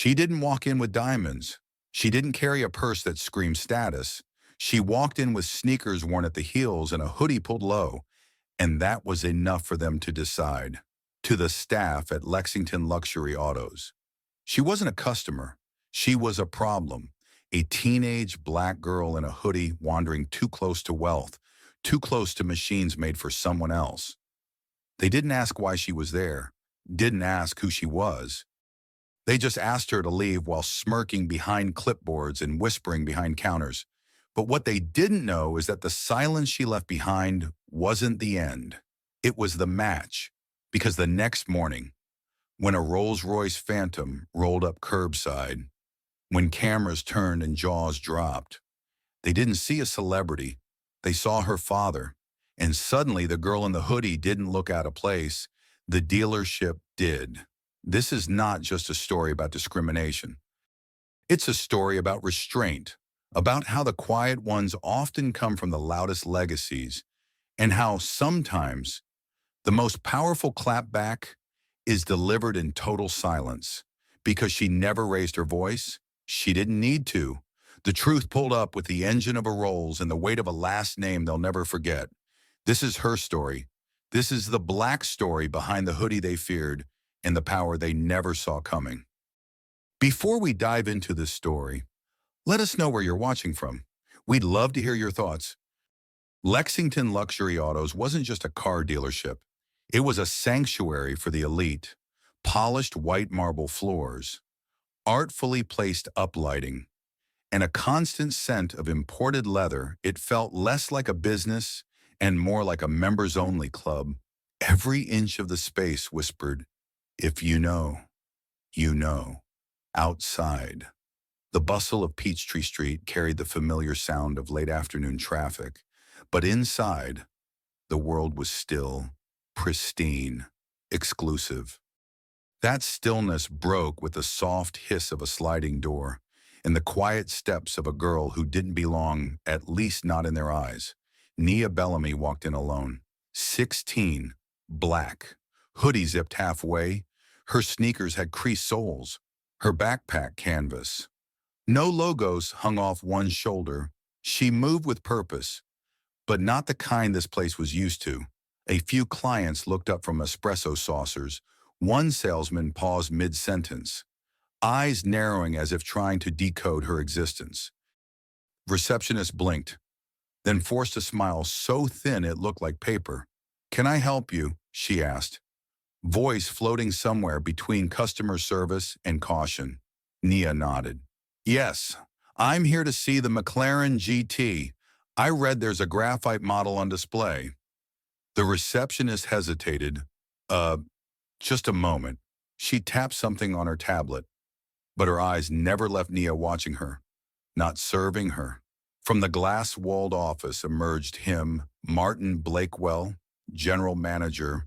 She didn't walk in with diamonds. She didn't carry a purse that screamed status. She walked in with sneakers worn at the heels and a hoodie pulled low, and that was enough for them to decide. To the staff at Lexington Luxury Autos, she wasn't a customer. She was a problem. A teenage black girl in a hoodie wandering too close to wealth, too close to machines made for someone else. They didn't ask why she was there, didn't ask who she was. They just asked her to leave while smirking behind clipboards and whispering behind counters. But what they didn't know is that the silence she left behind wasn't the end. It was the match. Because the next morning, when a Rolls-Royce Phantom rolled up curbside, when cameras turned and jaws dropped, they didn't see a celebrity. They saw her father. And suddenly the girl in the hoodie didn't look out of place. The dealership did. This is not just a story about discrimination. It's a story about restraint, about how the quiet ones often come from the loudest legacies, and how sometimes the most powerful clapback is delivered in total silence. Because she never raised her voice, she didn't need to. The truth pulled up with the engine of a Rolls and the weight of a last name they'll never forget. This is her story. This is the black story behind the hoodie they feared and the power they never saw coming. Before we dive into this story, let us know where you're watching from. We'd love to hear your thoughts. Lexington Luxury Autos wasn't just a car dealership. It was a sanctuary for the elite. Polished white marble floors, artfully placed uplighting, and a constant scent of imported leather. It felt less like a business and more like a members-only club. Every inch of the space whispered, "If you know, you know." Outside, the bustle of Peachtree Street carried the familiar sound of late afternoon traffic. But inside, the world was still, pristine, exclusive. That stillness broke with the soft hiss of a sliding door and the quiet steps of a girl who didn't belong, at least not in their eyes. Nia Bellamy walked in alone. 16, black, hoodie zipped halfway. Her sneakers had creased soles, her backpack canvas. No logos hung off one shoulder. She moved with purpose, but not the kind this place was used to. A few clients looked up from espresso saucers. One salesman paused mid-sentence, eyes narrowing as if trying to decode her existence. Receptionist blinked, then forced a smile so thin it looked like paper. "Can I help you?" she asked, voice floating somewhere between customer service and caution. Nia nodded. "Yes, I'm here to see the McLaren GT. I read there's a graphite model on display." The receptionist hesitated. Just a moment." She tapped something on her tablet, but her eyes never left Nia watching her, not serving her. From the glass-walled office emerged him, Martin Blakewell, general manager,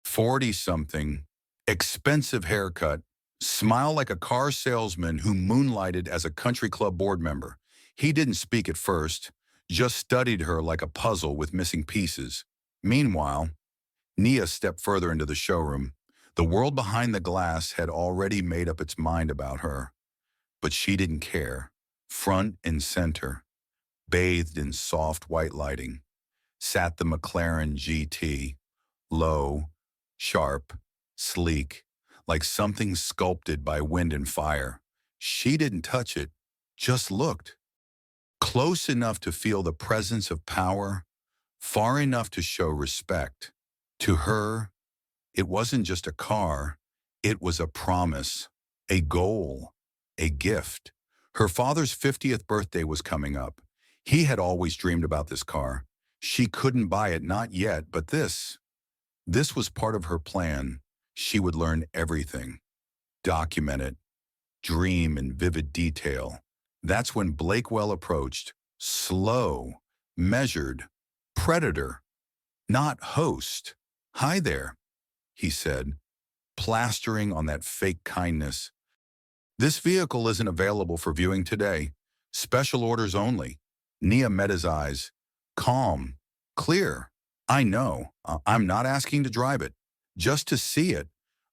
40-something, expensive haircut, smile like a car salesman who moonlighted as a country club board member. He didn't speak at first, just studied her like a puzzle with missing pieces. Meanwhile, Nia stepped further into the showroom. The world behind the glass had already made up its mind about her, but she didn't care. Front and center, bathed in soft white lighting, sat the McLaren GT, low, sharp, sleek, like something sculpted by wind and fire. She didn't touch it, just looked. Close enough to feel the presence of power, far enough to show respect. To her, it wasn't just a car, it was a promise, a goal, a gift. Her father's 50th birthday was coming up. He had always dreamed about this car. She couldn't buy it, not yet, but this was part of her plan. She would learn everything, document it, dream in vivid detail. That's when Blakewell approached, slow, measured, predator, not host. "Hi there," he said, plastering on that fake kindness. "This vehicle isn't available for viewing today. Special orders only." Nia met his eyes. Calm, clear. "I know. I'm not asking to drive it, just to see it.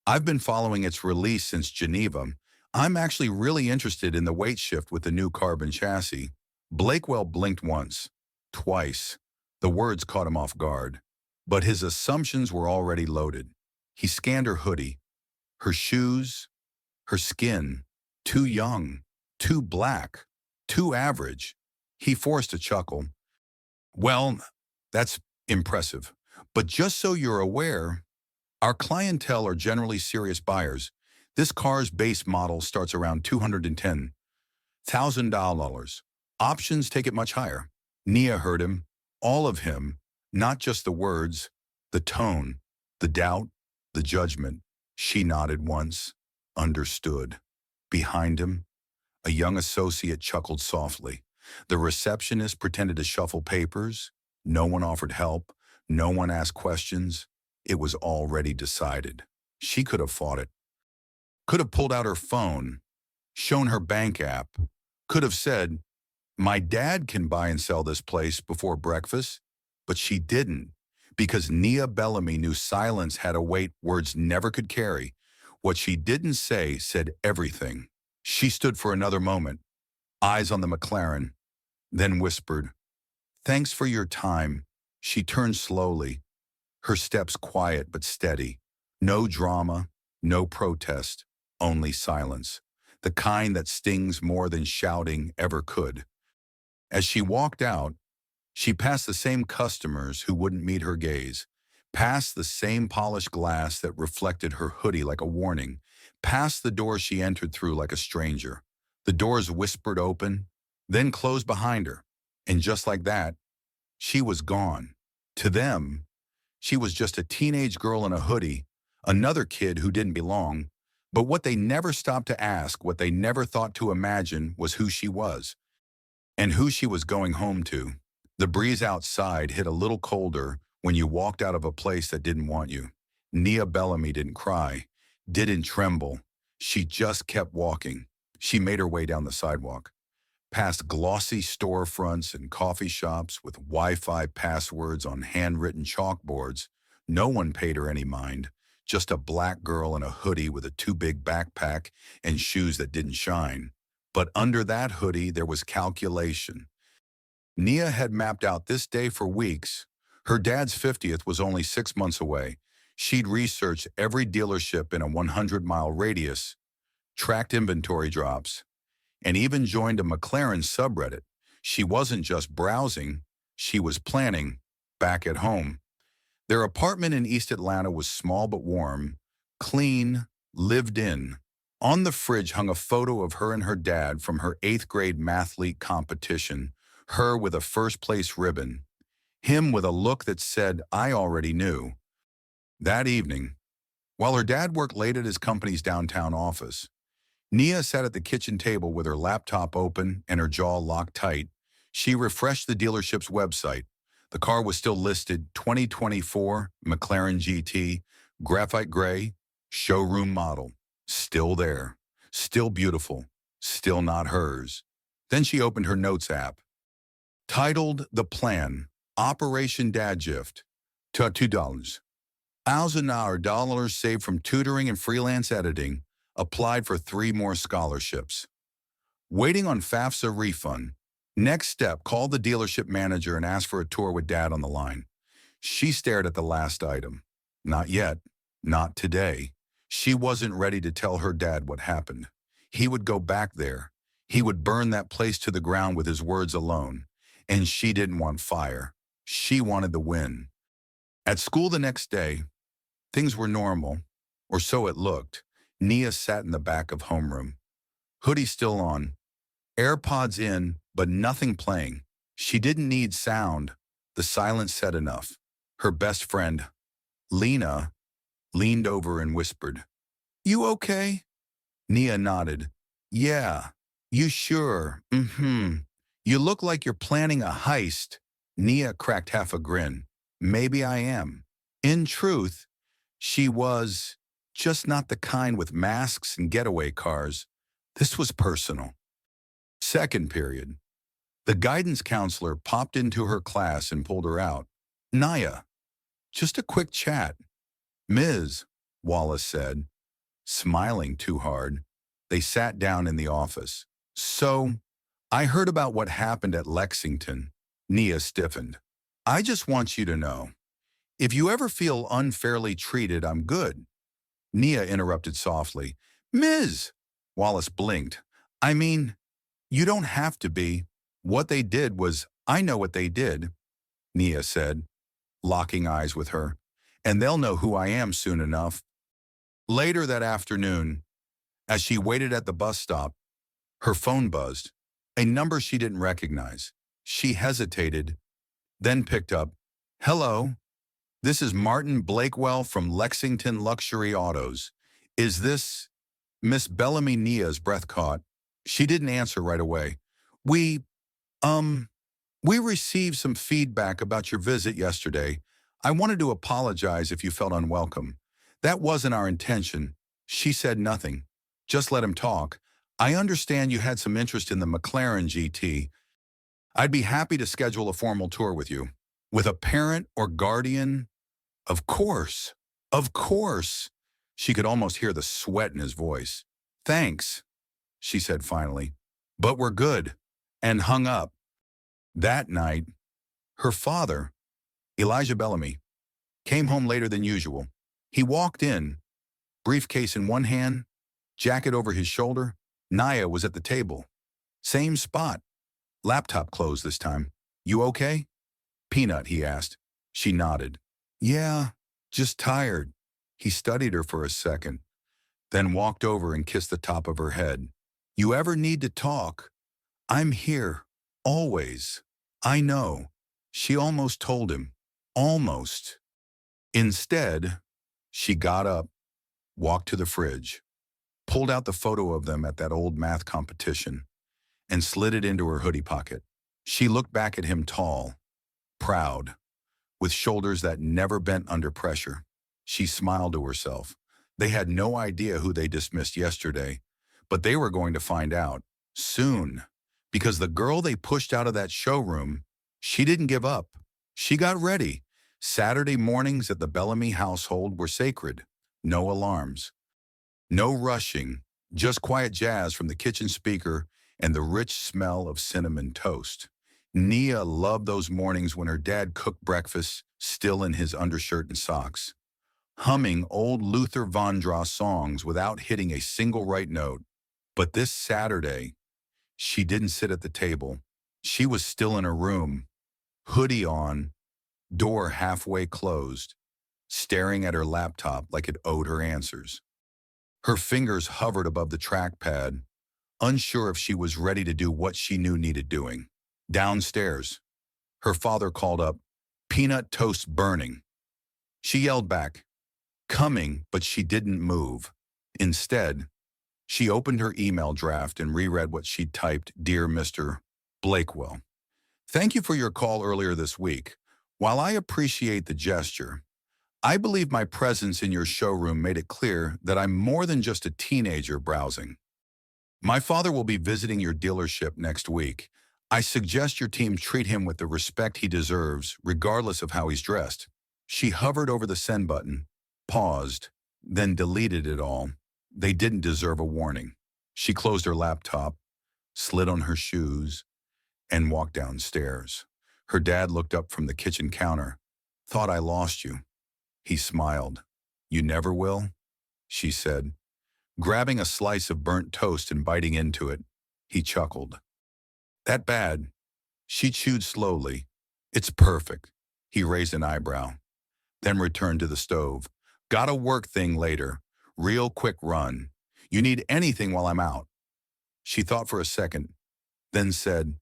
I've been following its release since Geneva. I'm actually really interested in the weight shift with the new carbon chassis. Blakewell blinked once, twice. The words caught him off guard. But his assumptions were already loaded. He scanned her hoodie, her shoes, her skin. Too young, too black, too average. He forced a chuckle. Well, that's impressive. But just so you're aware, our clientele are generally serious buyers. This car's base model starts around $210,000. Options take it much higher. Nia heard him, all of him, not just the words, the tone, the doubt, the judgment. She nodded once, understood. Behind him, a young associate chuckled softly. The receptionist pretended to shuffle papers. No one offered help. No one asked questions. It was already decided. She could have fought it. Could have pulled out her phone, shown her bank app. Could have said, my dad can buy and sell this place before breakfast. But she didn't, because Nia Bellamy knew silence had a weight words never could carry. What she didn't say said everything. She stood for another moment, eyes on the McLaren, then whispered, thanks for your time. She turned slowly, her steps quiet but steady. No drama, no protest, only silence, the kind that stings more than shouting ever could. As she walked out, she passed the same customers who wouldn't meet her gaze, past the same polished glass that reflected her hoodie like a warning, past the door she entered through like a stranger. The doors whispered open, then closed behind her, and just like that, she was gone. To them, she was just a teenage girl in a hoodie, another kid who didn't belong. But what they never stopped to ask, what they never thought to imagine, was who she was, and who she was going home to. The breeze outside hit a little colder when you walked out of a place that didn't want you. Nia Bellamy didn't cry, didn't tremble. She just kept walking. She made her way down the sidewalk, past glossy storefronts and coffee shops with Wi-Fi passwords on handwritten chalkboards. No one paid her any mind, just a black girl in a hoodie with a too big backpack and shoes that didn't shine. But under that hoodie, there was calculation. Nia had mapped out this day for weeks. Her dad's 50th was only 6 months away. She'd researched every dealership in a 100-mile radius, tracked inventory drops, and even joined a McLaren subreddit. She wasn't just browsing, she was planning, back at home. Their apartment in East Atlanta was small but warm, clean, lived in. On the fridge hung a photo of her and her dad from her 8th grade mathlete competition, her with a first-place ribbon, him with a look that said, I already knew. That evening, while her dad worked late at his company's downtown office, Nia sat at the kitchen table with her laptop open and her jaw locked tight. She refreshed the dealership's website. The car was still listed 2024 McLaren GT, graphite gray, showroom model. Still there, still beautiful, still not hers. Then she opened her notes app, titled The Plan, Operation Dad Gift, to $2. $1,000 saved from tutoring and freelance editing, applied for 3 more scholarships. Waiting on FAFSA refund. Next step, call the dealership manager and ask for a tour with dad on the line. She stared at the last item. Not yet, not today. She wasn't ready to tell her dad what happened. He would go back there. He would burn that place to the ground with his words alone. And she didn't want fire. She wanted the win. At school the next day, things were normal, or so it looked. Nia sat in the back of homeroom. Hoodie still on, AirPods in, but nothing playing. She didn't need sound. The silence said enough. Her best friend, Lena, leaned over and whispered, You okay? Nia nodded. Yeah. You sure? You look like you're planning a heist. Nia cracked half a grin. Maybe I am. In truth, she was just not the kind with masks and getaway cars. This was personal. Second period. The guidance counselor popped into her class and pulled her out. Nia, just a quick chat. Ms., Wallace said, smiling too hard. They sat down in the office. So, I heard about what happened at Lexington. Nia stiffened. I just want you to know, if you ever feel unfairly treated, I'm good. Nia interrupted softly. Ms. Wallace blinked. I mean, you don't have to be. What they did was, I know what they did, Nia said, locking eyes with her. And they'll know who I am soon enough. Later that afternoon, as she waited at the bus stop, her phone buzzed, a number she didn't recognize. She hesitated, then picked up. Hello, this is Martin Blakewell from Lexington Luxury Autos. Is this Miss Bellamy? Nia's breath caught. She didn't answer right away. We, um, we received some feedback about your visit yesterday. I wanted to apologize if you felt unwelcome. That wasn't our intention. She said nothing. Just let him talk. I understand you had some interest in the McLaren GT. I'd be happy to schedule a formal tour with you. With a parent or guardian? Of course. Of course. She could almost hear the sweat in his voice. Thanks, she said finally. But we're good. And hung up. That night, her father, Elijah Bellamy, came home later than usual. He walked in, briefcase in one hand, jacket over his shoulder. Nia was at the table. Same spot. Laptop closed this time. You okay? Peanut, he asked. She nodded. Yeah, just tired. He studied her for a second, then walked over and kissed the top of her head. You ever need to talk? I'm here. Always. I know. She almost told him. Almost. Instead, she got up, walked to the fridge, pulled out the photo of them at that old math competition, and slid it into her hoodie pocket. She looked back at him tall, proud, with shoulders that never bent under pressure. She smiled to herself. They had no idea who they dismissed yesterday, but they were going to find out soon, because the girl they pushed out of that showroom, she didn't give up. She got ready. Saturday mornings at the Bellamy household were sacred. No alarms. No rushing, just quiet jazz from the kitchen speaker and the rich smell of cinnamon toast. Nia loved those mornings when her dad cooked breakfast, still in his undershirt and socks, humming old Luther Vandross songs without hitting a single right note. But this Saturday, she didn't sit at the table. She was still in her room, hoodie on, door halfway closed, staring at her laptop like it owed her answers. Her fingers hovered above the trackpad, unsure if she was ready to do what she knew needed doing. Downstairs, her father called up, "Peanut toast burning." She yelled back, "Coming," but she didn't move. Instead, she opened her email draft and reread what she'd typed. Dear Mr. Blakewell, thank you for your call earlier this week. While I appreciate the gesture, I believe my presence in your showroom made it clear that I'm more than just a teenager browsing. My father will be visiting your dealership next week. I suggest your team treat him with the respect he deserves, regardless of how he's dressed. She hovered over the send button, paused, then deleted it all. They didn't deserve a warning. She closed her laptop, slid on her shoes, and walked downstairs. Her dad looked up from the kitchen counter. Thought I lost you. He smiled. You never will? She said, grabbing a slice of burnt toast and biting into it. He chuckled. That bad? She chewed slowly. It's perfect. He raised an eyebrow, then returned to the stove. Got a work thing later. Real quick run. You need anything while I'm out? She thought for a second, then said,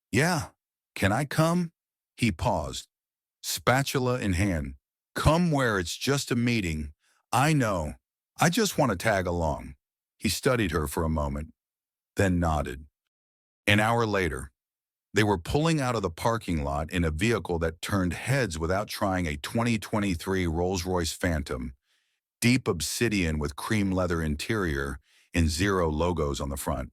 Yeah, can I come? He paused, spatula in hand. Come where it's just a meeting. I know. I just want to tag along. He studied her for a moment, then nodded. An hour later, they were pulling out of the parking lot in a vehicle that turned heads without trying. A 2023 Rolls-Royce Phantom, deep obsidian with cream leather interior and zero logos on the front.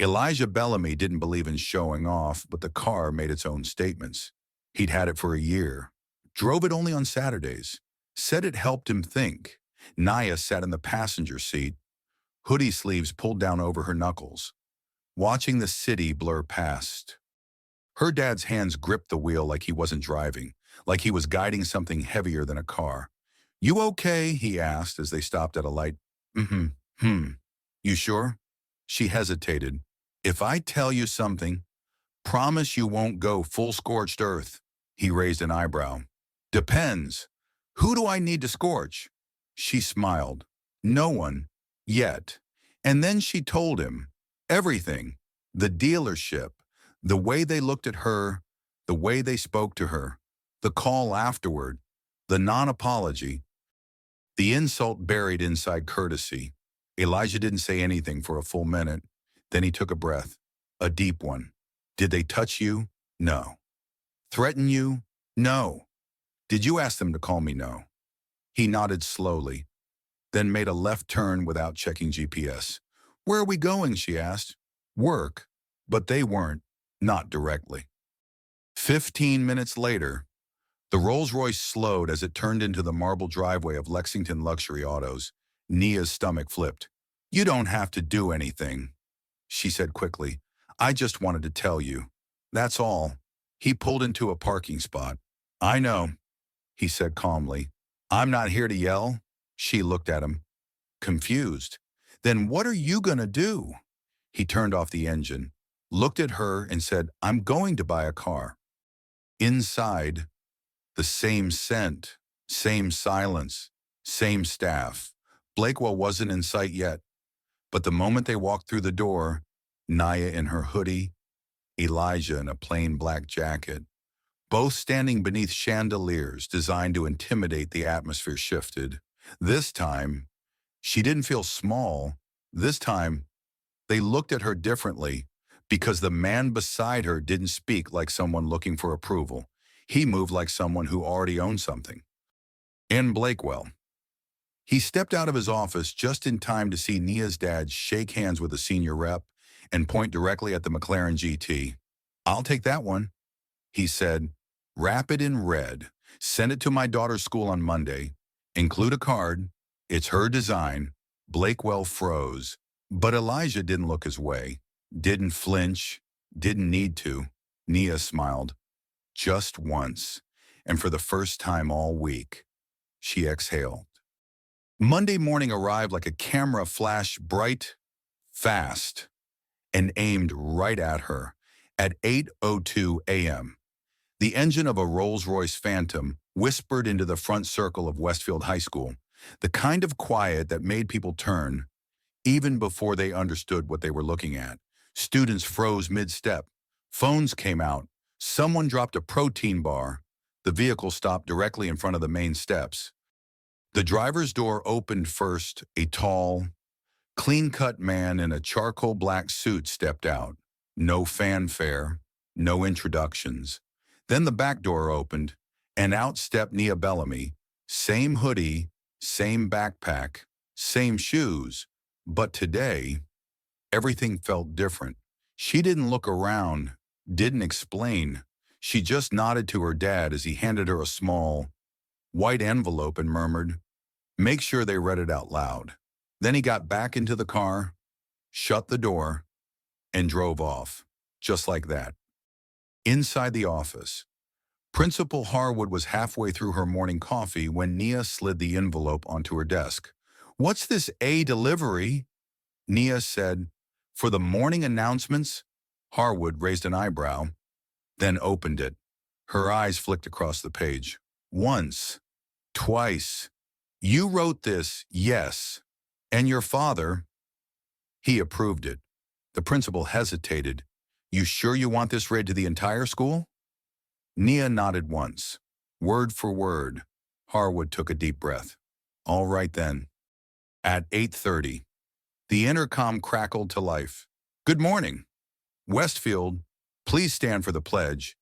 Elijah Bellamy didn't believe in showing off, but the car made its own statements. He'd had it for a year, drove it only on Saturdays, said it helped him think. Nia sat in the passenger seat, hoodie sleeves pulled down over her knuckles, watching the city blur past. Her dad's hands gripped the wheel like he wasn't driving, like he was guiding something heavier than a car. "You okay?" he asked as they stopped at a light. "Mm-hmm. You sure?" She hesitated. "If I tell you something, promise you won't go full scorched earth." He raised an eyebrow. "Depends. Who do I need to scorch?" She smiled. "No one. Yet." And then she told him everything. The dealership, the way they looked at her, the way they spoke to her, the call afterward, the non-apology, the insult buried inside courtesy. Elijah didn't say anything for a full minute. Then he took a breath, a deep one. "Did they touch you?" "No." "Threaten you?" "No." "Did you ask them to call me?" "No." He nodded slowly, then made a left turn without checking GPS. "Where are we going?" she asked. "Work." But they weren't, not directly. 15 minutes later, the Rolls-Royce slowed as it turned into the marble driveway of Lexington Luxury Autos. Nia's stomach flipped. "You don't have to do anything," she said quickly. "I just wanted to tell you. That's all." He pulled into a parking spot. "I know," he said calmly. "I'm not here to yell." She looked at him, confused. "Then what are you gonna do?" He turned off the engine, looked at her and said, "I'm going to buy a car." Inside, the same scent, same silence, same staff. Blakewell wasn't in sight yet, but the moment they walked through the door, Nia in her hoodie, Elijah in a plain black jacket, both standing beneath chandeliers designed to intimidate, the atmosphere shifted. This time, she didn't feel small. This time, they looked at her differently because the man beside her didn't speak like someone looking for approval. He moved like someone who already owned something. And Blakewell. He stepped out of his office just in time to see Nia's dad shake hands with a senior rep and point directly at the McLaren GT. "I'll take that one," he said. "Wrap it in red. Send it to my daughter's school on Monday. Include a card. It's her design." Blakewell froze. But Elijah didn't look his way. Didn't flinch. Didn't need to. Nia smiled. Just once. And for the first time all week, she exhaled. Monday morning arrived like a camera flash, bright, fast, and aimed right at her. At 8:02 a.m., the engine of a Rolls-Royce Phantom whispered into the front circle of Westfield High School, the kind of quiet that made people turn, even before they understood what they were looking at. Students froze mid-step. Phones came out. Someone dropped a protein bar. The vehicle stopped directly in front of the main steps. The driver's door opened first. A tall, clean-cut man in a charcoal black suit stepped out. No fanfare, no introductions. Then the back door opened, and out stepped Nia Bellamy. Same hoodie, same backpack, same shoes. But today, everything felt different. She didn't look around, didn't explain. She just nodded to her dad as he handed her a small, white envelope and murmured, "Make sure they read it out loud." Then he got back into the car, shut the door, and drove off, just like that. Inside the office, Principal Harwood was halfway through her morning coffee when Nia slid the envelope onto her desk. "What's this A delivery?" Nia said, "For the morning announcements?" Harwood raised an eyebrow, then opened it. Her eyes flicked across the page. "Once, twice. You wrote this, yes. And your father?" He approved it. The principal hesitated. "You sure you want this read to the entire school?" Nia nodded once. Word for word. Harwood took a deep breath. "All right then." At 8:30, the intercom crackled to life. "Good morning. Westfield, please stand for the pledge."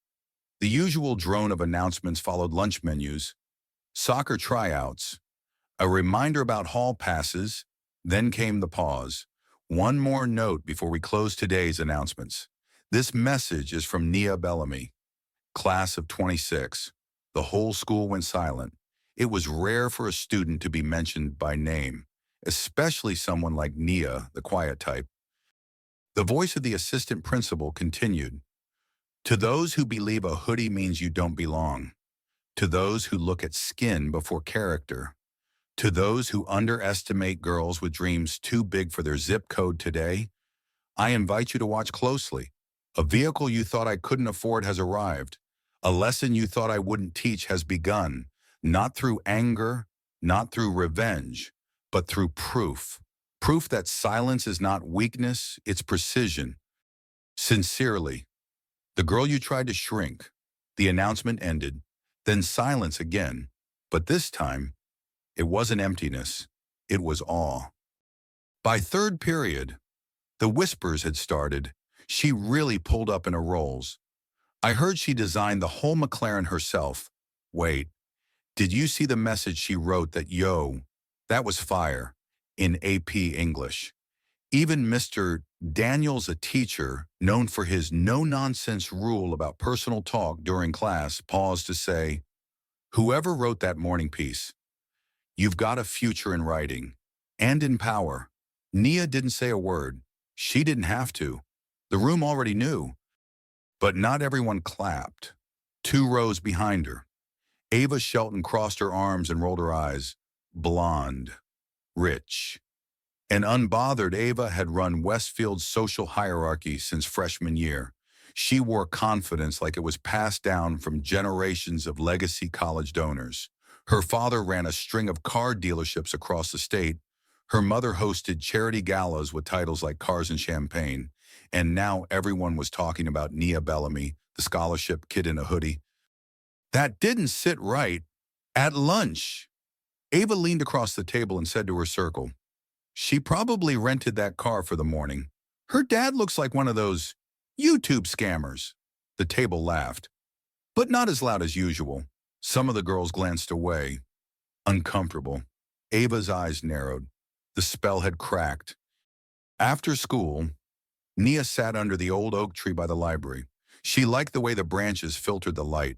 The usual drone of announcements followed: lunch menus, soccer tryouts, a reminder about hall passes. Then came the pause. "One more note before we close today's announcements. This message is from Nia Bellamy, class of 26. The whole school went silent. It was rare for a student to be mentioned by name, especially someone like Nia, the quiet type. The voice of the assistant principal continued. To those who believe a hoodie means you don't belong, to those who look at skin before character, to those who underestimate girls with dreams too big for their zip code today, I invite you to watch closely. A vehicle you thought I couldn't afford has arrived. A lesson you thought I wouldn't teach has begun, not through anger, not through revenge, but through proof. Proof that silence is not weakness, it's precision. Sincerely, the girl you tried to shrink. The announcement ended, then silence again. But this time, it wasn't emptiness, it was awe. By third period, the whispers had started. She really pulled up in a Rolls. I heard she designed the whole McLaren herself. Wait, did you see the message she wrote that that was fire, in AP English? Even Mr. Daniels, a teacher known for his no-nonsense rule about personal talk during class, paused to say, whoever wrote that morning piece, you've got a future in writing and in power. Nia didn't say a word. She didn't have to. The room already knew. But not everyone clapped. 2 rows behind her, Ava Shelton crossed her arms and rolled her eyes. Blonde, rich, and unbothered. Ava had run Westfield's social hierarchy since freshman year. She wore confidence like it was passed down from generations of legacy college donors. Her father ran a string of car dealerships across the state. Her mother hosted charity galas with titles like Cars and Champagne. And now everyone was talking about Nia Bellamy, the scholarship kid in a hoodie. That didn't sit right. At lunch, Ava leaned across the table and said to her circle, she probably rented that car for the morning. Her dad looks like one of those YouTube scammers. The table laughed, but not as loud as usual. Some of the girls glanced away, uncomfortable. Ava's eyes narrowed. The spell had cracked. After school, Nia sat under the old oak tree by the library. She liked the way the branches filtered the light,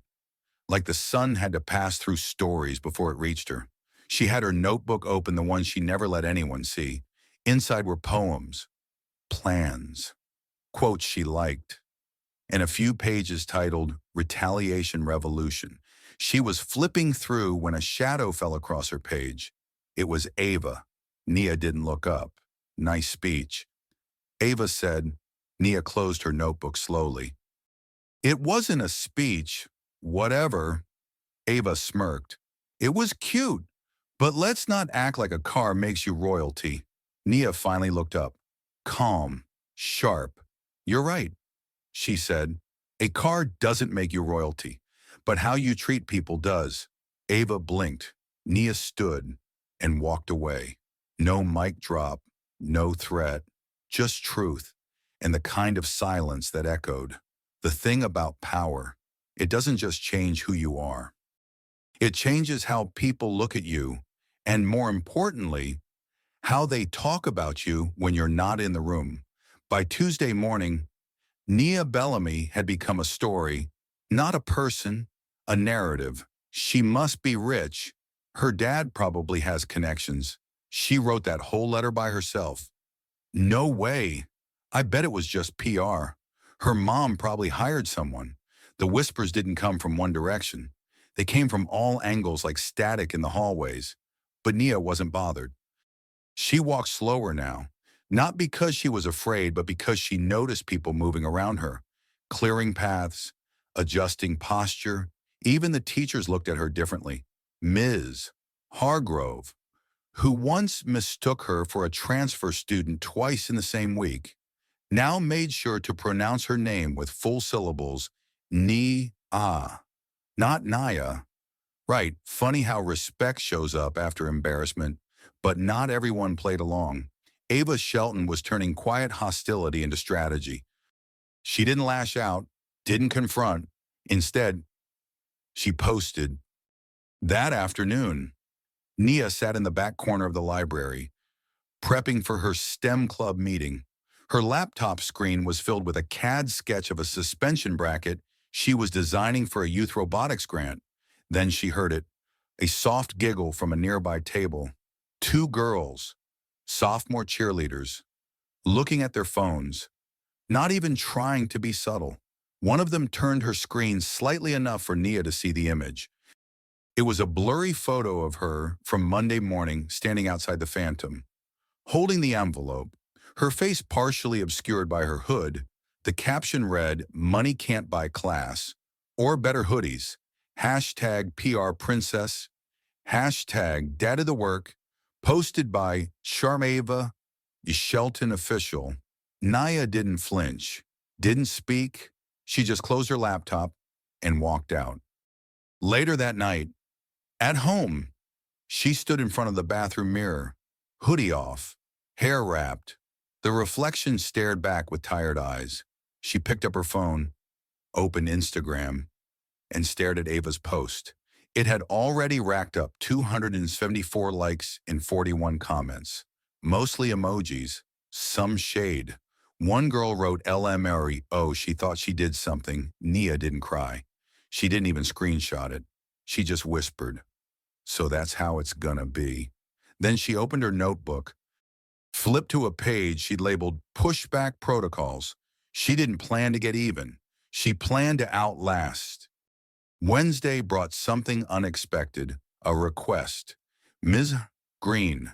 like the sun had to pass through stories before it reached her. She had her notebook open, the one she never let anyone see. Inside were poems, plans, quotes she liked, and a few pages titled Retaliation Revolution. She was flipping through when a shadow fell across her page. It was Ava. Nia didn't look up. Nice speech. Ava said. Nia closed her notebook slowly. It wasn't a speech. Whatever. Ava smirked. It was cute, but let's not act like a car makes you royalty. Nia finally looked up. Calm, sharp. You're right, she said. A car doesn't make you royalty, but how you treat people does. Ava blinked. Nia stood and walked away. No mic drop, no threat, just truth, and the kind of silence that echoed. The thing about power, it doesn't just change who you are. It changes how people look at you, and more importantly, how they talk about you when you're not in the room. By Tuesday morning, Nia Bellamy had become a story, not a person, a narrative. She must be rich. Her dad probably has connections. She wrote that whole letter by herself. No way. I bet it was just PR. Her mom probably hired someone. The whispers didn't come from one direction. They came from all angles like static in the hallways. But Nia wasn't bothered. She walked slower now, not because she was afraid, but because she noticed people moving around her, clearing paths, adjusting posture. Even the teachers looked at her differently. Ms. Hargrove, who once mistook her for a transfer student twice in the same week, now made sure to pronounce her name with full syllables, Nia, not Naya. Right, funny how respect shows up after embarrassment, but not everyone played along. Ava Shelton was turning quiet hostility into strategy. She didn't lash out, didn't confront. Instead, she posted. That afternoon, Nia sat in the back corner of the library, prepping for her STEM club meeting. Her laptop screen was filled with a CAD sketch of a suspension bracket she was designing for a youth robotics grant. Then she heard it, a soft giggle from a nearby table. 2 girls, Sophomore cheerleaders, looking at their phones, not even trying to be subtle. One of them turned her screen slightly enough for Nia to see the image. It was a blurry photo of her from Monday morning standing outside the Phantom, holding the envelope, her face partially obscured by her hood. The caption read, "Money can't buy class," or better hoodies, hashtag PR princess, hashtag dad of the work, posted by Charmava, Shelton official. Nia didn't flinch, didn't speak. She just closed her laptop and walked out. Later that night, at home, she stood in front of the bathroom mirror, hoodie off, hair wrapped. The reflection stared back with tired eyes. She picked up her phone, opened Instagram, and stared at Ava's post. It had already racked up 274 likes and 41 comments, mostly emojis, some shade. One girl wrote LMRE, oh, she thought she did something. Nia didn't cry. She didn't even screenshot it. She just whispered, "So that's how it's gonna be." Then she opened her notebook, flipped to a page she'd labeled Pushback Protocols. She didn't plan to get even. She planned to outlast. Wednesday brought something unexpected, a request. Ms. Green,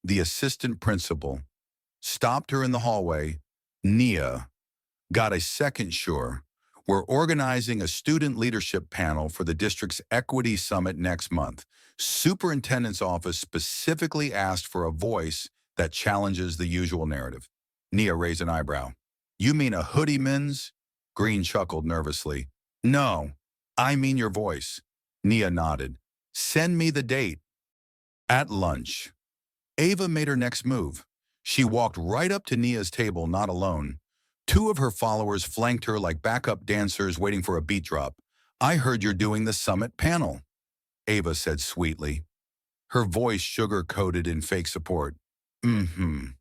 the assistant principal, stopped her in the hallway. "Nia, got a second? Sure. We're organizing a student leadership panel for the district's Equity Summit next month. Superintendent's office specifically asked for a voice that challenges the usual narrative." Nia raised an eyebrow. "You mean a hoodie, Mins?" Green chuckled nervously. "No, I mean your voice." Nia nodded. "Send me the date." At lunch, Ava made her next move. She walked right up to Nia's table, not alone. Two of her followers flanked her like backup dancers waiting for a beat drop. "I heard you're doing the summit panel," Ava said sweetly, her voice sugar-coated in fake support. "Mm-hmm,"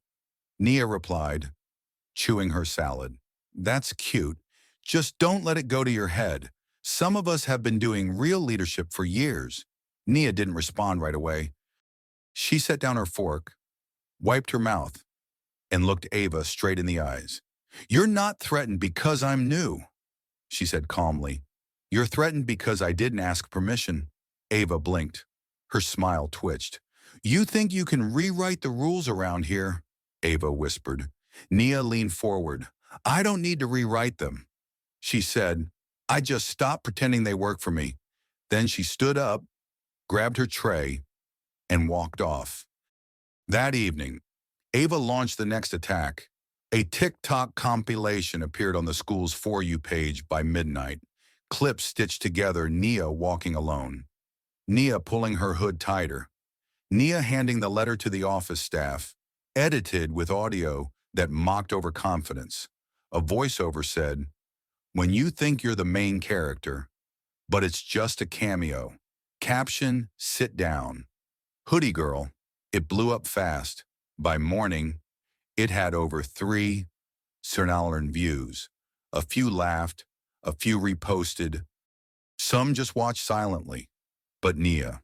Nia replied, chewing her salad. "That's cute. Just don't let it go to your head. Some of us have been doing real leadership for years." Nia didn't respond right away. She set down her fork, wiped her mouth, and looked Ava straight in the eyes. "You're not threatened because I'm new," she said calmly. "You're threatened because I didn't ask permission." Ava blinked. Her smile twitched. "You think you can rewrite the rules around here?" Ava whispered. Nia leaned forward. "I don't need to rewrite them," she said. "I just stopped pretending they work for me." Then she stood up, grabbed her tray, and walked off. That evening, Ava launched the next attack. A TikTok compilation appeared on the school's For You page by midnight. Clips stitched together, Nia walking alone, Nia pulling her hood tighter, Nia handing the letter to the office staff, edited with audio that mocked overconfidence. A voiceover said, "When you think you're the main character, but it's just a cameo." Caption, "Sit down." Hoodie girl. It blew up fast. By morning, it had over 3 million views. A few laughed, a few reposted. Some just watched silently. But Nia,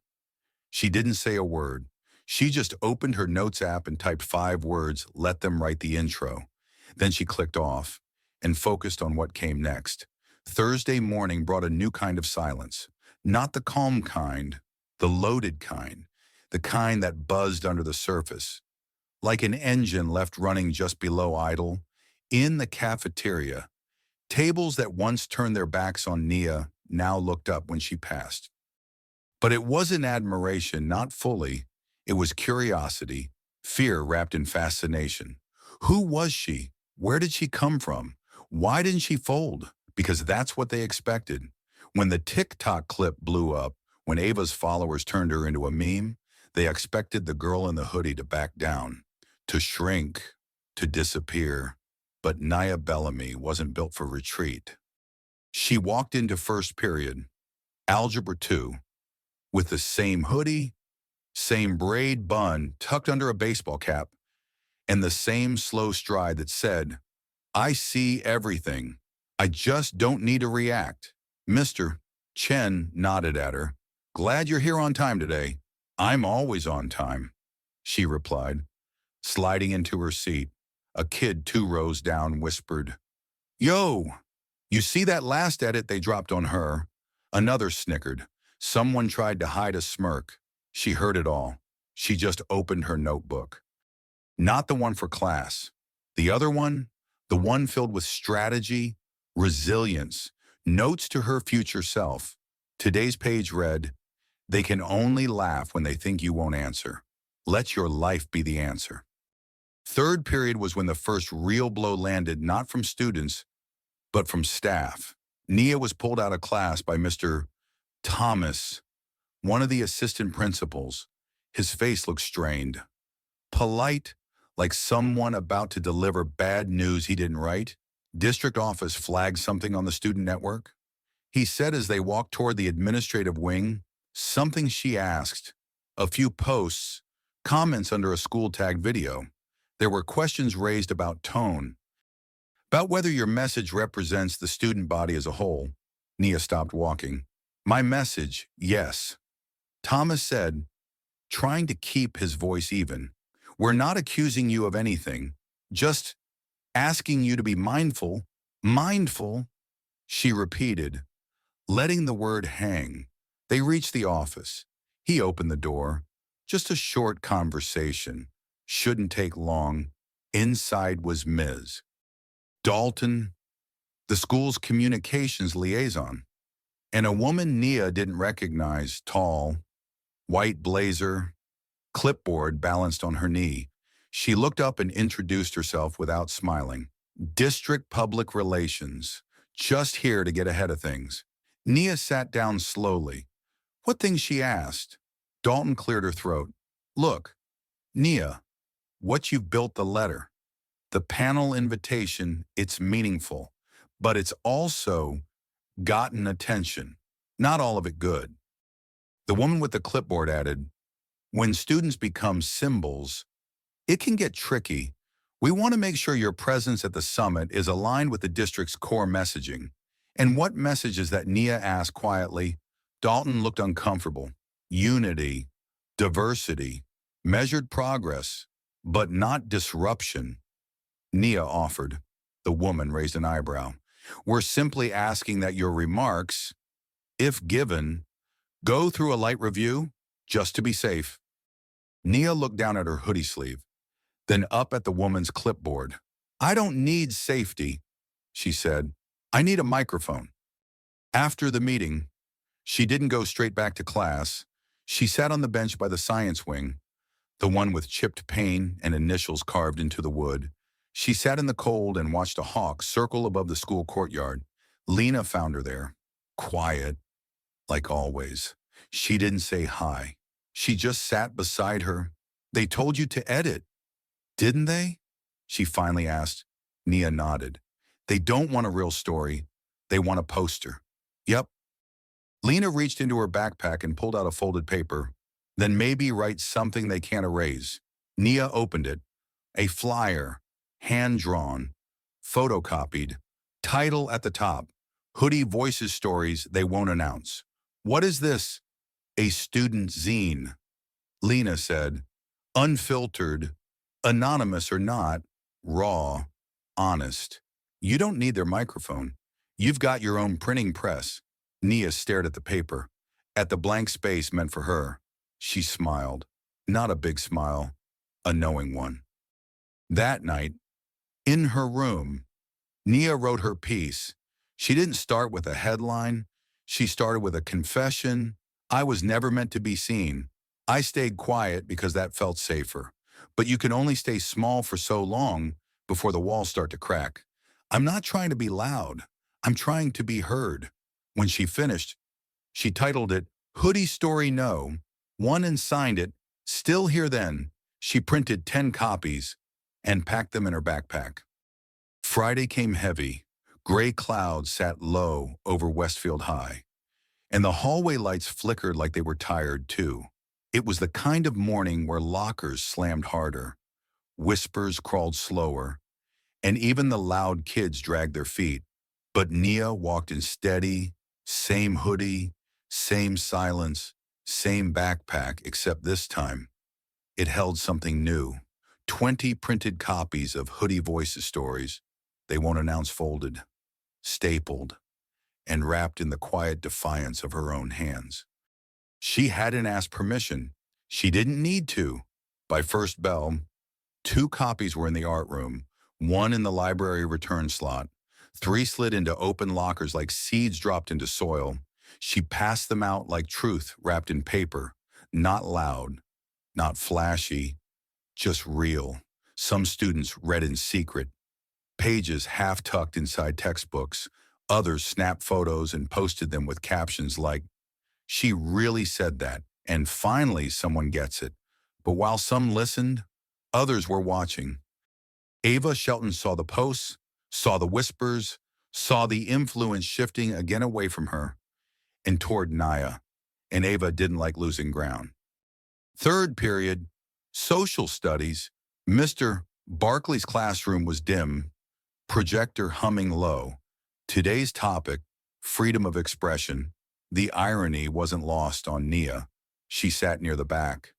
she didn't say a word. She just opened her notes app and typed 5 words, "Let them write the intro." Then she clicked off and focused on what came next. Thursday morning brought a new kind of silence. Not the calm kind, the loaded kind. The kind that buzzed under the surface, like an engine left running just below idle. In the cafeteria, tables that once turned their backs on Nia now looked up when she passed. But it wasn't admiration, not fully. It was curiosity, fear wrapped in fascination. Who was she? Where did she come from? Why didn't she fold? Because that's what they expected. When the TikTok clip blew up, when Ava's followers turned her into a meme, they expected the girl in the hoodie to back down, to shrink, to disappear. But Nia Bellamy wasn't built for retreat. She walked into first period, Algebra 2, with the same hoodie, same braid bun tucked under a baseball cap, and the same slow stride that said, "I see everything. I just don't need to react." Mr. Chen nodded at her. "Glad you're here on time today." "I'm always on time," she replied. Sliding into her seat, a kid 2 rows down whispered, "Yo, you see that last edit they dropped on her?" Another snickered. Someone tried to hide a smirk. She heard it all. She just opened her notebook. Not the one for class. The other one, the one filled with strategy, resilience, notes to her future self. Today's page read, "They can only laugh when they think you won't answer. Let your life be the answer." Third period was when the first real blow landed, not from students, but from staff. Nia was pulled out of class by Mr. Thomas, one of the assistant principals. His face looked strained. Polite, like someone about to deliver bad news he didn't write. District office flagged something on the student network. He said as they walked toward the administrative wing, something she asked. A few posts, comments under a school-tagged video. There were questions raised about tone, about whether your message represents the student body as a whole. Nia stopped walking. "My message, yes," Thomas said, trying to keep his voice even. "We're not accusing you of anything, just asking you to be mindful." "Mindful," she repeated, letting the word hang. They reached the office. He opened the door. Just a short conversation. Shouldn't take long. Inside was Ms. Dalton, the school's communications liaison, and a woman Nia didn't recognize, tall, white blazer, clipboard balanced on her knee. She looked up and introduced herself without smiling. "District Public Relations, just here to get ahead of things." Nia sat down slowly. "What things?" she asked. Dalton cleared her throat. "Look, Nia, what you've built, the letter, the panel invitation, it's meaningful, but it's also gotten attention. Not all of it good." The woman with the clipboard added, "When students become symbols, it can get tricky. We want to make sure your presence at the summit is aligned with the district's core messaging." "And what message is that?" Nia asked quietly. Dalton looked uncomfortable. "Unity, diversity, measured progress, but not disruption," Nia offered. The woman raised an eyebrow. "We're simply asking that your remarks, if given, go through a light review, just to be safe." Nia looked down at her hoodie sleeve, then up at the woman's clipboard. "I don't need safety," she said. "I need a microphone." After the meeting, she didn't go straight back to class. She sat on the bench by the science wing, the one with chipped pane and initials carved into the wood. She sat in the cold and watched a hawk circle above the school courtyard. Lena found her there, quiet, like always. She didn't say hi. She just sat beside her. "They told you to edit, didn't they?" she finally asked. Nia nodded. "They don't want a real story. They want a poster." "Yep." Lena reached into her backpack and pulled out a folded paper. "Then maybe write something they can't erase." Nia opened it. A flyer, hand-drawn, photocopied, title at the top, "Hoodie voices stories they won't announce." "What is this?" "A student zine," Lena said. "Unfiltered, anonymous or not, raw, honest. You don't need their microphone. You've got your own printing press." Nia stared at the paper, at the blank space meant for her. She smiled. Not a big smile, a knowing one. That night, in her room, Nia wrote her piece. She didn't start with a headline. She started with a confession. "I was never meant to be seen. I stayed quiet because that felt safer. But you can only stay small for so long before the walls start to crack. I'm not trying to be loud. I'm trying to be heard." When she finished, she titled it, "Hoodie Story No," won and signed it. Still here then, she printed 10 copies and packed them in her backpack. Friday came heavy. Gray clouds sat low over Westfield High, and the hallway lights flickered like they were tired too. It was the kind of morning where lockers slammed harder, whispers crawled slower, and even the loud kids dragged their feet. But Nia walked in steady, same hoodie, same silence, same backpack, except this time, it held something new. 20 printed copies of Hoodie Voices stories. They won't announce folded, stapled, and wrapped in the quiet defiance of her own hands. She hadn't asked permission. She didn't need to. By first bell, 2 copies were in the art room, 1 in the library return slot, 3 slid into open lockers like seeds dropped into soil. She passed them out like truth wrapped in paper, not loud, not flashy, just real. Some students read in secret, pages half tucked inside textbooks. Others snapped photos and posted them with captions like, "She really said that, and finally someone gets it." But while some listened, others were watching. Ava Shelton saw the posts, saw the whispers, saw the influence shifting again away from her and toward Nia, and Ava didn't like losing ground. Third period, social studies. Mr. Barkley's classroom was dim, projector humming low. Today's topic, freedom of expression. The irony wasn't lost on Nia. She sat near the back,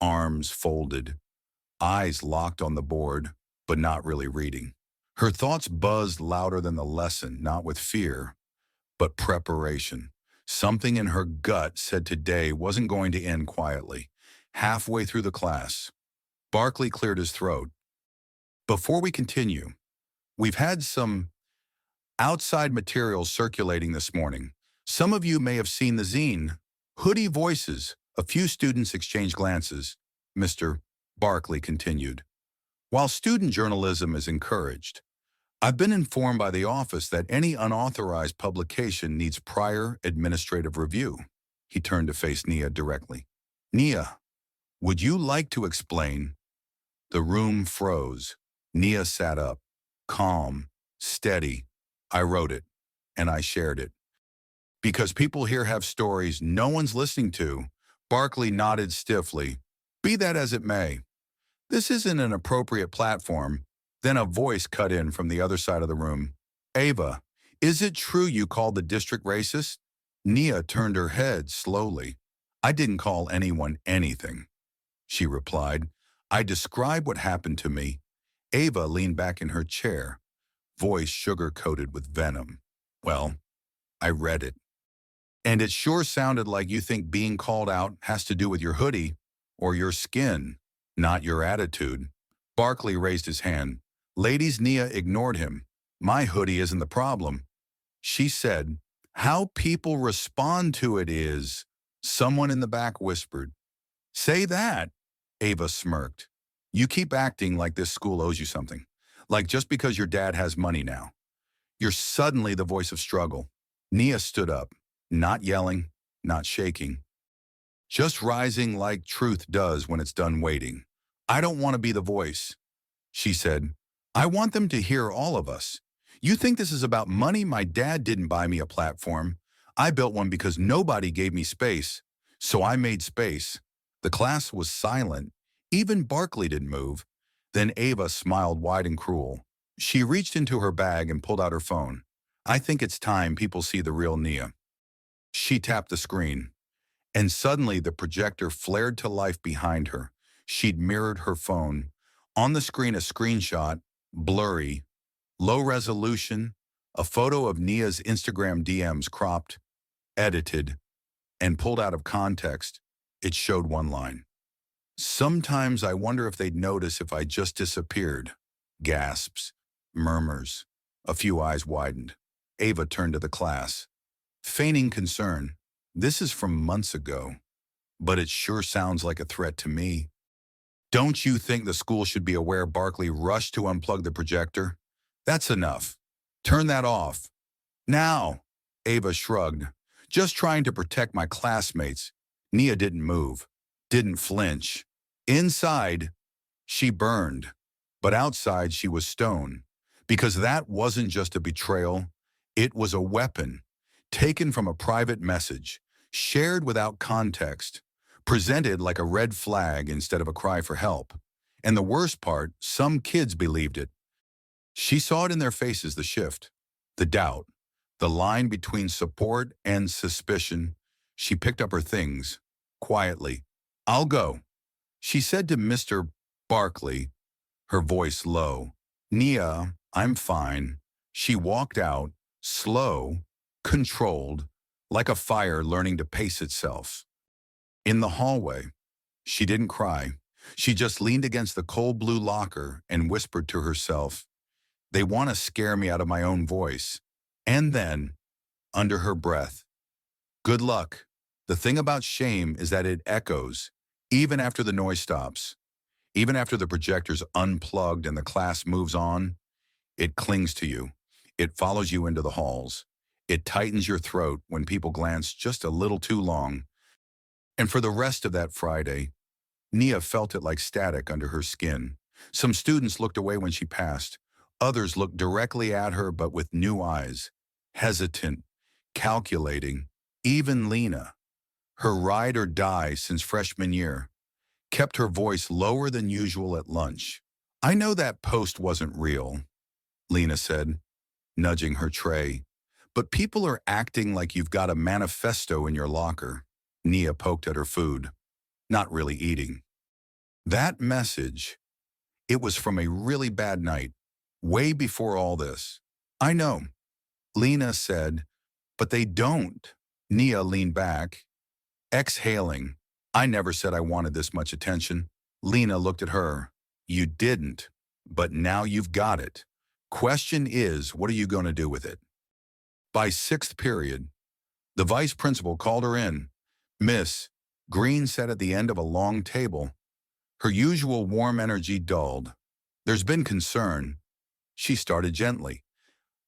arms folded, eyes locked on the board, but not really reading. Her thoughts buzzed louder than the lesson, not with fear, but preparation. Something in her gut said today wasn't going to end quietly. Halfway through the class, Barkley cleared his throat. "Before we continue, we've had some outside materials circulating this morning. Some of you may have seen the zine, Hoodie Voices." A few students exchanged glances. Mr. Barkley continued, "While student journalism is encouraged, I've been informed by the office that any unauthorized publication needs prior administrative review." He turned to face Nia directly. "Nia, would you like to explain?" The room froze. Nia sat up, calm, steady. "I wrote it, and I shared it. Because people here have stories no one's listening to." Barkley nodded stiffly. "Be that as it may, this isn't an appropriate platform." Then a voice cut in from the other side of the room. "Ava, is it true you called the district racist?" Nia turned her head slowly. "I didn't call anyone anything," she replied. "I described what happened to me." Ava leaned back in her chair, voice sugar-coated with venom. "Well, I read it. And it sure sounded like you think being called out has to do with your hoodie or your skin, not your attitude." Barkley raised his hand. Ladies, Nia ignored him. "My hoodie isn't the problem," she said. "How people respond to it is." Someone in the back whispered. "Say that," Ava smirked. "You keep acting like this school owes you something. Like just because your dad has money now. You're suddenly the voice of struggle." Nia stood up, not yelling, not shaking, just rising like truth does when it's done waiting. "I don't want to be the voice," she said. "I want them to hear all of us. You think this is about money? My dad didn't buy me a platform. I built one because nobody gave me space, so I made space." The class was silent. Even Barkley didn't move. Then Ava smiled wide and cruel. She reached into her bag and pulled out her phone. "I think it's time people see the real Nia." She tapped the screen, and suddenly the projector flared to life behind her. She'd mirrored her phone. On the screen, a screenshot, blurry, low resolution, a photo of Nia's Instagram DMs cropped, edited, and pulled out of context. It showed one line. "Sometimes I wonder if they'd notice if I just disappeared." Gasps, murmurs. A few eyes widened. Ava turned to the class, feigning concern. "This is from months ago, but it sure sounds like a threat to me." "Don't you think the school should be aware?" Barkley rushed to unplug the projector. "That's enough. Turn that off. Now." Ava shrugged. "Just trying to protect my classmates." Nia didn't move, didn't flinch. Inside, she burned, but outside she was stone. Because that wasn't just a betrayal, it was a weapon, taken from a private message, shared without context, presented like a red flag instead of a cry for help. And the worst part, some kids believed it. She saw it in their faces, the shift, the doubt, the line between support and suspicion. She picked up her things, quietly. "I'll go," she said to Mr. Barkley, her voice low. Nia, I'm fine. She walked out, slow, controlled, like a fire learning to pace itself. In the hallway, she didn't cry. She just leaned against the cold blue locker and whispered to herself, they want to scare me out of my own voice. And then, under her breath, good luck. The thing about shame is that it echoes, even after the noise stops. Even after the projector's unplugged and the class moves on, it clings to you. It follows you into the halls. It tightens your throat when people glance just a little too long. And for the rest of that Friday, Nia felt it like static under her skin. Some students looked away when she passed. Others looked directly at her but with new eyes, hesitant, calculating. Even Lena, her ride or die since freshman year, kept her voice lower than usual at lunch. I know that post wasn't real, Lena said, nudging her tray. But people are acting like you've got a manifesto in your locker. Nia poked at her food, not really eating. That message, it was from a really bad night, way before all this. I know, Lena said, but they don't. Nia leaned back, exhaling. I never said I wanted this much attention. Lena looked at her. You didn't, but now you've got it. Question is, what are you going to do with it? By sixth period, the vice principal called her in. Miss, Green sat at the end of a long table. Her usual warm energy dulled. There's been concern, she started gently,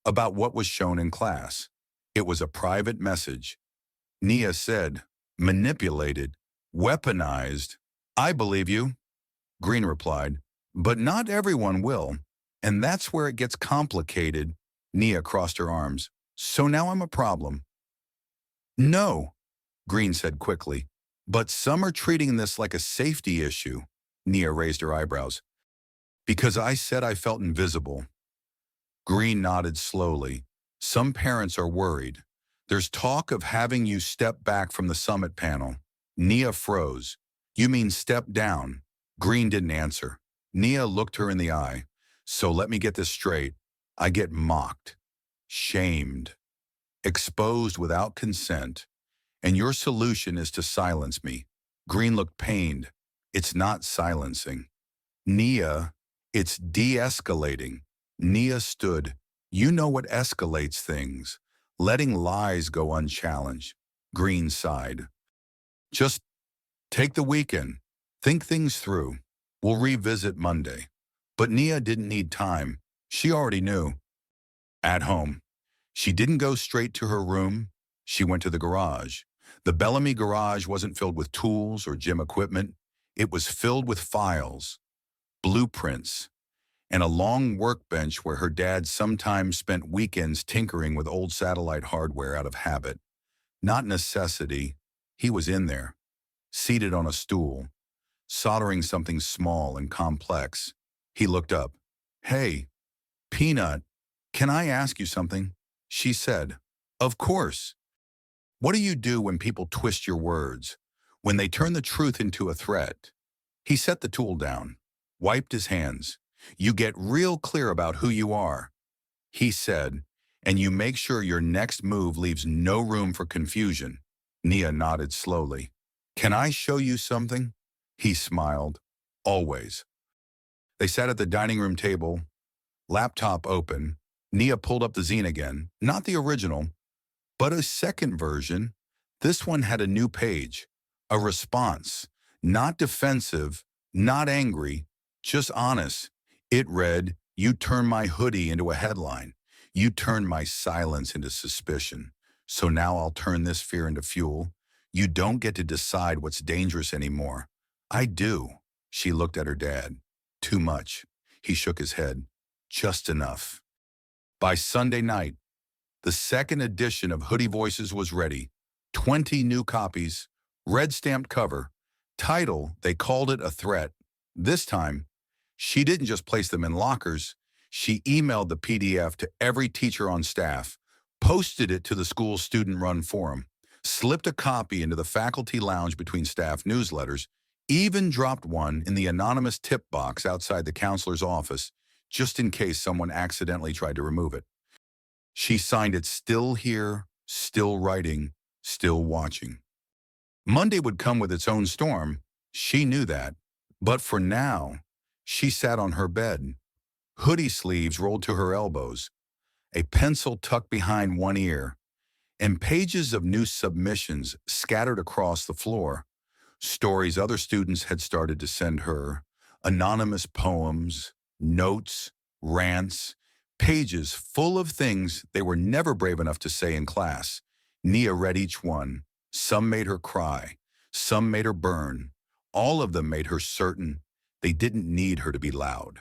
about what was shown in class. It was a private message. Nia said, manipulated, weaponized. I believe you, Green replied, but not everyone will. And that's where it gets complicated. Nia crossed her arms. So now I'm a problem. No, Green said quickly, but some are treating this like a safety issue. Nia raised her eyebrows. Because I said I felt invisible. Green nodded slowly. Some parents are worried. There's talk of having you step back from the summit panel. Nia froze. You mean step down? Green didn't answer. Nia looked her in the eye. So let me get this straight. I get mocked, shamed, exposed without consent, and your solution is to silence me. Green looked pained. It's not silencing. Nia, it's de-escalating. Nia stood. You know what escalates things. Letting lies go unchallenged. Green sighed. Just take the weekend. Think things through. We'll revisit Monday. But Nia didn't need time. She already knew. At home. She didn't go straight to her room. She went to the garage. The Bellamy garage wasn't filled with tools or gym equipment. It was filled with files, blueprints, and a long workbench where her dad sometimes spent weekends tinkering with old satellite hardware out of habit. Not necessity. He was in there, seated on a stool, soldering something small and complex. He looked up. Hey, Peanut, can I ask you something? She said. Of course. What do you do when people twist your words, when they turn the truth into a threat? He set the tool down, wiped his hands. You get real clear about who you are, he said, and you make sure your next move leaves no room for confusion. Nia nodded slowly. Can I show you something? He smiled. Always. They sat at the dining room table, laptop open. Nia pulled up the zine again, not the original, but a second version. This one had a new page, a response, not defensive, not angry, just honest. It read, you turned my hoodie into a headline. You turned my silence into suspicion. So now I'll turn this fear into fuel. You don't get to decide what's dangerous anymore. I do. She looked at her dad. Too much. He shook his head. Just enough. By Sunday night, the second edition of Hoodie Voices was ready. 20 new copies, red stamped cover. Title, they called it a threat. This time, she didn't just place them in lockers. She emailed the PDF to every teacher on staff, posted it to the school's student-run forum, slipped a copy into the faculty lounge between staff newsletters, Even dropped one in the anonymous tip box outside the counselor's office, just in case someone accidentally tried to remove it. She signed it still here, still writing, still watching. Monday would come with its own storm. She knew that. But for now, she sat on her bed, hoodie sleeves rolled to her elbows, a pencil tucked behind one ear, and pages of new submissions scattered across the floor. Stories other students had started to send her, anonymous poems, notes, rants, pages full of things they were never brave enough to say in class. Nia read each one. Some made her cry. Some made her burn. All of them made her certain they didn't need her to be loud.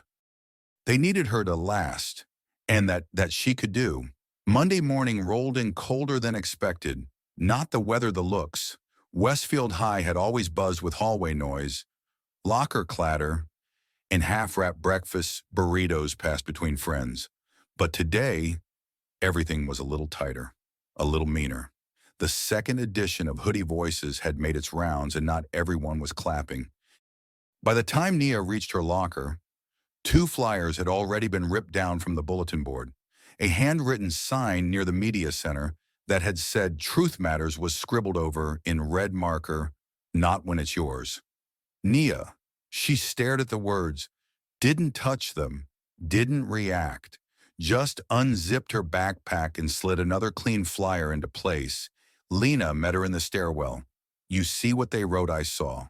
They needed her to last, and that she could do. Monday morning rolled in colder than expected. Not the weather, the looks. Westfield High had always buzzed with hallway noise, locker clatter, and half-wrapped breakfasts, burritos passed between friends. But today, everything was a little tighter, a little meaner. The second edition of Hoodie Voices had made its rounds, and not everyone was clapping. By the time Nia reached her locker, 2 flyers had already been ripped down from the bulletin board. A handwritten sign near the media center that had said "Truth Matters" was scribbled over in red marker, "Not when it's yours." Nia, she stared at the words, didn't touch them, didn't react, just unzipped her backpack and slid another clean flyer into place. Lena met her in the stairwell. "You see what they wrote? I saw.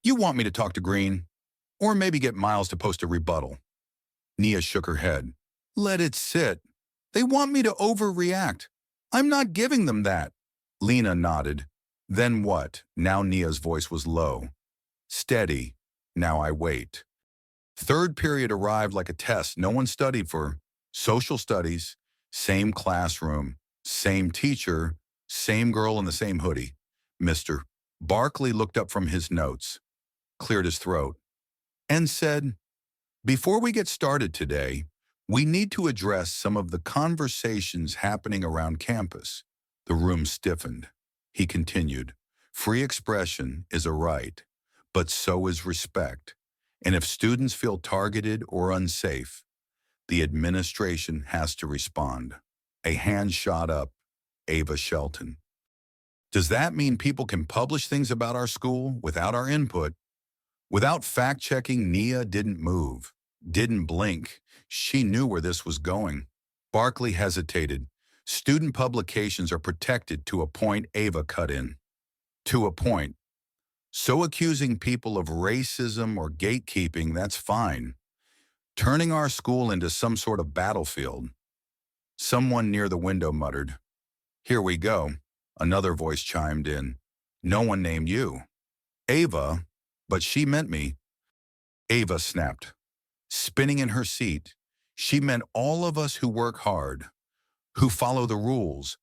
You want me to talk to Green? Or maybe get Miles to post a rebuttal?" Nia shook her head. "Let it sit. They want me to overreact. I'm not giving them that." Lena nodded. "Then what?" Now Nia's voice was low. "Steady. Now I wait." Third period arrived like a test no one studied for. Social studies, same classroom, same teacher, same girl in the same hoodie. Mr. Barkley looked up from his notes, cleared his throat, and said, "Before we get started today, we need to address some of the conversations happening around campus." The room stiffened. He continued, "Free expression is a right, but so is respect. And if students feel targeted or unsafe, the administration has to respond." A hand shot up. Ava Shelton. "Does that mean people can publish things about our school without our input?" Without fact-checking, Nia didn't move, didn't blink. She knew where this was going. Barkley hesitated. "Student publications are protected to a point." Ava cut in. "To a point. So accusing people of racism or gatekeeping, that's fine. Turning our school into some sort of battlefield." Someone near the window muttered, "Here we go." Another voice chimed in. "No one named you." "Ava, but she meant me." Ava snapped, spinning in her seat. She meant all of us who work hard, who follow the rules,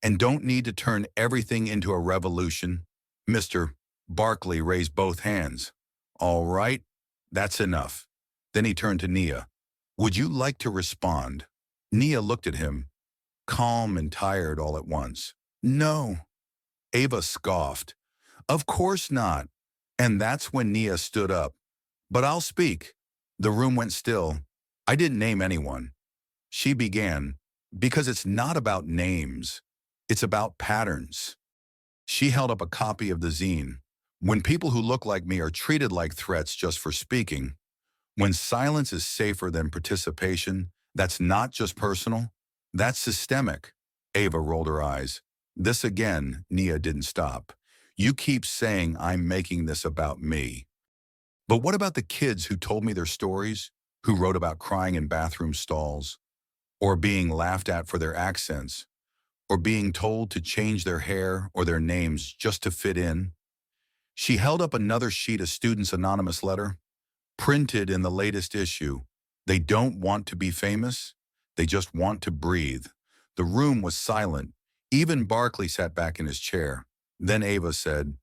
and don't need to turn everything into a revolution. Mr. Barkley raised both hands. "All right, that's enough." Then he turned to Nia. "Would you like to respond?" Nia looked at him, calm and tired all at once. "No." Ava scoffed. "Of course not." And that's when Nia stood up. "But I'll speak." The room went still. "I didn't name anyone." She began, "Because it's not about names. It's about patterns." She held up a copy of the zine. "When people who look like me are treated like threats just for speaking, when silence is safer than participation, that's not just personal, that's systemic." Ava rolled her eyes. "This again." Nia didn't stop. "You keep saying I'm making this about me. But what about the kids who told me their stories, who wrote about crying in bathroom stalls, or being laughed at for their accents, or being told to change their hair or their names just to fit in?" She held up another sheet of students' anonymous letter, printed in the latest issue. "They don't want to be famous. They just want to breathe." The room was silent. Even Barkley sat back in his chair. Then Ava said,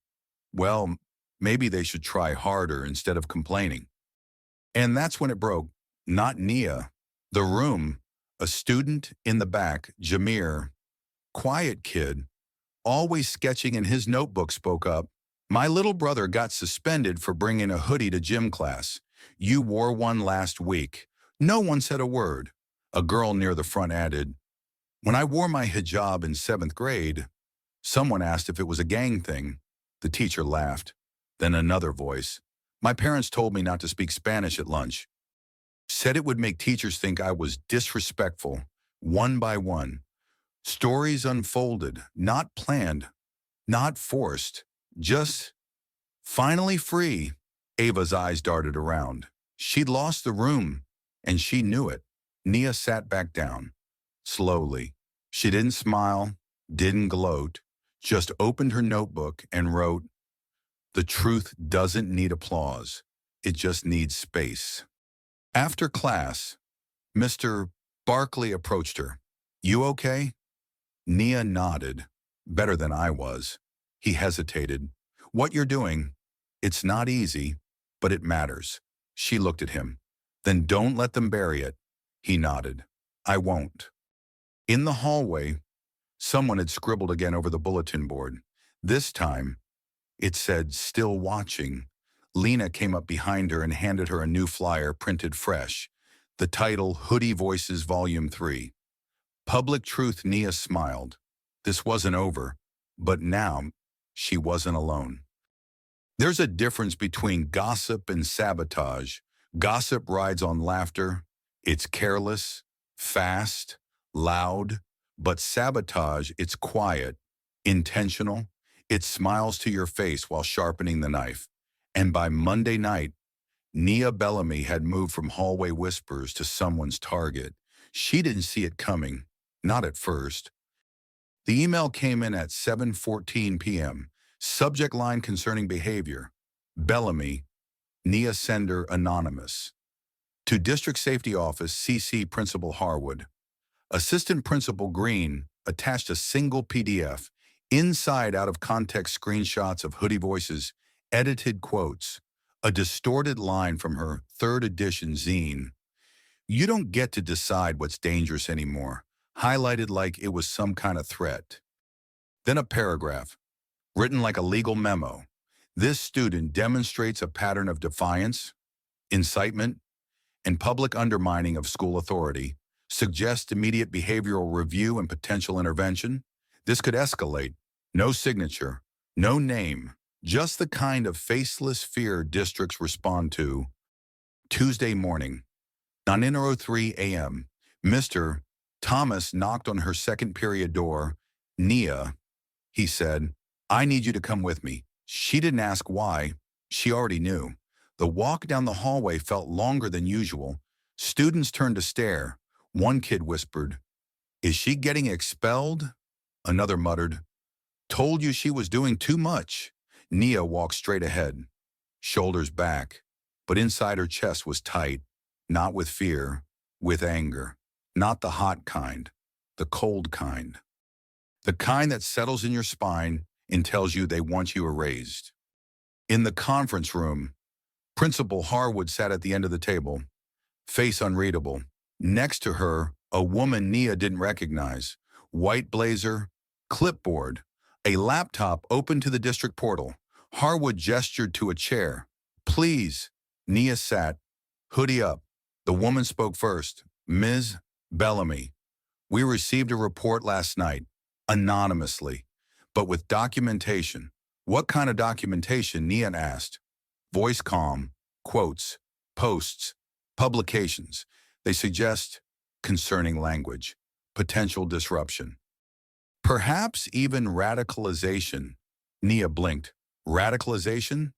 "Well, maybe they should try harder instead of complaining." And that's when it broke. Not Nia. The room. A student in the back, Jameer, quiet kid, always sketching in his notebook, spoke up. My little brother got suspended for bringing a hoodie to gym class. You wore one last week. No one said a word. A girl near the front added, when I wore my hijab in 7th grade, someone asked if it was a gang thing. The teacher laughed. Then another voice. My parents told me not to speak Spanish at lunch. Said it would make teachers think I was disrespectful. One by one. Stories unfolded, not planned, not forced, just finally free. Ava's eyes darted around. She'd lost the room, and she knew it. Nia sat back down. Slowly. She didn't smile, didn't gloat, just opened her notebook and wrote, the truth doesn't need applause. It just needs space. After class, Mr. Barkley approached her. You okay? Nia nodded, better than I was. He hesitated. What you're doing, it's not easy, but it matters. She looked at him. Then don't let them bury it. He nodded. I won't. In the hallway, someone had scribbled again over the bulletin board. This time, it said, still watching. Lena came up behind her and handed her a new flyer printed fresh. The title, Hoodie Voices Volume 3. Public Truth. Nia smiled. This wasn't over, but now she wasn't alone. There's a difference between gossip and sabotage. Gossip rides on laughter. It's careless, fast, loud, but sabotage, it's quiet, intentional. It smiles to your face while sharpening the knife. And by Monday night, Nia Bellamy had moved from hallway whispers to someone's target. She didn't see it coming, not at first. The email came in at 7:14 p.m. Subject line concerning behavior. Bellamy, Nia sender anonymous. To District Safety Office, CC Principal Harwood. Assistant Principal Green attached a single PDF, inside out-of-context screenshots of Hoodie Voices, edited quotes, a distorted line from her 3rd edition zine. You don't get to decide what's dangerous anymore, highlighted like it was some kind of threat. Then a paragraph, written like a legal memo. This student demonstrates a pattern of defiance, incitement, and public undermining of school authority, suggests immediate behavioral review and potential intervention. This could escalate. No signature, no name, just the kind of faceless fear districts respond to. Tuesday morning, 9:03 a.m., Mr. Thomas knocked on her second period door. Nia, he said, I need you to come with me. She didn't ask why. She already knew. The walk down the hallway felt longer than usual. Students turned to stare. One kid whispered, is she getting expelled? Another muttered, told you she was doing too much. Nia walked straight ahead, shoulders back, but inside her chest was tight, not with fear, with anger. Not the hot kind, the cold kind. The kind that settles in your spine and tells you they want you erased. In the conference room, Principal Harwood sat at the end of the table, face unreadable. Next to her, a woman Nia didn't recognize. White blazer, clipboard, a laptop open to the district portal. Harwood gestured to a chair. Please. Nia sat, hoodie up. The woman spoke first. Ms. Bellamy, we received a report last night, anonymously, but with documentation. What kind of documentation? Nia asked. Voice calm, quotes, posts, publications. They suggest concerning language, potential disruption. Perhaps even radicalization. Nia blinked. Radicalization?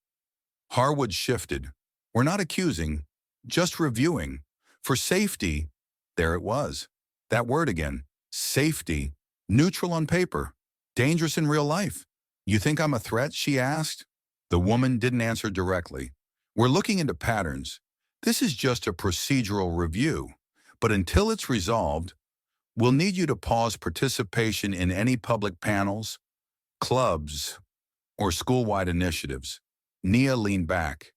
Harwood shifted. We're not accusing, just reviewing. For safety, there it was. That word again, safety, neutral on paper, dangerous in real life. You think I'm a threat? She asked. The woman didn't answer directly. We're looking into patterns. This is just a procedural review, but until it's resolved, we'll need you to pause participation in any public panels, clubs, or school-wide initiatives. Nia leaned back.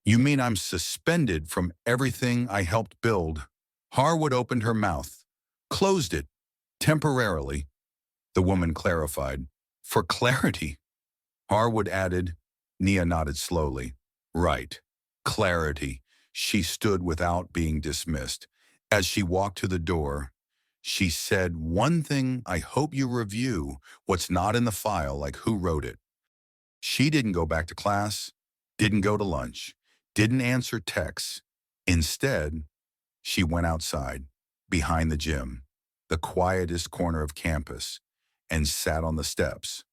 You mean I'm suspended from everything I helped build? Harwood opened her mouth, closed it, temporarily. The woman clarified. For clarity. Harwood added. Nia nodded slowly. Right. Clarity. She stood without being dismissed. As she walked to the door, she said, one thing I hope you review, what's not in the file, like who wrote it. She didn't go back to class, didn't go to lunch, didn't answer texts. Instead, she went outside, behind the gym, the quietest corner of campus, and sat on the steps.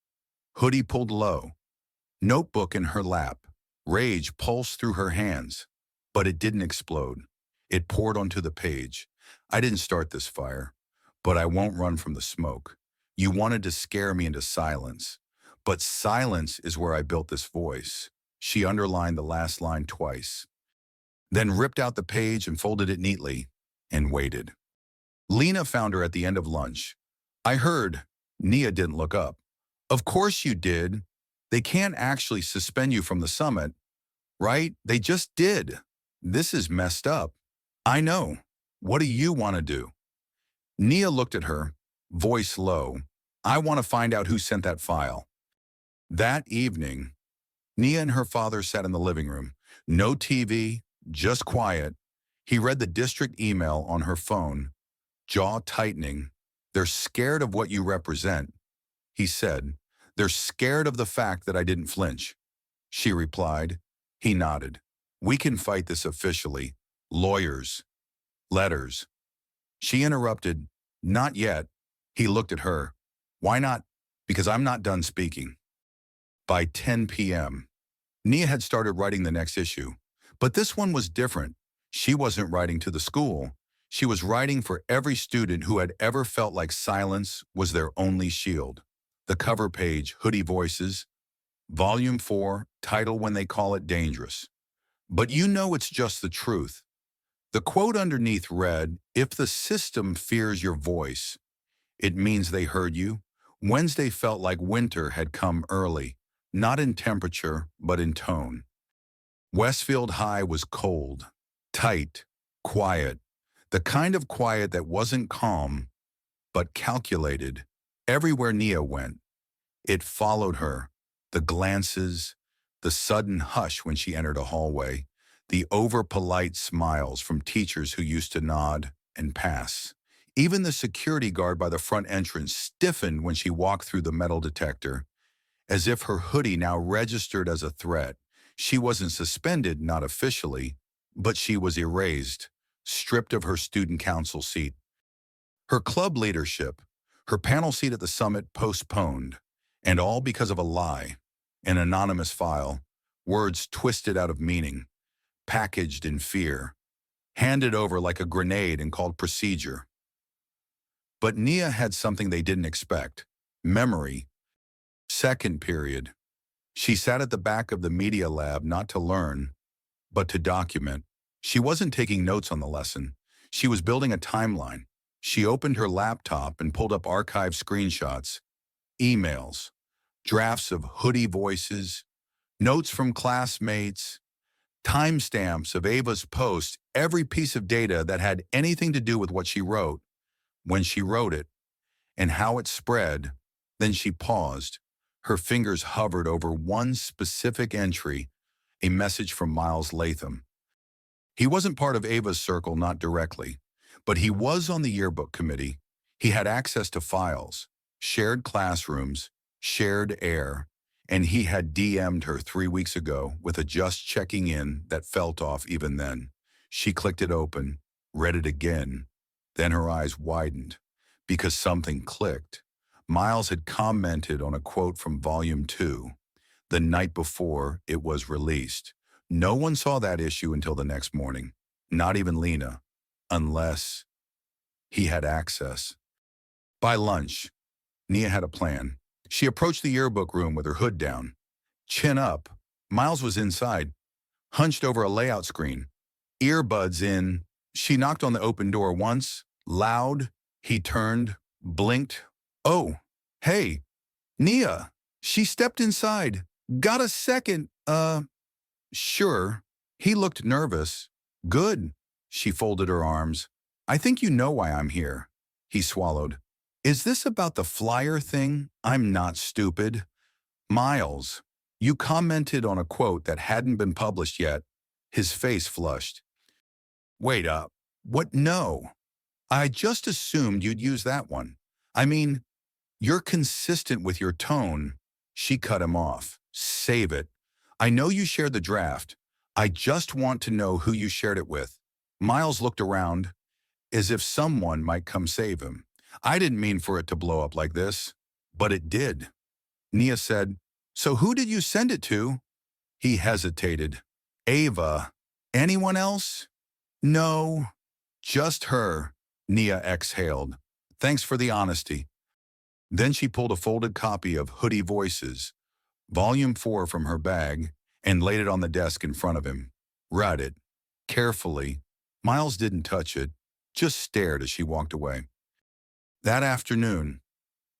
Hoodie pulled low, notebook in her lap. Rage pulsed through her hands, but it didn't explode. It poured onto the page. I didn't start this fire, but I won't run from the smoke. You wanted to scare me into silence, but silence is where I built this voice. She underlined the last line twice, then ripped out the page and folded it neatly and waited. Lena found her at the end of lunch. I heard. Nia didn't look up. Of course you did. They can't actually suspend you from the summit, right? They just did. This is messed up. I know. What do you want to do? Nia looked at her, voice low. I want to find out who sent that file. That evening, Nia and her father sat in the living room. No TV, just quiet. He read the district email on her phone, jaw tightening. They're scared of what you represent, he said. They're scared of the fact that I didn't flinch. She replied. He nodded. We can fight this officially. Lawyers. Letters. She interrupted. Not yet. He looked at her. Why not? Because I'm not done speaking. By 10 p.m., Nia had started writing the next issue. But this one was different. She wasn't writing to the school. She was writing for every student who had ever felt like silence was their only shield. The cover page, Hoodie Voices, Volume 4, title When They Call It Dangerous. But you know it's just the truth. The quote underneath read, if the system fears your voice, it means they heard you. Wednesday felt like winter had come early, not in temperature, but in tone. Westfield High was cold, tight, quiet, the kind of quiet that wasn't calm, but calculated. Everywhere Nia went, it followed her, the glances, the sudden hush when she entered a hallway, the over-polite smiles from teachers who used to nod and pass. Even the security guard by the front entrance stiffened when she walked through the metal detector, as if her hoodie now registered as a threat. She wasn't suspended, not officially, but she was erased, stripped of her student council seat. Her club leadership, her panel seat at the summit postponed, and all because of a lie, an anonymous file, words twisted out of meaning, packaged in fear, handed over like a grenade and called procedure. But Nia had something they didn't expect, memory. Second period. She sat at the back of the media lab not to learn, but to document. She wasn't taking notes on the lesson. She was building a timeline. She opened her laptop and pulled up archived screenshots, emails, drafts of Hoodie Voices, notes from classmates, timestamps of Ava's posts, every piece of data that had anything to do with what she wrote, when she wrote it, and how it spread. Then she paused. Her fingers hovered over one specific entry, a message from Miles Latham. He wasn't part of Ava's circle, not directly, but he was on the yearbook committee. He had access to files, shared classrooms, shared air, and he had DM'd her 3 weeks ago with a just checking in that felt off even then. She clicked it open, read it again. Then her eyes widened because something clicked. Miles had commented on a quote from Volume 2 the night before it was released. No one saw that issue until the next morning, not even Lena, unless he had access. By lunch, Nia had a plan. She approached the yearbook room with her hood down. Chin up, Miles was inside, hunched over a layout screen, earbuds in. She knocked on the open door once, loud. He turned, blinked. Oh, hey, Nia. She stepped inside. Got a second? Sure. He looked nervous. Good. She folded her arms. I think you know why I'm here. He swallowed. Is this about the flyer thing? I'm not stupid. Miles. You commented on a quote that hadn't been published yet. His face flushed. Wait up. What? No. I just assumed you'd use that one. I mean, you're consistent with your tone. She cut him off. Save it. I know you shared the draft. I just want to know who you shared it with. Miles looked around as if someone might come save him. I didn't mean for it to blow up like this, but it did. Nia said, so who did you send it to? He hesitated. Ava. Anyone else? No, just her. Nia exhaled. Thanks for the honesty. Then she pulled a folded copy of Hoodie Voices, Volume 4 from her bag, and laid it on the desk in front of him. Read it. Carefully. Miles didn't touch it, just stared as she walked away. That afternoon,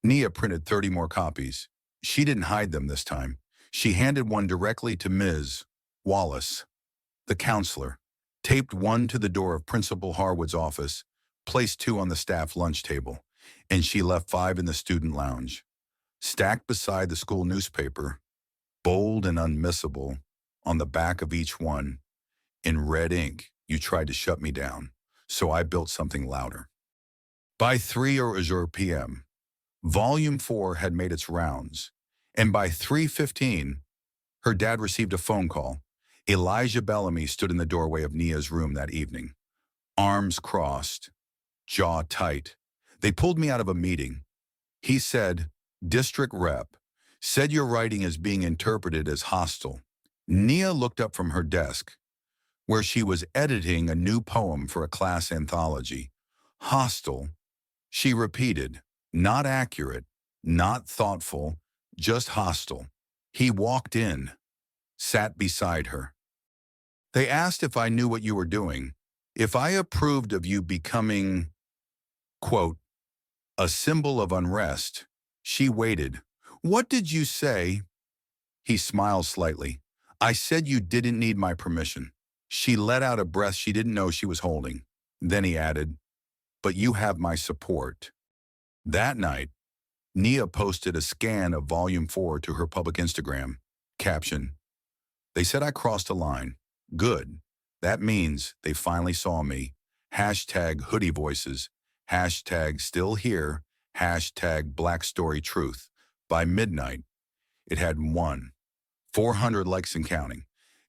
Nia printed 30 more copies. She didn't hide them this time. She handed one directly to Ms. Wallace, the counselor, taped one to the door of Principal Harwood's office, placed 2 on the staff lunch table, and she left 5 in the student lounge. Stacked beside the school newspaper, bold and unmissable, on the back of each one, in red ink, you tried to shut me down, so I built something louder. By 3 p.m., Volume 4 had made its rounds, and by 3:15, her dad received a phone call. Elijah Bellamy stood in the doorway of Nia's room that evening, arms crossed, jaw tight. They pulled me out of a meeting. He said, District Rep, said your writing is being interpreted as hostile. Nia looked up from her desk, where she was editing a new poem for a class anthology. Hostile, she repeated, not accurate, not thoughtful, just hostile. He walked in, sat beside her. They asked if I knew what you were doing, if I approved of you becoming, quote, a symbol of unrest. She waited. What did you say? He smiled slightly. I said you didn't need my permission. She let out a breath she didn't know she was holding. Then he added, but you have my support. That night, Nia posted a scan of Volume 4 to her public Instagram. Caption, they said I crossed a line. Good. That means they finally saw me. Hashtag Hoodie Voices. Hashtag still here. Hashtag Black Story Truth. By midnight, it had 400 likes and counting.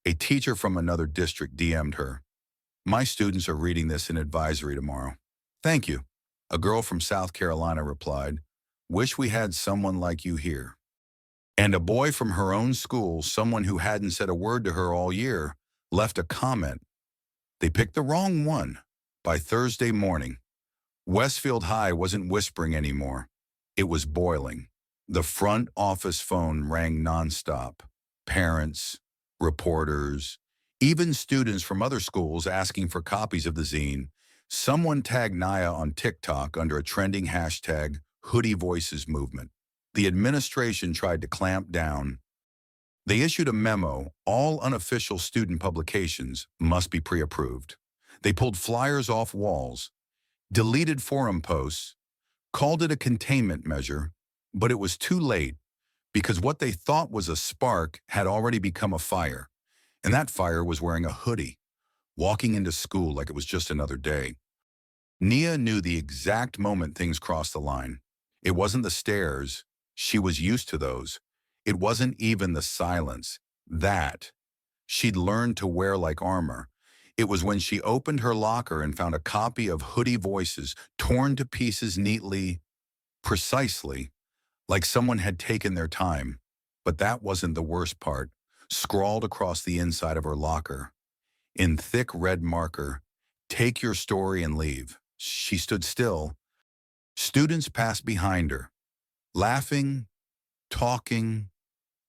A teacher from another district DM'd her. My students are reading this in advisory tomorrow. Thank you. A girl from South Carolina replied, wish we had someone like you here. And a boy from her own school, someone who hadn't said a word to her all year, left a comment. They picked the wrong one. By Thursday morning, Westfield High wasn't whispering anymore. It was boiling. The front office phone rang nonstop. Parents, reporters, even students from other schools asking for copies of the zine. Someone tagged Nia on TikTok under a trending hashtag Hoodie Voices movement. The administration tried to clamp down. They issued a memo, all unofficial student publications must be pre-approved. They pulled flyers off walls, deleted forum posts, called it a containment measure, but it was too late because what they thought was a spark had already become a fire, and that fire was wearing a hoodie, walking into school like it was just another day. Nia knew the exact moment things crossed the line. It wasn't the stares. She was used to those. It wasn't even the silence. That she'd learned to wear like armor. It was when she opened her locker and found a copy of Hoodie Voices torn to pieces neatly, precisely, like someone had taken their time. But that wasn't the worst part. Scrawled across the inside of her locker, in thick red marker, take your story and leave. She stood still. Students passed behind her, laughing, talking,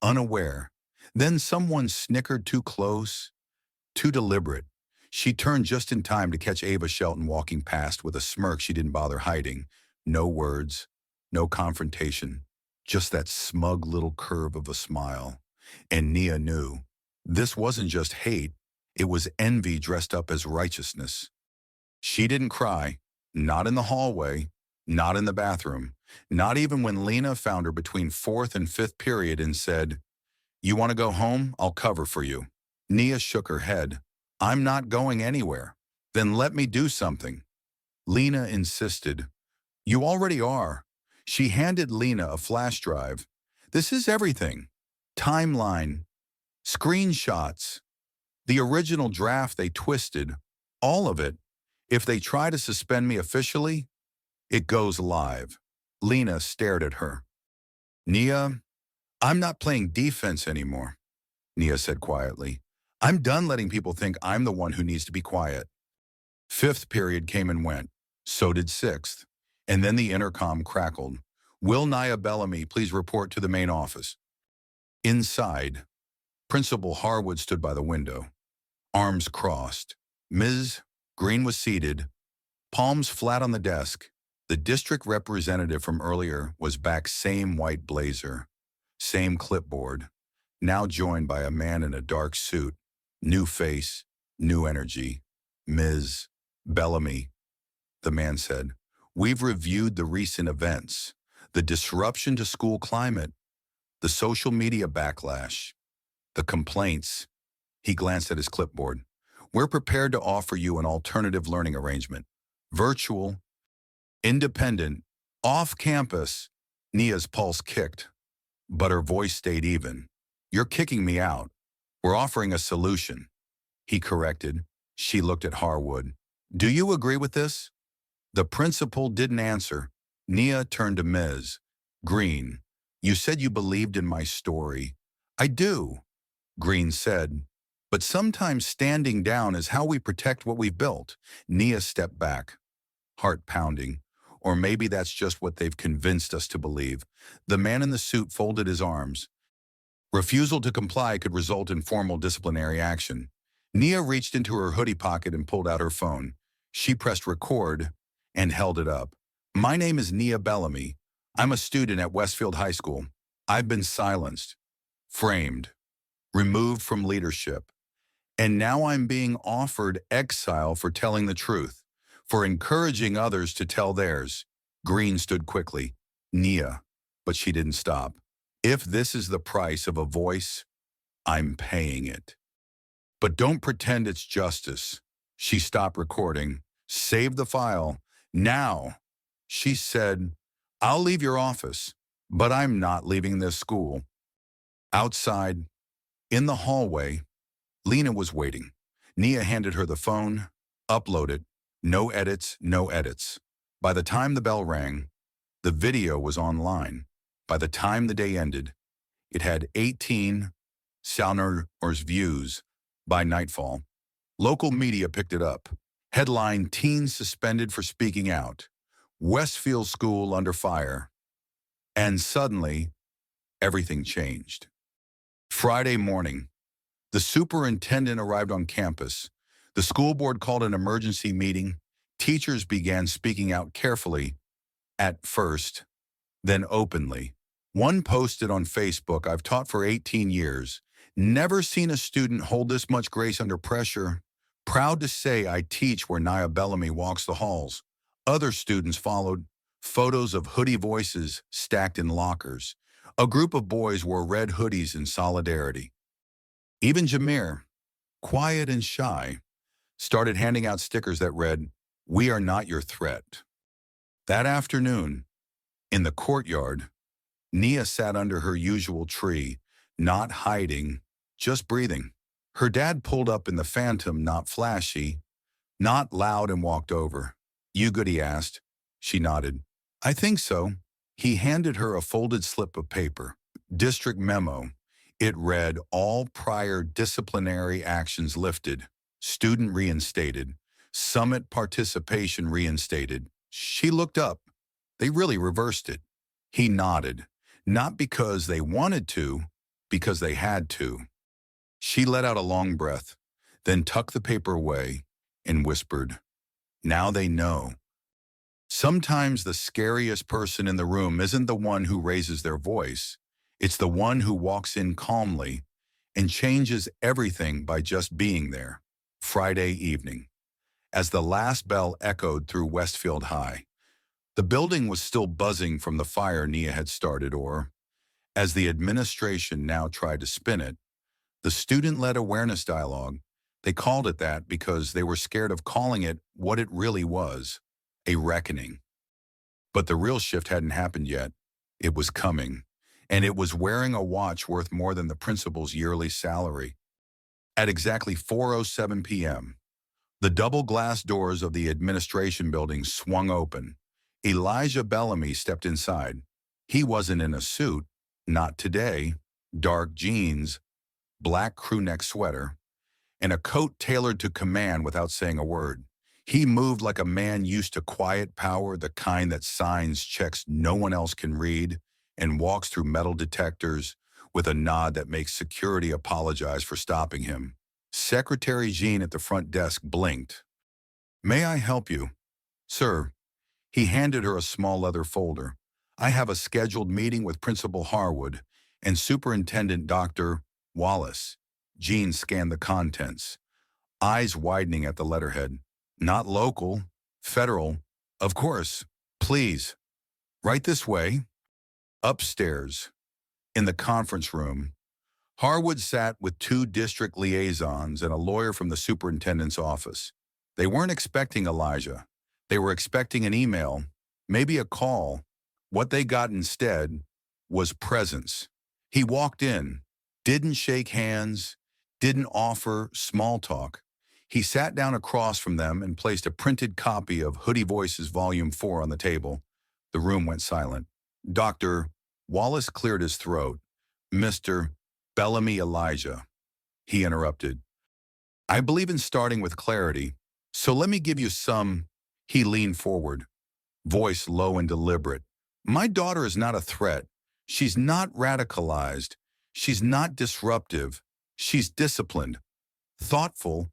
unaware. Then someone snickered too close, too deliberate. She turned just in time to catch Ava Shelton walking past with a smirk she didn't bother hiding. No words, no confrontation, just that smug little curve of a smile. And Nia knew. This wasn't just hate, it was envy dressed up as righteousness. She didn't cry, not in the hallway, not in the bathroom, not even when Lena found her between 4th and 5th period and said, You want to go home? I'll cover for you. Nia shook her head. I'm not going anywhere. Then let me do something. Lena insisted. You already are. She handed Lena a flash drive. This is everything. Timeline, screenshots, the original draft they twisted, all of it. If they try to suspend me officially, it goes live. Lena stared at her. Nia, I'm not playing defense anymore, Nia said quietly. I'm done letting people think I'm the one who needs to be quiet. Fifth period came and went. So did sixth. And then the intercom crackled. Will Nia Bellamy please report to the main office? Inside, Principal Harwood stood by the window, arms crossed. Ms. Green was seated, palms flat on the desk. The district representative from earlier was back, same white blazer, same clipboard, now joined by a man in a dark suit. New face, new energy. Ms. Bellamy, the man said, we've reviewed the recent events, the disruption to school climate, the social media backlash, the complaints. He glanced at his clipboard. We're prepared to offer you an alternative learning arrangement. Virtual, independent, off campus. Nia's pulse kicked, but her voice stayed even. You're kicking me out. We're offering a solution. He corrected. She looked at Harwood. Do you agree with this? The principal didn't answer. Nia turned to Ms. Green. You said you believed in my story. I do, Green said. But sometimes standing down is how we protect what we've built. Nia stepped back, heart pounding. Or maybe that's just what they've convinced us to believe. The man in the suit folded his arms. Refusal to comply could result in formal disciplinary action. Nia reached into her hoodie pocket and pulled out her phone. She pressed record and held it up. My name is Nia Bellamy. I'm a student at Westfield High School. I've been silenced, framed, removed from leadership. And now I'm being offered exile for telling the truth, for encouraging others to tell theirs. Green stood quickly. Nia, but she didn't stop. If this is the price of a voice, I'm paying it. But don't pretend it's justice. She stopped recording. Save the file. Now, she said, I'll leave your office, but I'm not leaving this school. Outside, in the hallway, Lena was waiting. Nia handed her the phone. Upload it. No edits, no edits. By the time the bell rang, the video was online. By the time the day ended, it had 18 Sounders views. By nightfall, local media picked it up. Headline, teens suspended for speaking out. Westfield School under fire. And suddenly, everything changed. Friday morning, the superintendent arrived on campus. The school board called an emergency meeting. Teachers began speaking out carefully, at first, then openly. One posted on Facebook, I've taught for 18 years. Never seen a student hold this much grace under pressure. Proud to say I teach where Nia Bellamy walks the halls. Other students followed. Photos of hoodie voices stacked in lockers. A group of boys wore red hoodies in solidarity. Even Jameer, quiet and shy, started handing out stickers that read, We are not your threat. That afternoon, in the courtyard, Nia sat under her usual tree, not hiding, just breathing. Her dad pulled up in the Phantom, not flashy, not loud, and walked over. You good, he asked. She nodded. I think so. He handed her a folded slip of paper. District memo. It read, all prior disciplinary actions lifted. Student reinstated. Summit participation reinstated. She looked up. They really reversed it. He nodded. Not because they wanted to, because they had to. She let out a long breath, then tucked the paper away and whispered, Now they know. Sometimes the scariest person in the room isn't the one who raises their voice. It's the one who walks in calmly and changes everything by just being there. Friday evening. As the last bell echoed through Westfield High, the building was still buzzing from the fire Nia had started, or, As the administration now tried to spin it, the student-led awareness dialogue, they called it that because they were scared of calling it what it really was, a reckoning. But the real shift hadn't happened yet. It was coming, and it was wearing a watch worth more than the principal's yearly salary. At exactly 4:07 p.m., the double glass doors of the administration building swung open. Elijah Bellamy stepped inside. He wasn't in a suit, not today. Dark jeans, black crewneck sweater, and a coat tailored to command without saying a word. He moved like a man used to quiet power, the kind that signs checks no one else can read, and walks through metal detectors with a nod that makes security apologize for stopping him. Secretary Jean at the front desk blinked. "May I help you?" "Sir." He handed her a small leather folder. "I have a scheduled meeting with Principal Harwood and Superintendent Dr. Wallace." Jean scanned the contents, eyes widening at the letterhead. "Not local, federal. Of course. Please. Right this way." Upstairs, in the conference room, Harwood sat with two district liaisons and a lawyer from the superintendent's office. They weren't expecting Elijah. They were expecting an email, maybe a call. What they got instead was presence. He walked in, didn't shake hands, didn't offer small talk. He sat down across from them and placed a printed copy of Hoodie Voices Volume 4 on the table. The room went silent. Dr. Wallace cleared his throat. "Mr. Bellamy Elijah," he interrupted. "I believe in starting with clarity, so let me give you some." He leaned forward, voice low and deliberate. "My daughter is not a threat. She's not radicalized. She's not disruptive. She's disciplined, thoughtful,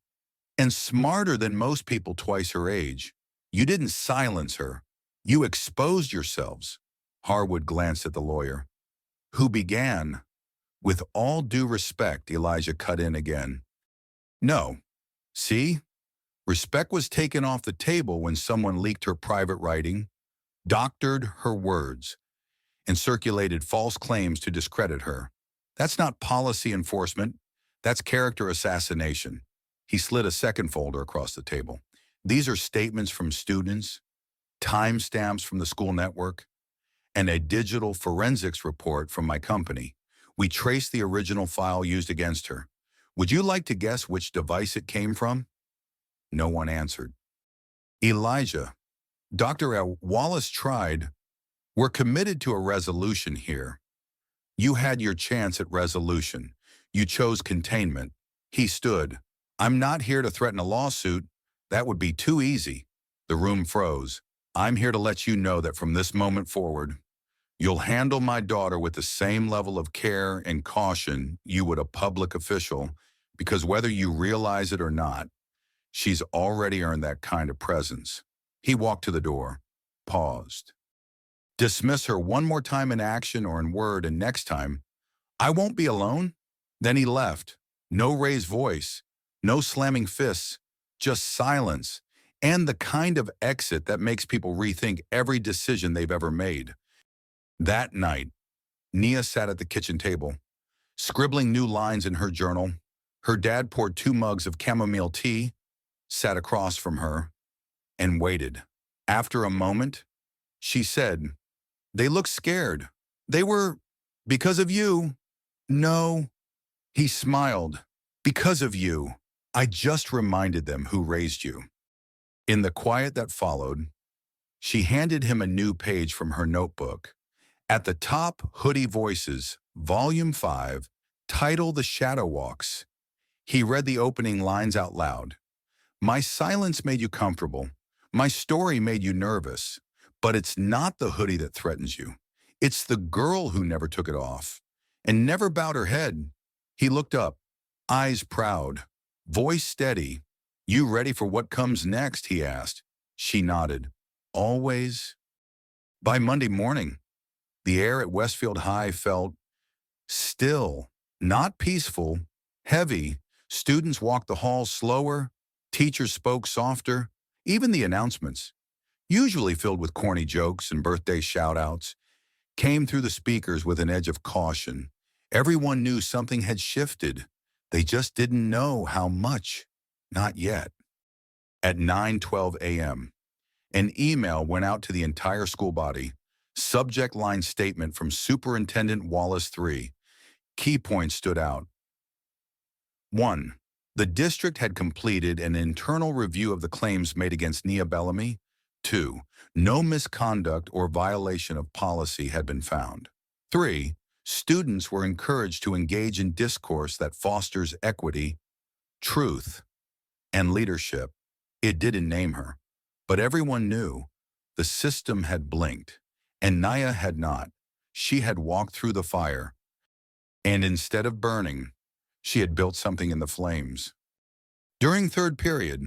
and smarter than most people twice her age. You didn't silence her. You exposed yourselves." Harwood glanced at the lawyer, who began. "With all due respect," Elijah cut in again. "No. See? Respect was taken off the table when someone leaked her private writing, doctored her words, and circulated false claims to discredit her. That's not policy enforcement. That's character assassination." He slid a second folder across the table. "These are statements from students, timestamps from the school network, and a digital forensics report from my company. We traced the original file used against her. Would you like to guess which device it came from?" No one answered. "Elijah, Dr. Wallace tried. We're committed to a resolution here. You had your chance at resolution. You chose containment." He stood. "I'm not here to threaten a lawsuit. That would be too easy." The room froze. "I'm here to let you know that from this moment forward, you'll handle my daughter with the same level of care and caution you would a public official, because whether you realize it or not, she's already earned that kind of presence." He walked to the door, paused. "Dismiss her one more time in action or in word, and next time, I won't be alone." Then he left. No raised voice, no slamming fists, just silence, and the kind of exit that makes people rethink every decision they've ever made. That night, Nia sat at the kitchen table, scribbling new lines in her journal. Her dad poured 2 mugs of chamomile tea, sat across from her, and waited. After a moment, she said, "They looked scared. They were, because of you." "No." He smiled. "Because of you. I just reminded them who raised you." In the quiet that followed, she handed him a new page from her notebook. At the top, Hoodie Voices, Volume 5, title The Shadow Walks. He read the opening lines out loud. "My silence made you comfortable. My story made you nervous. But it's not the hoodie that threatens you. It's the girl who never took it off and never bowed her head." He looked up, eyes proud, voice steady. "You ready for what comes next?" he asked. She nodded. "Always." By Monday morning, the air at Westfield High felt still, not peaceful, heavy. Students walked the halls slower, teachers spoke softer. Even the announcements, usually filled with corny jokes and birthday shout-outs, came through the speakers with an edge of caution. Everyone knew something had shifted. They just didn't know how much. Not yet. At 9:12 a.m., an email went out to the entire school body. Subject line statement from Superintendent Wallace III. Key points stood out. 1. The district had completed an internal review of the claims made against Nia Bellamy. 2. No misconduct or violation of policy had been found. 3. Students were encouraged to engage in discourse that fosters equity, truth, and leadership. It didn't name her, but everyone knew the system had blinked, and Nia had not. She had walked through the fire, and instead of burning, she had built something in the flames. During third period,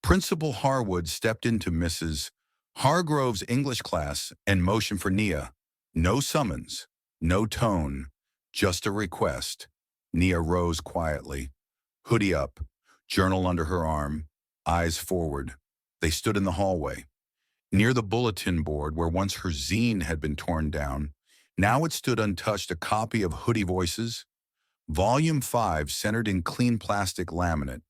Principal Harwood stepped into Mrs. Hargrove's English class and motioned for Nia. No summons, no tone, just a request. Nia rose quietly, hoodie up, journal under her arm, eyes forward. They stood in the hallway. Near the bulletin board where once her zine had been torn down, now it stood untouched a copy of Hoodie Voices, Volume 5, centered in clean plastic laminate,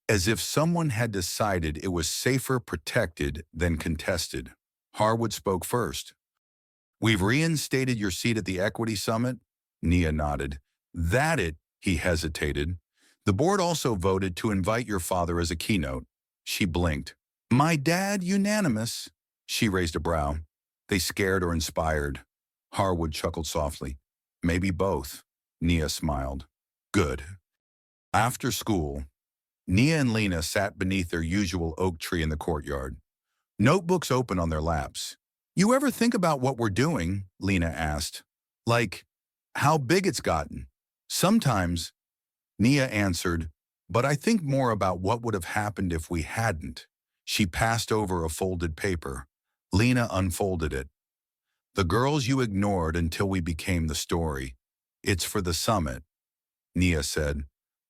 as if someone had decided it was safer protected than contested. Harwood spoke first. "We've reinstated your seat at the Equity Summit." Nia nodded. "That it," he hesitated. "The board also voted to invite your father as a keynote." She blinked. "My dad unanimous?" She raised a brow. "They scared or inspired?" Harwood chuckled softly. "Maybe both." Nia smiled. "Good." After school, Nia and Lena sat beneath their usual oak tree in the courtyard, notebooks open on their laps. "You ever think about what we're doing?" Lena asked. "Like, how big it's gotten?" "Sometimes," Nia answered, "but I think more about what would have happened if we hadn't." She passed over a folded paper. Lena unfolded it. "The girls you ignored until we became the story. It's for the summit," Nia said,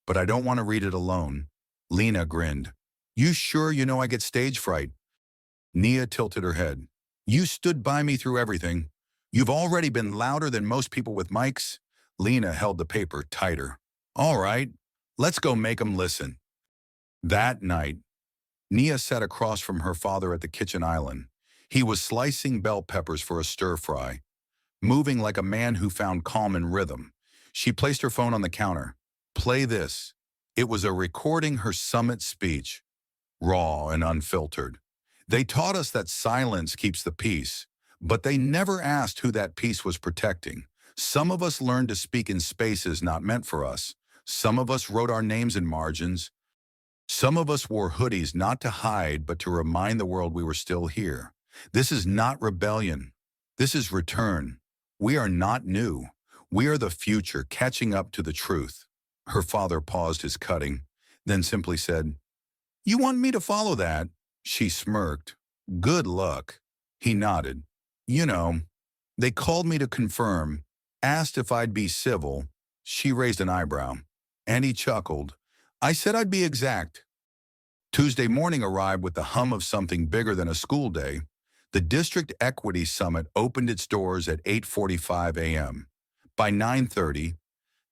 "but I don't want to read it alone." Lena grinned. "You sure you know I get stage fright?" Nia tilted her head. "You stood by me through everything. You've already been louder than most people with mics." Lena held the paper tighter. "All right, let's go make 'em listen." That night, Nia sat across from her father at the kitchen island. He was slicing bell peppers for a stir-fry, moving like a man who found calm in rhythm. She placed her phone on the counter. "Play this." It was a recording her summit speech, raw and unfiltered. "They taught us that silence keeps the peace, but they never asked who that peace was protecting. Some of us learned to speak in spaces not meant for us. Some of us wrote our names in margins. Some of us wore hoodies not to hide, but to remind the world we were still here. This is not rebellion. This is return. We are not new. We are the future, catching up to the truth." Her father paused his cutting, then simply said, "You want me to follow that?" She smirked. "Good luck." He nodded. "You know, they called me to confirm, asked if I'd be civil." She raised an eyebrow, and he chuckled. "I said I'd be exact." Tuesday morning arrived with the hum of something bigger than a school day. The District Equity Summit opened its doors at 8:45 a.m. By 9:30,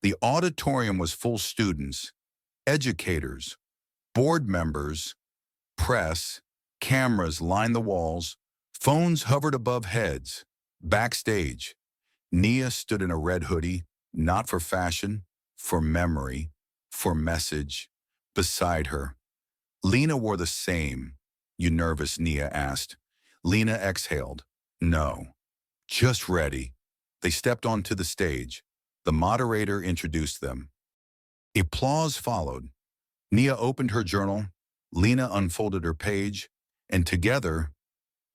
the auditorium was full. Students, educators, board members, press, cameras lined the walls, phones hovered above heads. Backstage, Nia stood in a red hoodie, not for fashion, for memory, for message. Beside her, Lena wore the same. "You nervous?" Nia asked. Lena exhaled. "No, just ready." They stepped onto the stage. The moderator introduced them. Applause followed. Nia opened her journal, Lena unfolded her page, and together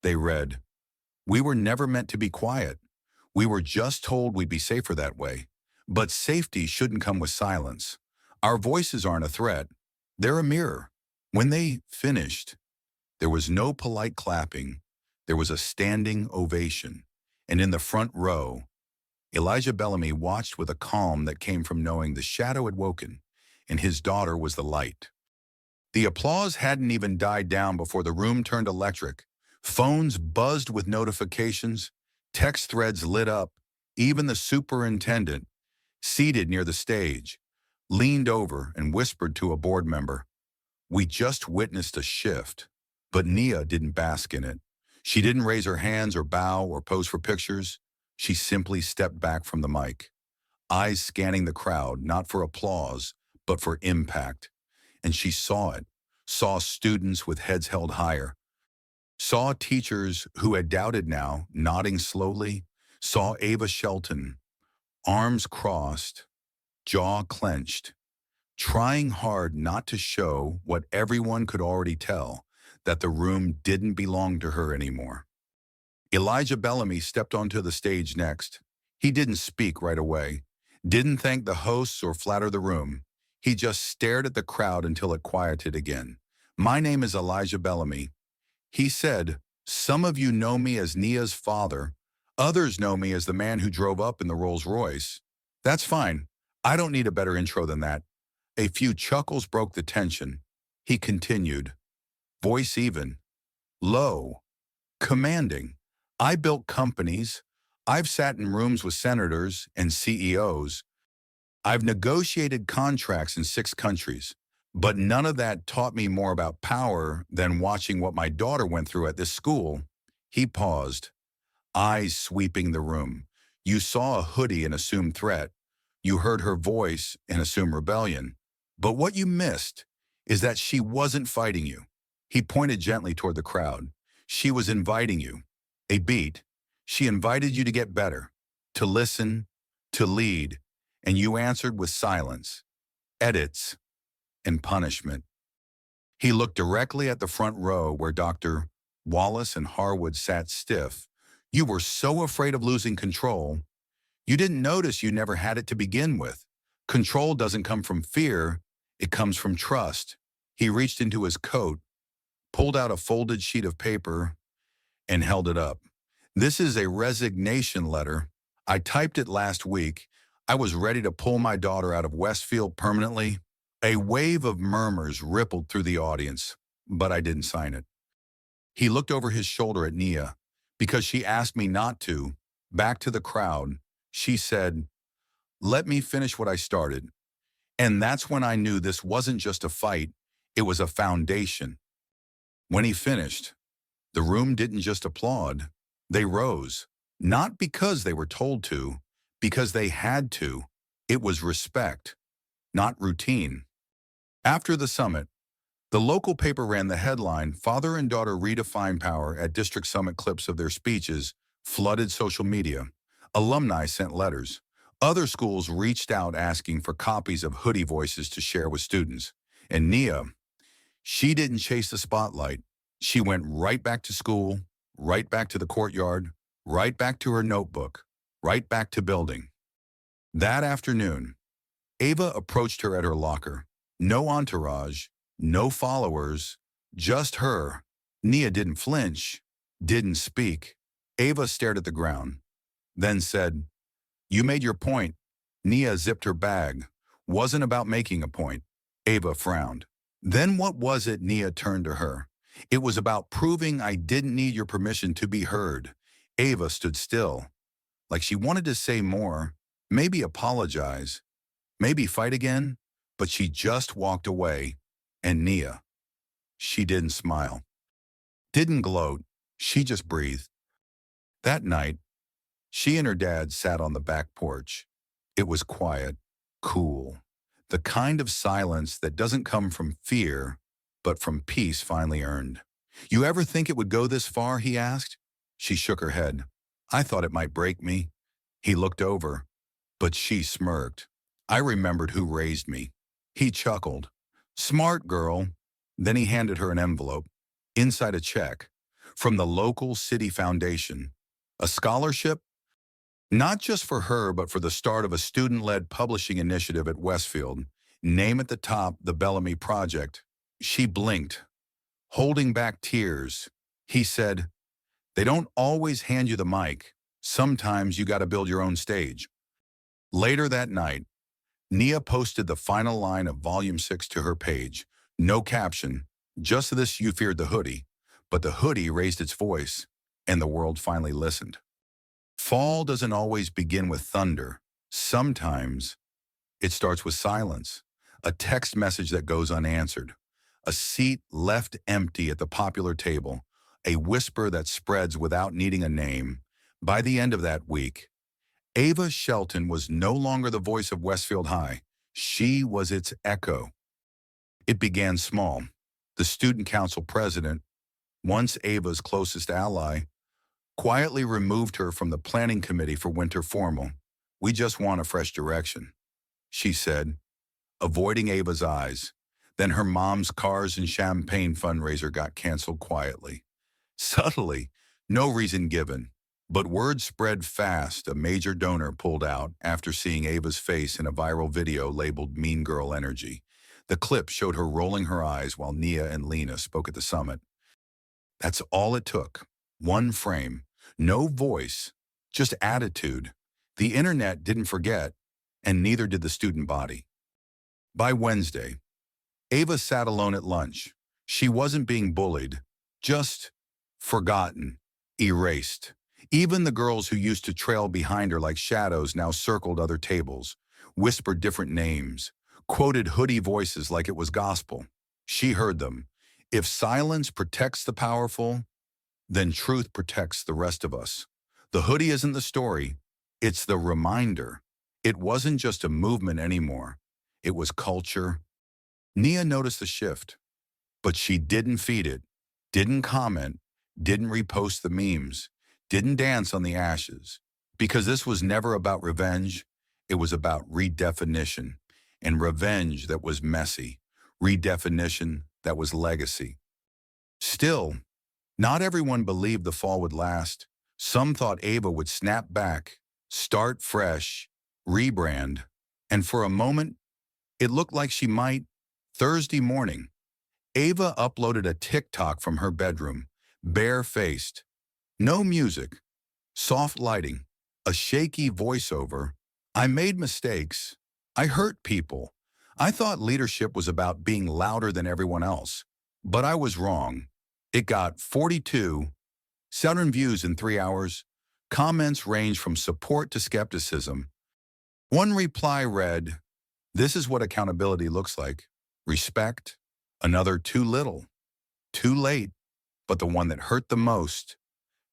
they read, "We were never meant to be quiet. We were just told we'd be safer that way. But safety shouldn't come with silence. Our voices aren't a threat. They're a mirror." When they finished, there was no polite clapping. There was a standing ovation. And in the front row, Elijah Bellamy watched with a calm that came from knowing the shadow had woken, and his daughter was the light. The applause hadn't even died down before the room turned electric. Phones buzzed with notifications. Text threads lit up. Even the superintendent, seated near the stage, leaned over and whispered to a board member, "We just witnessed a shift." But Nia didn't bask in it. She didn't raise her hands or bow or pose for pictures. She simply stepped back from the mic, eyes scanning the crowd, not for applause, but for impact. And she saw it, saw students with heads held higher, saw teachers who had doubted now nodding slowly, saw Ava Shelton, arms crossed, jaw clenched, trying hard not to show what everyone could already tell, that the room didn't belong to her anymore. Elijah Bellamy stepped onto the stage next. He didn't speak right away, didn't thank the hosts or flatter the room. He just stared at the crowd until it quieted again. "My name is Elijah Bellamy," he said. "Some of you know me as Nia's father. Others know me as the man who drove up in the Rolls-Royce. That's fine. I don't need a better intro than that." A few chuckles broke the tension. He continued, voice even, low, commanding. "I built companies. I've sat in rooms with senators and CEOs. I've negotiated contracts in 6 countries. But none of that taught me more about power than watching what my daughter went through at this school." He paused, eyes sweeping the room. You saw a Hoodie and assumed threat. You heard her voice and assumed rebellion. But what you missed is that she wasn't fighting you. He pointed gently toward the crowd. She was inviting you. A beat. She invited you to get better, to listen, to lead, and you answered with silence, edits, and punishment. He looked directly at the front row where Dr. Wallace and Harwood sat stiff. "You were so afraid of losing control. You didn't notice you never had it to begin with. Control doesn't come from fear, it comes from trust." He reached into his coat, pulled out a folded sheet of paper, and held it up. "This is a resignation letter. I typed it last week. I was ready to pull my daughter out of Westfield permanently." A wave of murmurs rippled through the audience, but I didn't sign it. He looked over his shoulder at Nia. "Because she asked me not to." Back to the crowd, she said, "Let me finish what I started." And that's when I knew this wasn't just a fight, it was a foundation. When he finished, the room didn't just applaud, they rose. Not because they were told to, because they had to. It was respect, not routine. After the summit, the local paper ran the headline, "Father and Daughter Redefine Power" at District Summit. Clips of their speeches flooded social media. Alumni sent letters. Other schools reached out asking for copies of Hoodie voices to share with students. And Nia, she didn't chase the spotlight. She went right back to school, right back to the courtyard, right back to her notebook, right back to building. That afternoon, Ava approached her at her locker. No entourage, no followers, just her. Nia didn't flinch, didn't speak. Ava stared at the ground, then said, "You made your point." Nia zipped her bag. "Wasn't about making a point." Ava frowned. "Then what was it?" Nia turned to her. "It was about proving I didn't need your permission to be heard." Ava stood still, like she wanted to say more, maybe apologize, maybe fight again, but she just walked away. And Nia, she didn't smile, didn't gloat, she just breathed. That night, she and her dad sat on the back porch. It was quiet, cool, the kind of silence that doesn't come from fear, but from peace finally earned. "You ever think it would go this far?" he asked. She shook her head. "I thought it might break me." He looked over, but she smirked. "I remembered who raised me." He chuckled. "Smart girl." Then he handed her an envelope. Inside a check from the local city foundation. A scholarship? Not just for her, but for the start of a student-led publishing initiative at Westfield. Name at the top, the Bellamy Project. She blinked, holding back tears. He said, "They don't always hand you the mic. Sometimes you got to build your own stage." Later that night, Nia posted the final line of Volume 6 to her page. No caption, just this: "You feared the Hoodie." But the Hoodie raised its voice, and the world finally listened. Fall doesn't always begin with thunder. Sometimes it starts with silence, a text message that goes unanswered, a seat left empty at the popular table, a whisper that spreads without needing a name. By the end of that week, Ava Shelton was no longer the voice of Westfield High. She was its echo. It began small. The student council president, once Ava's closest ally, quietly removed her from the planning committee for winter formal. "We just want a fresh direction," she said, avoiding Ava's eyes. Then her mom's cars and champagne fundraiser got canceled quietly. Subtly, no reason given. But word spread fast. A major donor pulled out after seeing Ava's face in a viral video labeled "Mean Girl Energy." The clip showed her rolling her eyes while Nia and Lena spoke at the summit. That's all it took. One frame. No voice, just attitude. The internet didn't forget, and neither did the student body. By Wednesday, Ava sat alone at lunch. She wasn't being bullied, just forgotten, erased. Even the girls who used to trail behind her like shadows now circled other tables, whispered different names, quoted Hoodie voices like it was gospel. She heard them. If silence protects the powerful, then truth protects the rest of us. The Hoodie isn't the story, it's the reminder. It wasn't just a movement anymore. It was culture. Nia noticed the shift, but she didn't feed it, didn't comment, didn't repost the memes, didn't dance on the ashes. Because this was never about revenge, it was about redefinition. And revenge that was messy, redefinition that was legacy. Still, not everyone believed the fall would last. Some thought Ava would snap back, start fresh, rebrand, and for a moment, it looked like she might. Thursday morning, Ava uploaded a TikTok from her bedroom, bare-faced. No music, soft lighting, a shaky voiceover. "I made mistakes. I hurt people. I thought leadership was about being louder than everyone else. But I was wrong." It got 42,000 views in 3 hours. Comments ranged from support to skepticism. One reply read, "This is what accountability looks like. Respect." Another, "Too little. Too late." But the one that hurt the most,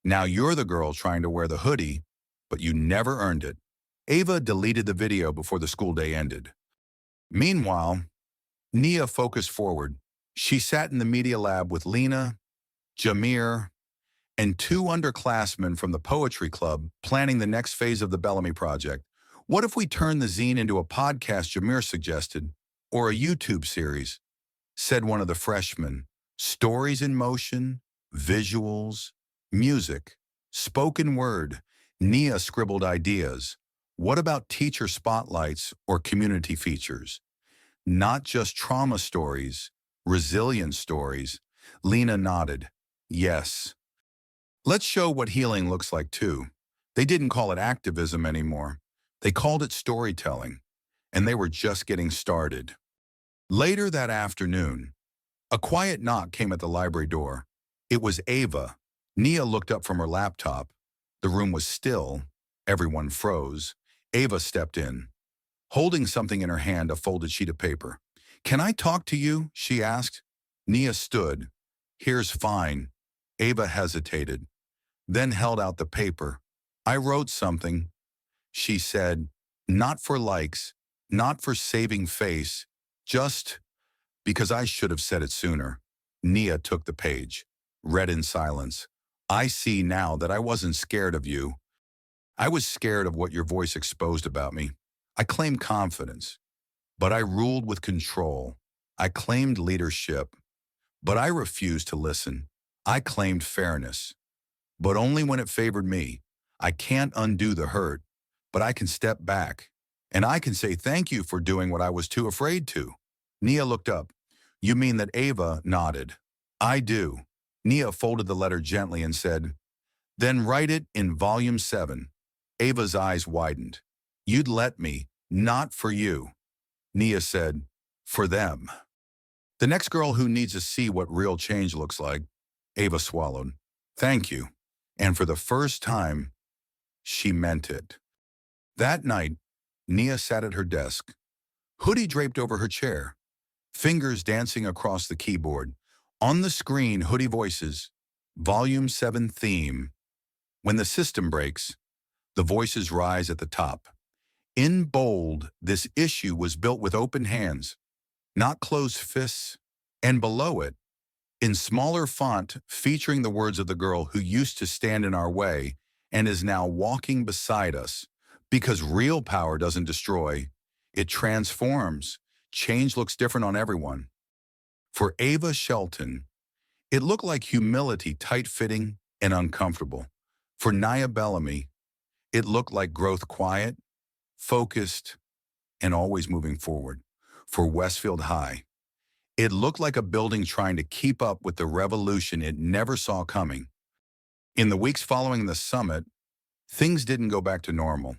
"Now you're the girl trying to wear the hoodie, but you never earned it." Ava deleted the video before the school day ended. Meanwhile, Nia focused forward. She sat in the media lab with Lena, Jameer, and 2 underclassmen from the poetry club planning the next phase of the Bellamy project. "What if we turn the zine into a podcast?" Jameer suggested, "or a YouTube series," said one of the freshmen. Stories in motion, visuals, music, spoken word. Nia scribbled ideas. What about teacher spotlights or community features? Not just trauma stories, resilience stories. Lena nodded. Yes. Let's show what healing looks like too. They didn't call it activism anymore. They called it storytelling, and they were just getting started. Later that afternoon, a quiet knock came at the library door. It was Ava. Nia looked up from her laptop. The room was still. Everyone froze. Ava stepped in, holding something in her hand, a folded sheet of paper. "Can I talk to you?" she asked. Nia stood. "Here's fine." Ava hesitated, then held out the paper. "I wrote something," she said. "Not for likes, not for saving face, just because I should have said it sooner." Nia took the page, read in silence. "I see now that I wasn't scared of you. I was scared of what your voice exposed about me. I claimed confidence, but I ruled with control. I claimed leadership, but I refused to listen. I claimed fairness, but only when it favored me. I can't undo the hurt, but I can step back, and I can say thank you for doing what I was too afraid to." Nia looked up. "You mean that?" Ava nodded. "I do." Nia folded the letter gently and said, "Then write it in volume 7. Ava's eyes widened. "You'd let me, not for you." Nia said, "For them." "The next girl who needs to see what real change looks like." Ava swallowed. "Thank you." And for the first time, she meant it. That night, Nia sat at her desk, hoodie draped over her chair, fingers dancing across the keyboard. On the screen, Hoodie voices, Volume 7 theme. When the system breaks, the voices rise at the top. In bold, this issue was built with open hands, not closed fists, and below it, in smaller font, featuring the words of the girl who used to stand in our way and is now walking beside us. Because real power doesn't destroy, it transforms. Change looks different on everyone. For Ava Shelton, it looked like humility, tight-fitting and uncomfortable. For Nia Bellamy, it looked like growth, quiet, focused, and always moving forward. For Westfield High, it looked like a building trying to keep up with the revolution it never saw coming. In the weeks following the summit, things didn't go back to normal,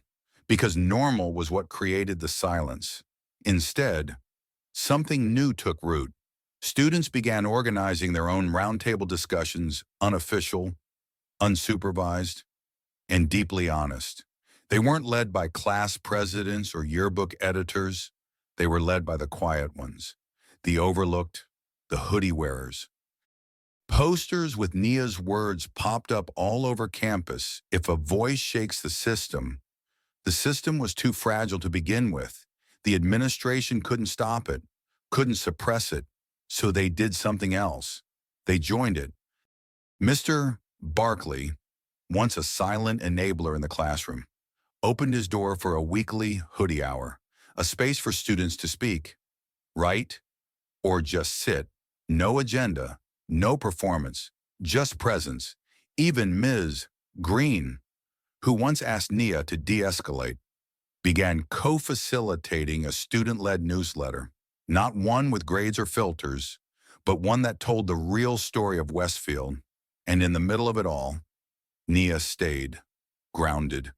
because normal was what created the silence. Instead, something new took root. Students began organizing their own roundtable discussions, unofficial, unsupervised, and deeply honest. They weren't led by class presidents or yearbook editors. They were led by the quiet ones, the overlooked, the hoodie wearers. Posters with Nia's words popped up all over campus. If a voice shakes the system was too fragile to begin with. The administration couldn't stop it, couldn't suppress it, so they did something else. They joined it. Mr. Barkley, once a silent enabler in the classroom, opened his door for a weekly hoodie hour, a space for students to speak, write, or just sit. No agenda, no performance, just presence. Even Ms. Green, who once asked Nia to de-escalate, began co-facilitating a student-led newsletter, not one with grades or filters, but one that told the real story of Westfield. And in the middle of it all, Nia stayed grounded.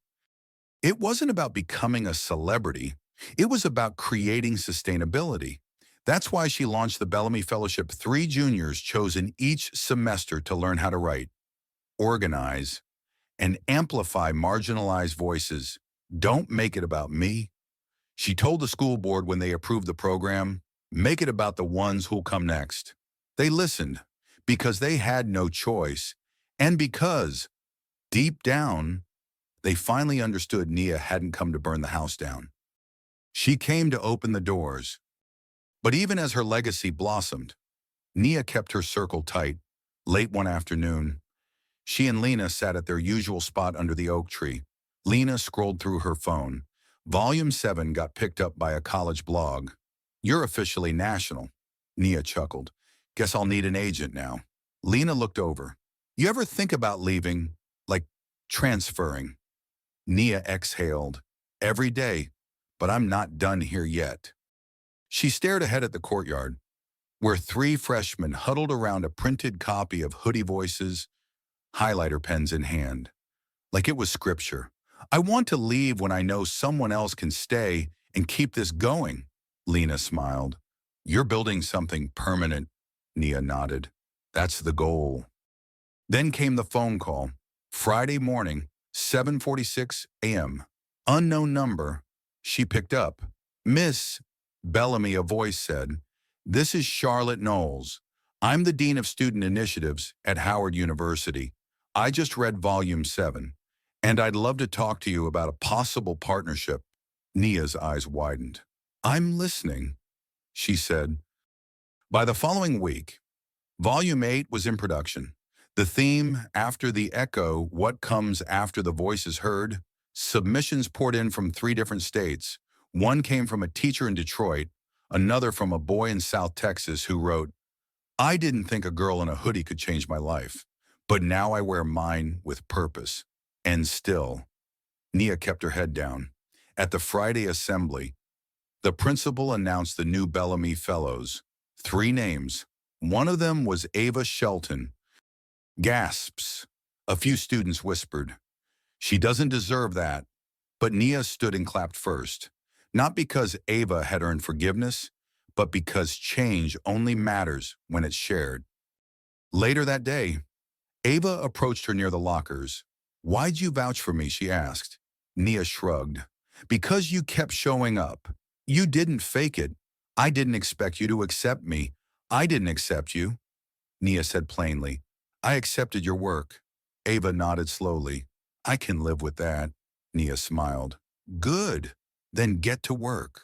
It wasn't about becoming a celebrity. It was about creating sustainability. That's why she launched the Bellamy Fellowship. 3 juniors chosen each semester to learn how to write, organize, and amplify marginalized voices. Don't make it about me. She told the school board when they approved the program, make it about the ones who'll come next. They listened because they had no choice, and because, deep down, they finally understood Nia hadn't come to burn the house down. She came to open the doors. But even as her legacy blossomed, Nia kept her circle tight. Late one afternoon, she and Lena sat at their usual spot under the oak tree. Lena scrolled through her phone. Volume 7 got picked up by a college blog. You're officially national. Nia chuckled. Guess I'll need an agent now. Lena looked over. You ever think about leaving, like transferring? Nia exhaled. Every day, but I'm not done here yet. She stared ahead at the courtyard, where 3 freshmen huddled around a printed copy of Hoodie Voices, highlighter pens in hand. Like it was scripture. I want to leave when I know someone else can stay and keep this going. Lena smiled. You're building something permanent, Nia nodded. That's the goal. Then came the phone call. Friday morning, 7:46 a.m. Unknown number. She picked up. Miss Bellamy, a voice said, this is Charlotte Knowles. I'm the Dean of Student Initiatives at Howard University. I just read Volume 7, and I'd love to talk to you about a possible partnership. Nia's eyes widened. I'm listening, she said. By the following week, Volume 8 was in production. The theme, After the Echo, What Comes After the Voice is Heard. Submissions poured in from 3 different states. One came from a teacher in Detroit, another from a boy in South Texas who wrote, I didn't think a girl in a hoodie could change my life, but now I wear mine with purpose. And still, Nia kept her head down. At the Friday assembly, the principal announced the new Bellamy Fellows. 3 names. One of them was Ava Shelton. Gasps. A few students whispered, she doesn't deserve that. But Nia stood and clapped first. Not because Ava had earned forgiveness, but because change only matters when it's shared. Later that day, Ava approached her near the lockers. Why'd you vouch for me, she asked. Nia shrugged. Because you kept showing up. You didn't fake it. I didn't expect you to accept me. I didn't accept you, Nia said plainly. I accepted your work. Ava nodded slowly. I can live with that, Nia smiled. Good. Then get to work.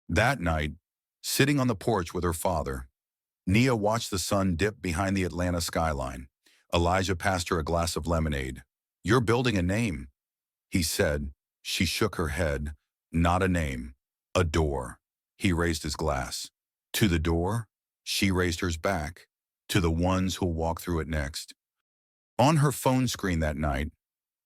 That night, sitting on the porch with her father, Nia watched the sun dip behind the Atlanta skyline. Elijah passed her a glass of lemonade. You're building a name, he said. She shook her head. Not a name. A door. He raised his glass. To the door? She raised hers back. To the ones who'll walk through it next. On her phone screen that night,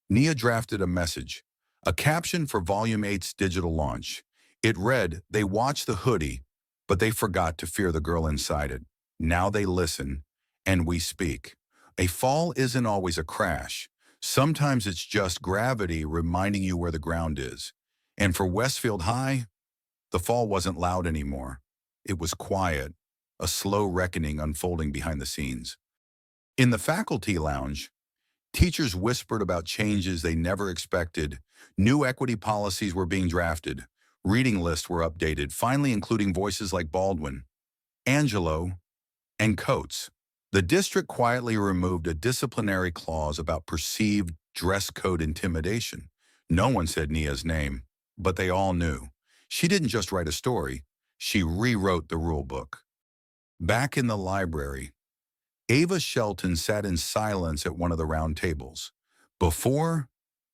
Nia drafted a message, a caption for Volume 8's digital launch. It read, they watched the hoodie, but they forgot to fear the girl inside it. Now they listen, and we speak. A fall isn't always a crash. Sometimes it's just gravity reminding you where the ground is. And for Westfield High, the fall wasn't loud anymore. It was quiet, a slow reckoning unfolding behind the scenes. In the faculty lounge, teachers whispered about changes they never expected. New equity policies were being drafted. Reading lists were updated, finally including voices like Baldwin, Angelo, and Coates. The district quietly removed a disciplinary clause about perceived dress code intimidation. No one said Nia's name, but they all knew. She didn't just write a story, she rewrote the rule book. Back in the library, Ava Shelton sat in silence at one of the round tables. Before,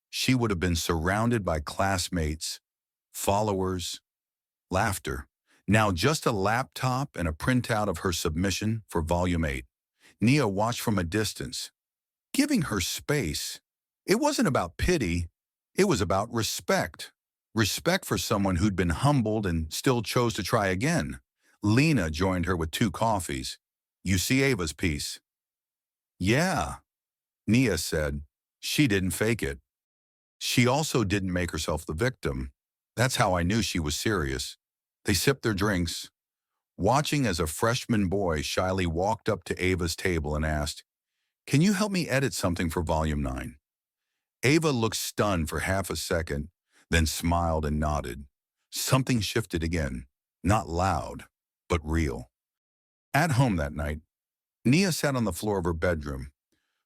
she would have been surrounded by classmates, followers, laughter. Now just a laptop and a printout of her submission for Volume 8. Nia watched from a distance, giving her space. It wasn't about pity, it was about respect. Respect for someone who'd been humbled and still chose to try again. Lena joined her with 2 coffees. You see Ava's piece? Yeah, Nia said. She didn't fake it. She also didn't make herself the victim. That's how I knew she was serious. They sipped their drinks, watching as a freshman boy shyly walked up to Ava's table and asked, Can you help me edit something for Volume 9? Ava looked stunned for half a second, then smiled and nodded. Something shifted again, not loud, but real. At home that night, Nia sat on the floor of her bedroom,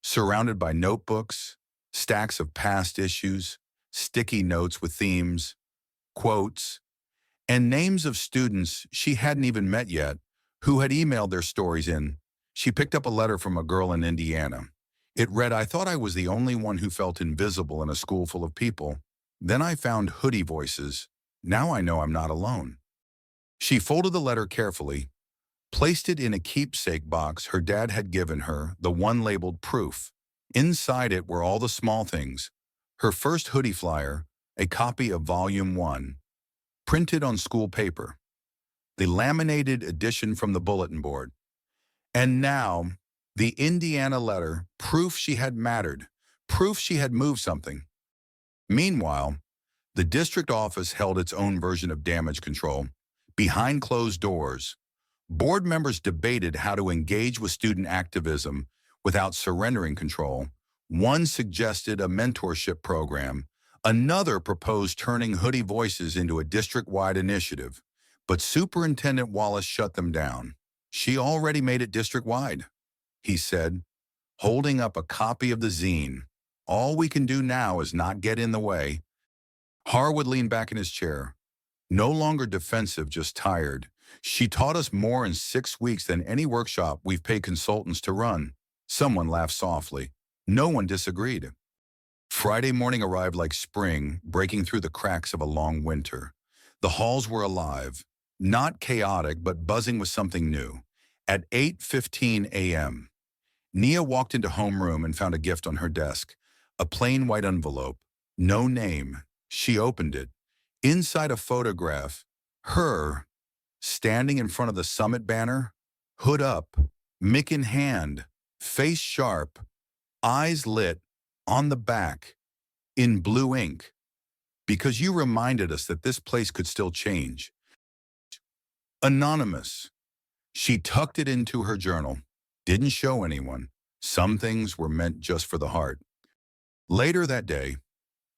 surrounded by notebooks, stacks of past issues, sticky notes with themes, quotes, and names of students she hadn't even met yet who had emailed their stories in. She picked up a letter from a girl in Indiana. It read, I thought I was the only one who felt invisible in a school full of people. Then I found Hoodie voices. Now I know I'm not alone. She folded the letter carefully, placed it in a keepsake box her dad had given her, the one labeled Proof. Inside it were all the small things. Her first Hoodie flyer, a copy of Volume 1, printed on school paper, the laminated edition from the bulletin board. And now, the Indiana letter, proof she had mattered, proof she had moved something. Meanwhile, the district office held its own version of damage control. Behind closed doors, board members debated how to engage with student activism without surrendering control. One suggested a mentorship program. Another proposed turning Hoodie Voices into a district-wide initiative. But Superintendent Wallace shut them down. She already made it district-wide, he said, holding up a copy of the zine. All we can do now is not get in the way. Harwood leaned back in his chair, no longer defensive, just tired. She taught us more in 6 weeks than any workshop we've paid consultants to run. Someone laughed softly. No one disagreed. Friday morning arrived like spring, breaking through the cracks of a long winter. The halls were alive, not chaotic, but buzzing with something new. At 8:15 a.m., Nia walked into homeroom and found a gift on her desk, a plain white envelope, no name. She opened it. Inside a photograph, her, standing in front of the summit banner, hood up, mic in hand, face sharp, eyes lit, on the back, in blue ink, because you reminded us that this place could still change. Anonymous. She tucked it into her journal, didn't show anyone. Some things were meant just for the heart. Later that day,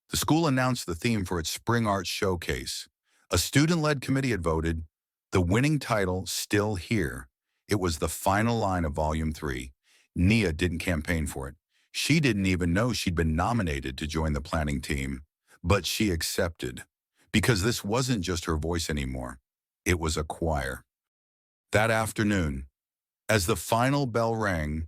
the school announced the theme for its spring arts showcase. A student-led committee had voted, the winning title, Still Here. It was the final line of Volume 3. Nia didn't campaign for it. She didn't even know she'd been nominated to join the planning team. But she accepted, because this wasn't just her voice anymore. It was a choir. That afternoon, as the final bell rang,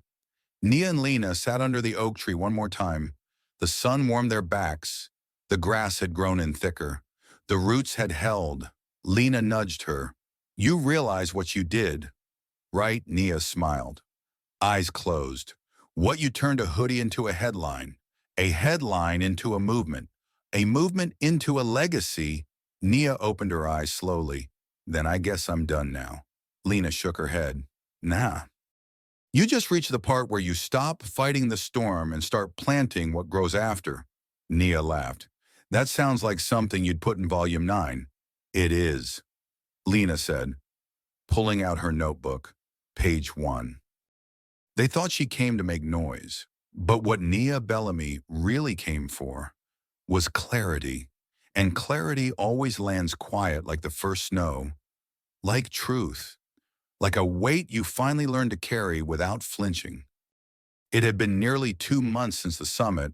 Nia and Lena sat under the oak tree one more time. The sun warmed their backs. The grass had grown in thicker. The roots had held. Lena nudged her. You realize what you did, right? Nia smiled, eyes closed. What you turned a hoodie into a headline into a movement into a legacy. Nia opened her eyes slowly. Then I guess I'm done now. Lena shook her head. Nah. You just reach the part where you stop fighting the storm and start planting what grows after. Nia laughed. That sounds like something you'd put in Volume 9. It is, Lena said, pulling out her notebook. Page 1. They thought she came to make noise, but what Nia Bellamy really came for was clarity. And clarity always lands quiet like the first snow, like truth, like a weight you finally learn to carry without flinching. It had been nearly 2 months since the summit,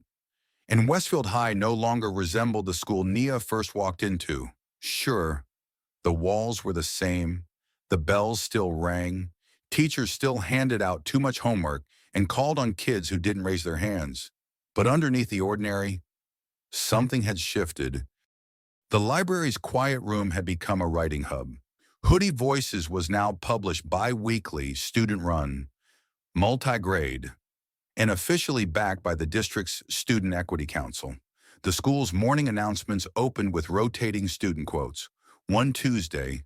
and Westfield High no longer resembled the school Nia first walked into. Sure, the walls were the same, the bells still rang, teachers still handed out too much homework and called on kids who didn't raise their hands. But underneath the ordinary, something had shifted. The library's quiet room had become a writing hub. Hoodie Voices was now published bi-weekly, student-run, multi-grade, and officially backed by the district's Student Equity Council. The school's morning announcements opened with rotating student quotes. One Tuesday,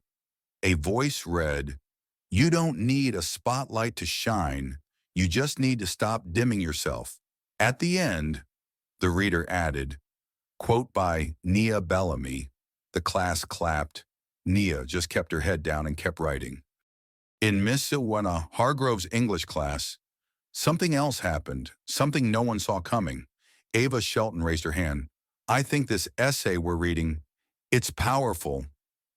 a voice read, "You don't need a spotlight to shine, you just need to stop dimming yourself." At the end, the reader added, quote by Nia Bellamy. The class clapped. Nia just kept her head down and kept writing. In Miss Ilwena Hargrove's English class, something else happened, something no one saw coming. Ava Shelton raised her hand. I think this essay we're reading, it's powerful,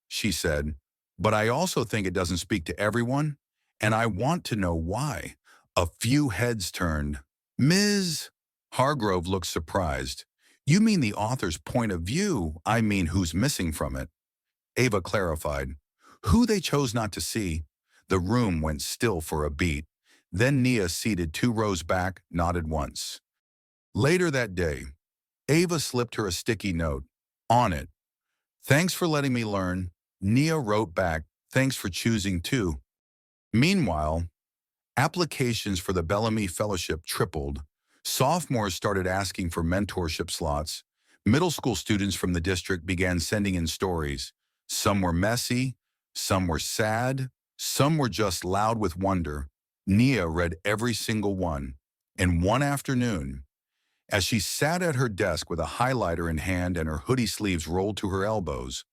she said, but I also think it doesn't speak to everyone, and I want to know why. A few heads turned. Ms. Hargrove looked surprised. You mean the author's point of view? I mean who's missing from it. Ava clarified. Who they chose not to see. The room went still for a beat. Then Nia, seated 2 rows back, nodded once. Later that day, Ava slipped her a sticky note. On it, thanks for letting me learn. Nia wrote back, thanks for choosing to. Meanwhile, applications for the Bellamy Fellowship tripled. Sophomores started asking for mentorship slots. Middle school students from the district began sending in stories. Some were messy, some were sad, some were just loud with wonder. Nia read every single one. And one afternoon, as she sat at her desk with a highlighter in hand and her hoodie sleeves rolled to her elbows,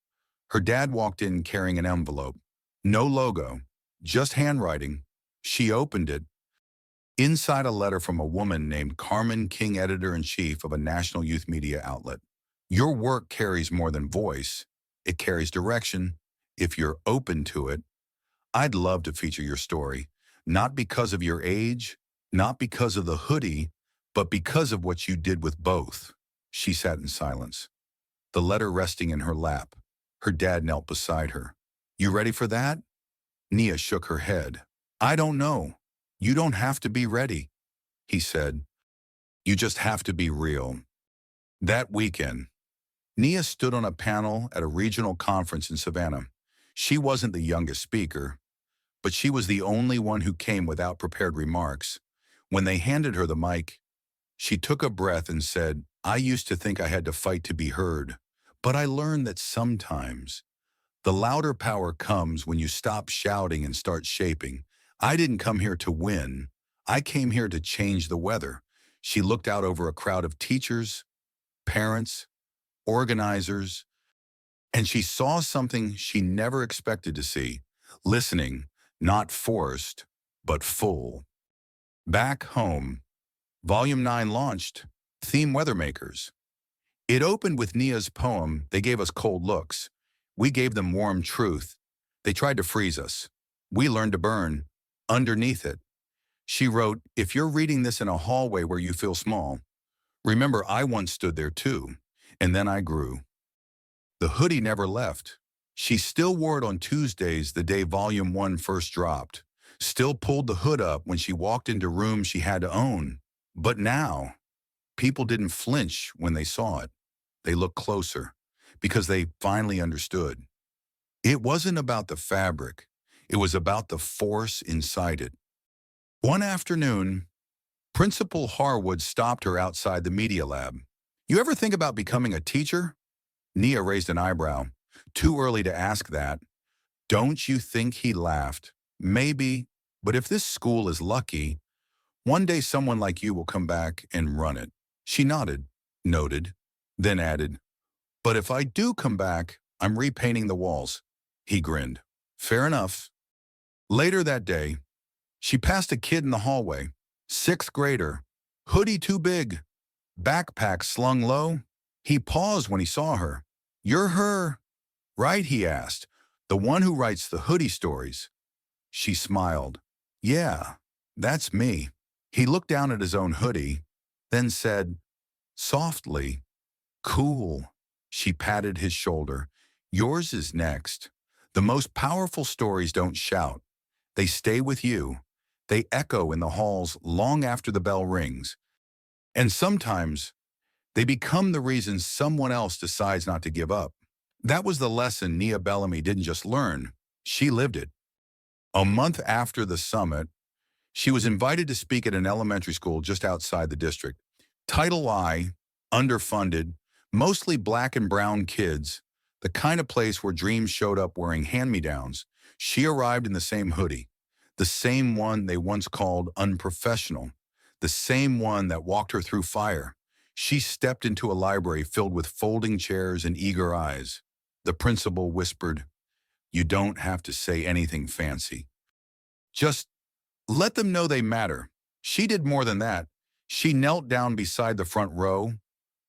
her dad walked in carrying an envelope. No logo, just handwriting. She opened it. Inside, a letter from a woman named Carmen King, editor-in-chief of a national youth media outlet. Your work carries more than voice. It carries direction. If you're open to it, I'd love to feature your story. Not because of your age, not because of the hoodie, but because of what you did with both. She sat in silence, the letter resting in her lap. Her dad knelt beside her. You ready for that? Nia shook her head. I don't know. You don't have to be ready, he said. You just have to be real. That weekend, Nia stood on a panel at a regional conference in Savannah. She wasn't the youngest speaker, but she was the only one who came without prepared remarks. When they handed her the mic, she took a breath and said, I used to think I had to fight to be heard, but I learned that sometimes the louder power comes when you stop shouting and start shaping. I didn't come here to win. I came here to change the weather. She looked out over a crowd of teachers, parents, organizers, and she saw something she never expected to see. Listening, not forced, but full. Back home, Volume 9 launched. Theme weather makers. It opened with Nia's poem, "They gave us cold looks. We gave them warm truth. They tried to freeze us. We learned to burn." Underneath it, she wrote, "If you're reading this in a hallway where you feel small, remember I once stood there too, and then I grew." The hoodie never left. She still wore it on Tuesdays, the day Volume 1 first dropped. Still pulled the hood up when she walked into rooms she had to own. But now, people didn't flinch when they saw it. They looked closer because they finally understood. It wasn't about the fabric. It was about the force inside it. One afternoon, Principal Harwood stopped her outside the media lab. "You ever think about becoming a teacher?" Nia raised an eyebrow. Too early to ask that. "Don't you think?" he laughed. "Maybe, but if this school is lucky, one day someone like you will come back and run it." She noted, then added, "But if I do come back, I'm repainting the walls." He grinned. "Fair enough." Later that day, she passed a kid in the hallway, sixth grader, hoodie too big, backpack slung low. He paused when he saw her. "You're her, right?" he asked. "The one who writes the hoodie stories." She smiled. "Yeah, that's me." He looked down at his own hoodie, then said, softly, "Cool." She patted his shoulder. "Yours is next." The most powerful stories don't shout. They stay with you. They echo in the halls long after the bell rings. And sometimes they become the reason someone else decides not to give up. That was the lesson Nia Bellamy didn't just learn. She lived it. A month after the summit, she was invited to speak at an elementary school just outside the district. Title I, underfunded, mostly black and brown kids, the kind of place where dreams showed up wearing hand-me-downs. She arrived in the same hoodie, the same one they once called unprofessional, the same one that walked her through fire. She stepped into a library filled with folding chairs and eager eyes. The principal whispered, "You don't have to say anything fancy. Just let them know they matter." She did more than that. She knelt down beside the front row,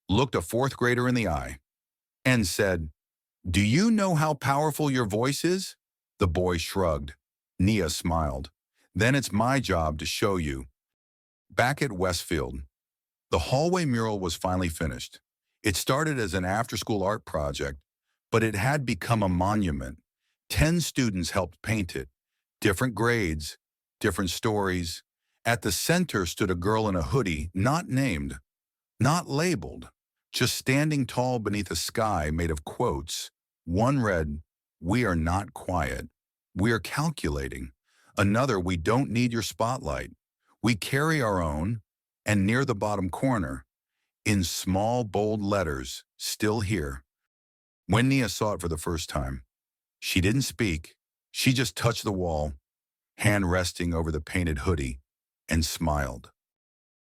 looked a fourth grader in the eye, and said, "Do you know how powerful your voice is?" The boy shrugged. Nia smiled. "Then it's my job to show you." Back at Westfield, the hallway mural was finally finished. It started as an after-school art project, but it had become a monument. 10 students helped paint it. Different grades, different stories. At the center stood a girl in a hoodie, not named, not labeled, just standing tall beneath a sky made of quotes. One read, "We are not quiet. We are calculating." Another, "We don't need your spotlight. We carry our own." And near the bottom corner, in small, bold letters, "Still here." When Nia saw it for the first time, she didn't speak. She just touched the wall, hand resting over the painted hoodie, and smiled.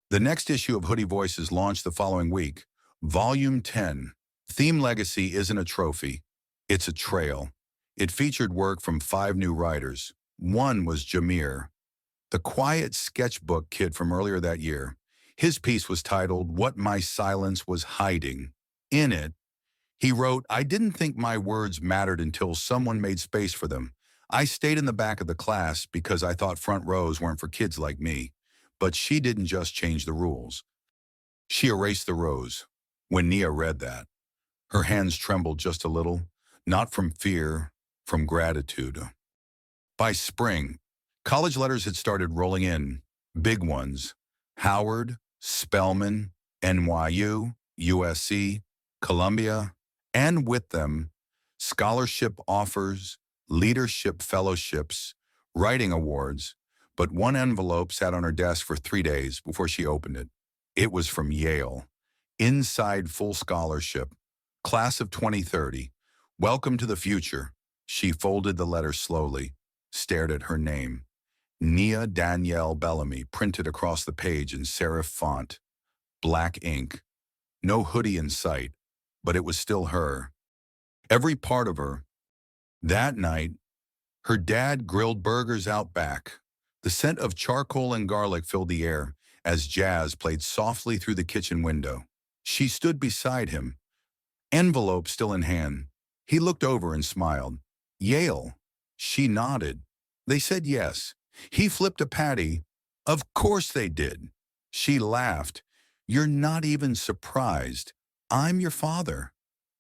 The next issue of Hoodie Voices launched the following week. Volume 10. Theme Legacy isn't a trophy. It's a trail. It featured work from 5 new writers. One was Jameer, the quiet sketchbook kid from earlier that year. His piece was titled, "What My Silence Was Hiding." In it, he wrote, "I didn't think my words mattered until someone made space for them. I stayed in the back of the class because I thought front rows weren't for kids like me." But she didn't just change the rules. She erased the rows. When Nia read that, her hands trembled just a little, not from fear, from gratitude. By spring, college letters had started rolling in, big ones. Howard, Spelman, NYU, USC, Columbia, and with them, scholarship offers, leadership fellowships, writing awards. But one envelope sat on her desk for 3 days before she opened it. It was from Yale. Inside, full scholarship. Class of 2030. Welcome to the future. She folded the letter slowly, stared at her name. Nia Danielle Bellamy printed across the page in serif font. Black ink. No hoodie in sight, but it was still her. Every part of her. That night, her dad grilled burgers out back. The scent of charcoal and garlic filled the air, as jazz played softly through the kitchen window. She stood beside him, envelope still in hand. He looked over and smiled. Yale. She nodded. They said yes. He flipped a patty. Of course they did. She laughed. You're not even surprised. I'm your father.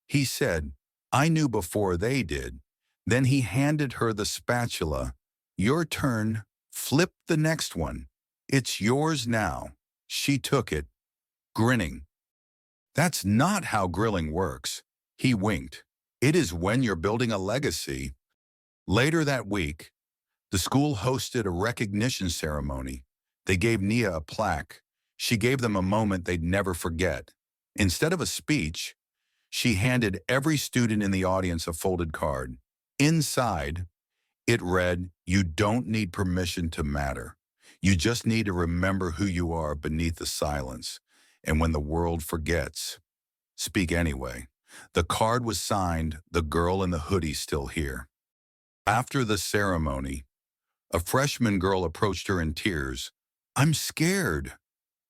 He said, I knew before they did. Then he handed her the spatula. Your turn. Flip the next one. It's yours now. She took it, grinning. That's not how grilling works. He winked. It is when you're building a legacy. Later that week, the school hosted a recognition ceremony. They gave Nia a plaque. She gave them a moment they'd never forget. Instead of a speech, she handed every student in the audience a folded card. Inside, it read, you don't need permission to matter. You just need to remember who you are beneath the silence. And when the world forgets, speak anyway. The card was signed, the girl in the hoodie still here. After the ceremony, a freshman girl approached her in tears. I'm scared,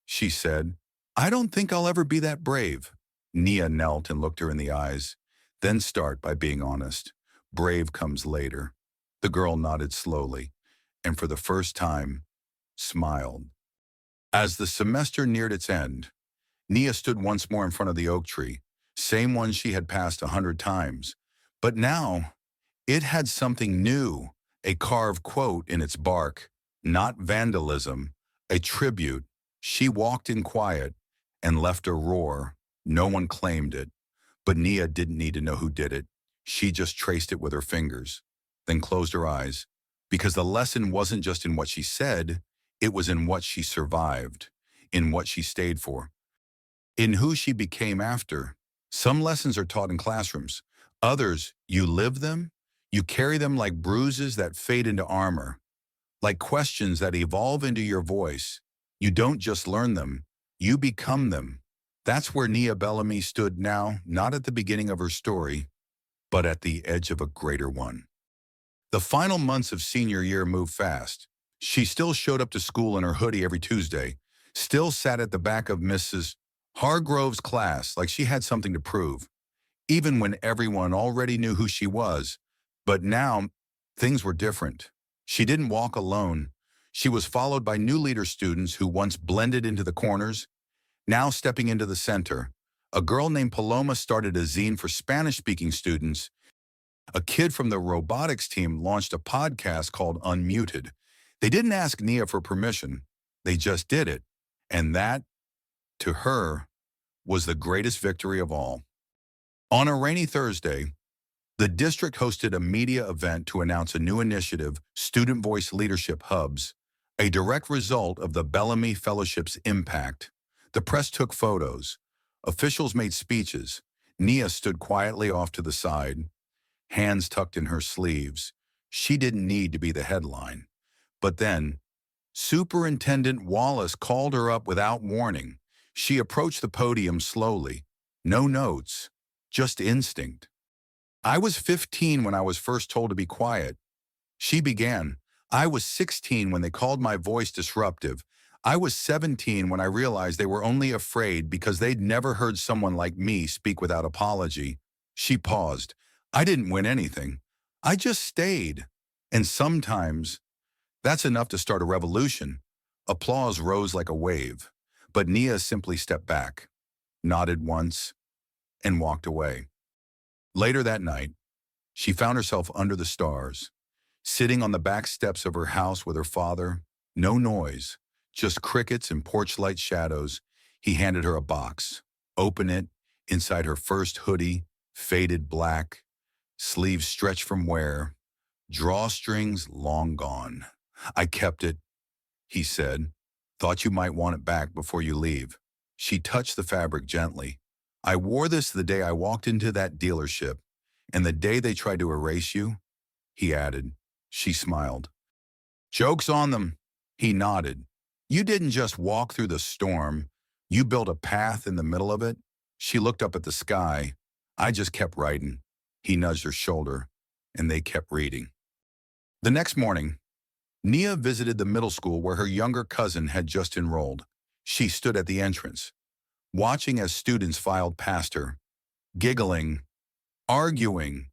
she said. I don't think I'll ever be that brave. Nia knelt and looked her in the eyes. Then start by being honest. Brave comes later. The girl nodded slowly, and for the first time, smiled. As the semester neared its end, Nia stood once more in front of the oak tree, same one she had passed 100 times. But now, it had something new, a carved quote in its bark, not vandalism, a tribute. She walked in quiet and left a roar. No one claimed it, but Nia didn't need to know who did it. She just traced it with her fingers, then closed her eyes, because the lesson wasn't just in what she said, it was in what she survived, in what she stayed for, in who she became after. Some lessons are taught in classrooms. Others, you live them, you carry them like bruises that fade into armor, like questions that evolve into your voice. You don't just learn them, you become them. That's where Nia Bellamy stood now, not at the beginning of her story, but at the edge of a greater one. The final months of senior year moved fast. She still showed up to school in her hoodie every Tuesday, still sat at the back of Mrs. Hargrove's class like she had something to prove, even when everyone already knew who she was. But now, things were different. She didn't walk alone. She was followed by new leader students who once blended into the corners, now stepping into the center. A girl named Paloma started a zine for Spanish-speaking students. A kid from the robotics team launched a podcast called Unmuted. They didn't ask Nia for permission. They just did it. And that, to her, was the greatest victory of all. On a rainy Thursday, the district hosted a media event to announce a new initiative, Student Voice Leadership Hubs, a direct result of the Bellamy Fellowship's impact. The press took photos. Officials made speeches. Nia stood quietly off to the side, hands tucked in her sleeves. She didn't need to be the headline. But then, Superintendent Wallace called her up without warning. She approached the podium slowly. No notes, just instinct. I was 15 when I was first told to be quiet. She began. I was 16 when they called my voice disruptive. I was 17 when I realized they were only afraid because they'd never heard someone like me speak without apology. She paused. I didn't win anything. I just stayed. And sometimes, that's enough to start a revolution. Applause rose like a wave. But Nia simply stepped back, nodded once, and walked away. Later that night, she found herself under the stars, sitting on the back steps of her house with her father. No noise, just crickets and porch light shadows. He handed her a box. Open it. Inside her first hoodie, faded black, sleeves stretched from wear, drawstrings long gone. I kept it, he said. Thought you might want it back before you leave. She touched the fabric gently. I wore this the day I walked into that dealership, and the day they tried to erase you, he added. She smiled. Joke's on them, he nodded. You didn't just walk through the storm, you built a path in the middle of it. She looked up at the sky. I just kept writing. He nudged her shoulder, and they kept reading. The next morning, Nia visited the middle school where her younger cousin had just enrolled. She stood at the entrance, watching as students filed past her, giggling, arguing,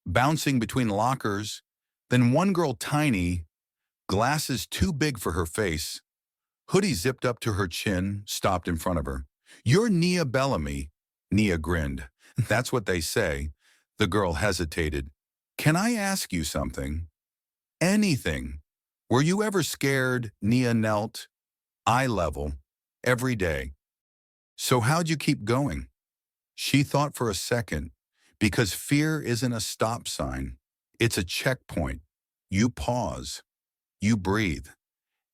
bouncing between lockers. Then one girl, tiny, glasses too big for her face, hoodie zipped up to her chin, stopped in front of her. "You're Nia Bellamy." Nia grinned. "That's what they say." The girl hesitated. "Can I ask you something?" "Anything." "Were you ever scared?" Nia knelt, eye level, every day. "So how'd you keep going?" She thought for a second, because fear isn't a stop sign. It's a checkpoint. You pause, you breathe,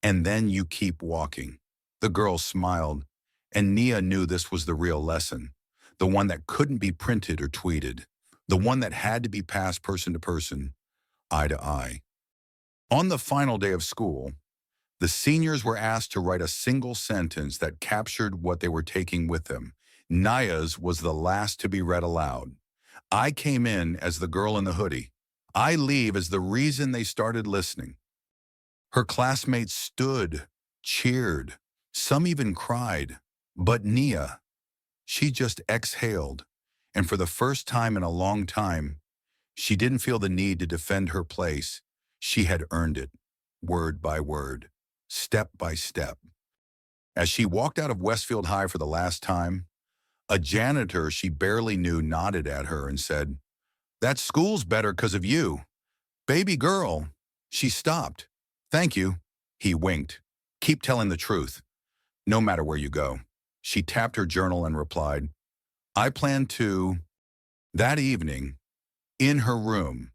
and then you keep walking. The girl smiled, and Nia knew this was the real lesson, the one that couldn't be printed or tweeted, the one that had to be passed person to person, eye to eye. On the final day of school, the seniors were asked to write a single sentence that captured what they were taking with them. Nia's was the last to be read aloud. "I came in as the girl in the hoodie. I leave as the reason they started listening." Her classmates stood, cheered, some even cried. But Nia, she just exhaled, and for the first time in a long time, she didn't feel the need to defend her place. She had earned it, word by word, step by step. As she walked out of Westfield High for the last time, a janitor she barely knew nodded at her and said, "That school's better 'cause of you. Baby girl." She stopped. "Thank you." He winked. "Keep telling the truth, no matter where you go." She tapped her journal and replied, "I plan to." That evening, in her room,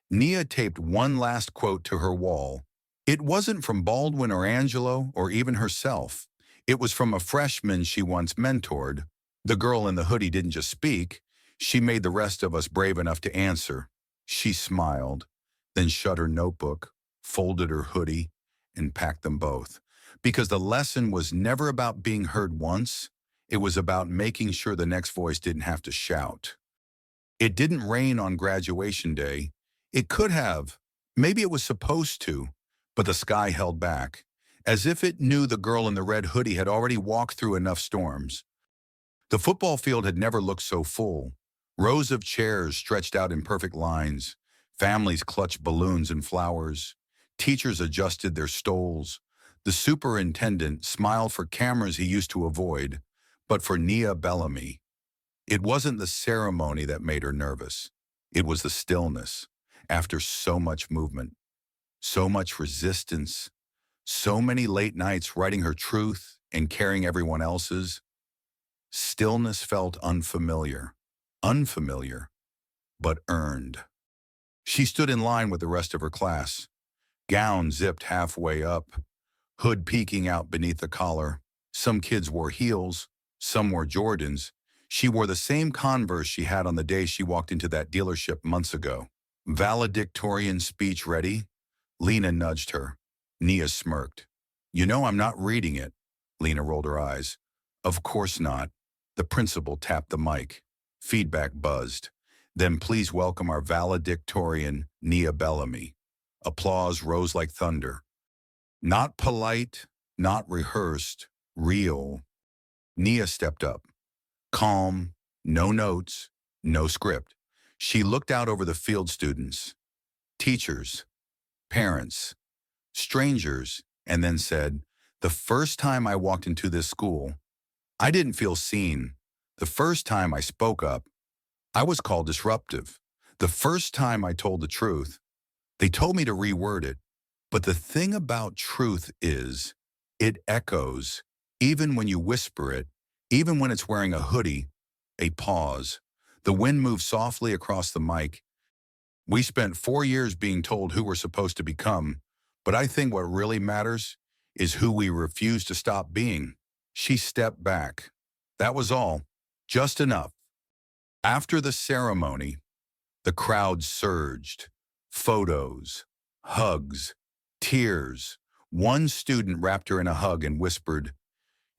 Nia taped one last quote to her wall. It wasn't from Baldwin or Angelo or even herself. It was from a freshman she once mentored. The girl in the hoodie didn't just speak, she made the rest of us brave enough to answer. She smiled, then shut her notebook, folded her hoodie, and packed them both. Because the lesson was never about being heard once, it was about making sure the next voice didn't have to shout. It didn't rain on graduation day. It could have. Maybe it was supposed to, but the sky held back, as if it knew the girl in the red hoodie had already walked through enough storms. The football field had never looked so full. Rows of chairs stretched out in perfect lines. Families clutched balloons and flowers. Teachers adjusted their stoles. The superintendent smiled for cameras he used to avoid, but for Nia Bellamy, it wasn't the ceremony that made her nervous. It was the stillness. After so much movement, so much resistance, so many late nights writing her truth and carrying everyone else's, stillness felt unfamiliar. Unfamiliar, but earned. She stood in line with the rest of her class, gown zipped halfway up, hood peeking out beneath the collar. Some kids wore heels, some wore Jordans. She wore the same Converse she had on the day she walked into that dealership months ago. Valedictorian speech ready? Lena nudged her. Nia smirked. "You know I'm not reading it." Lena rolled her eyes. "Of course not." The principal tapped the mic. Feedback buzzed. "Then please welcome our valedictorian, Nia Bellamy." Applause rose like thunder. Not polite, not rehearsed, real. Nia stepped up. Calm, no notes, no script. She looked out over the field students, teachers, parents, strangers, and then said, "The first time I walked into this school, I didn't feel seen. The first time I spoke up, I was called disruptive. The first time I told the truth, they told me to reword it. But the thing about truth is, it echoes, even when you whisper it, even when it's wearing a hoodie." A pause. The wind moved softly across the mic. "We spent 4 years being told who we're supposed to become, but I think what really matters is who we refuse to stop being." She stepped back. That was all. Just enough. After the ceremony, the crowd surged. Photos, hugs, tears. One student wrapped her in a hug and whispered,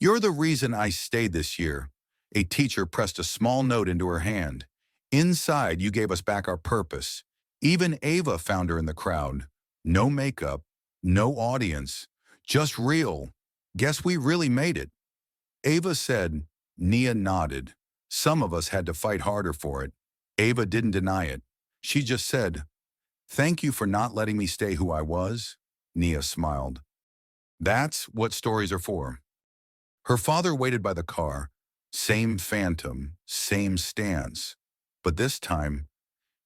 "You're the reason I stayed this year." A teacher pressed a small note into her hand. "Inside, you gave us back our purpose." Even Ava found her in the crowd. No makeup, no audience, just real. "Guess we really made it." Ava said. Nia nodded. Some of us had to fight harder for it. Ava didn't deny it. She just said, "Thank you for not letting me stay who I was." Nia smiled. That's what stories are for. Her father waited by the car. Same phantom, same stance. But this time,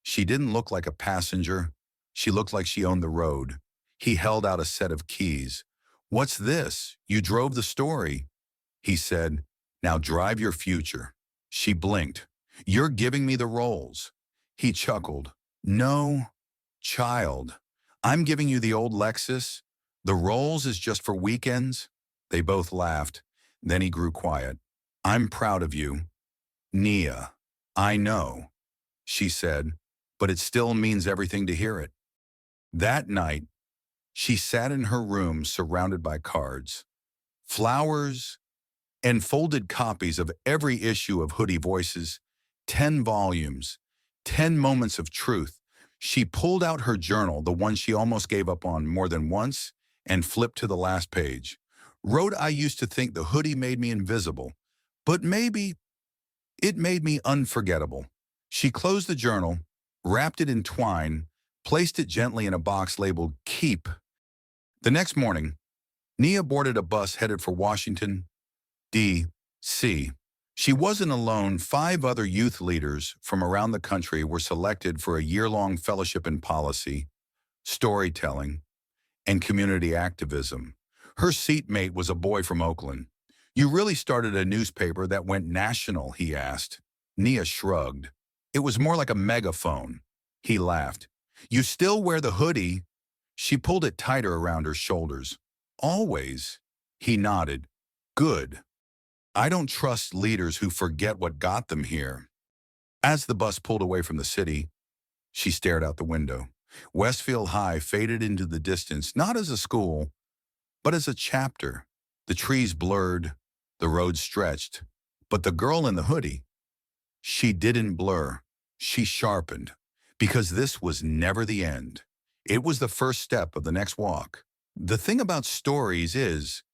she didn't look like a passenger. She looked like she owned the road. He held out a set of keys. "What's this? You drove the story." He said, "Now drive your future." She blinked. "You're giving me the rolls." He chuckled. "No, child. I'm giving you the old Lexus. The rolls is just for weekends." They both laughed. Then he grew quiet. "I'm proud of you." "Nia, I know," she said, "but it still means everything to hear it." That night, she sat in her room surrounded by cards, flowers, and folded copies of every issue of Hoodie Voices, 10 volumes, 10 moments of truth. She pulled out her journal, the one she almost gave up on more than once, and flipped to the last page. Wrote, "I used to think the hoodie made me invisible, but maybe it made me unforgettable." She closed the journal, wrapped it in twine, placed it gently in a box labeled "Keep." The next morning, Nia boarded a bus headed for Washington, D.C. She wasn't alone. 5 other youth leaders from around the country were selected for a year-long fellowship in policy, storytelling, and community activism. Her seatmate was a boy from Oakland. "You really started a newspaper that went national?" he asked. Nia shrugged. "It was more like a megaphone." He laughed. "You still wear the hoodie?" She pulled it tighter around her shoulders. "Always." He nodded. "Good. I don't trust leaders who forget what got them here." As the bus pulled away from the city, she stared out the window. Westfield High faded into the distance, not as a school, but as a chapter. The trees blurred, the road stretched, but the girl in the hoodie, she didn't blur. She sharpened, because this was never the end. It was the first step of the next walk. The thing about stories is,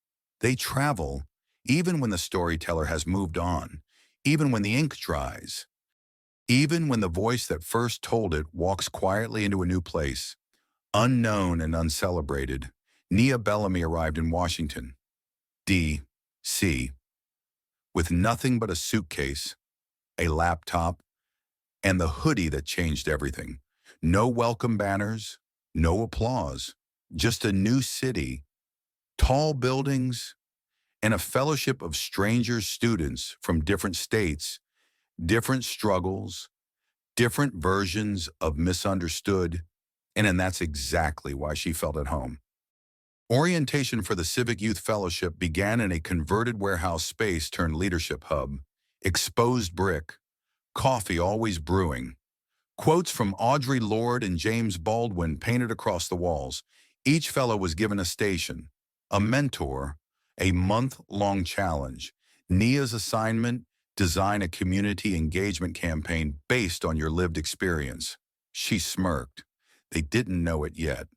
they travel even when the storyteller has moved on, even when the ink dries, even when the voice that first told it walks quietly into a new place. Unknown and uncelebrated, Nia Bellamy arrived in Washington, D.C., with nothing but a suitcase, a laptop, and the hoodie that changed everything. No welcome banners, no applause, just a new city, tall buildings, and a fellowship of stranger students from different states, different struggles, different versions of misunderstood, and that's exactly why she felt at home. Orientation for the Civic Youth Fellowship began in a converted warehouse space turned leadership hub, exposed brick, coffee always brewing, quotes from Audre Lorde and James Baldwin painted across the walls. Each fellow was given a station, a mentor, a month-long challenge. Nia's assignment: design a community engagement campaign based on your lived experience. She smirked. They didn't know it yet,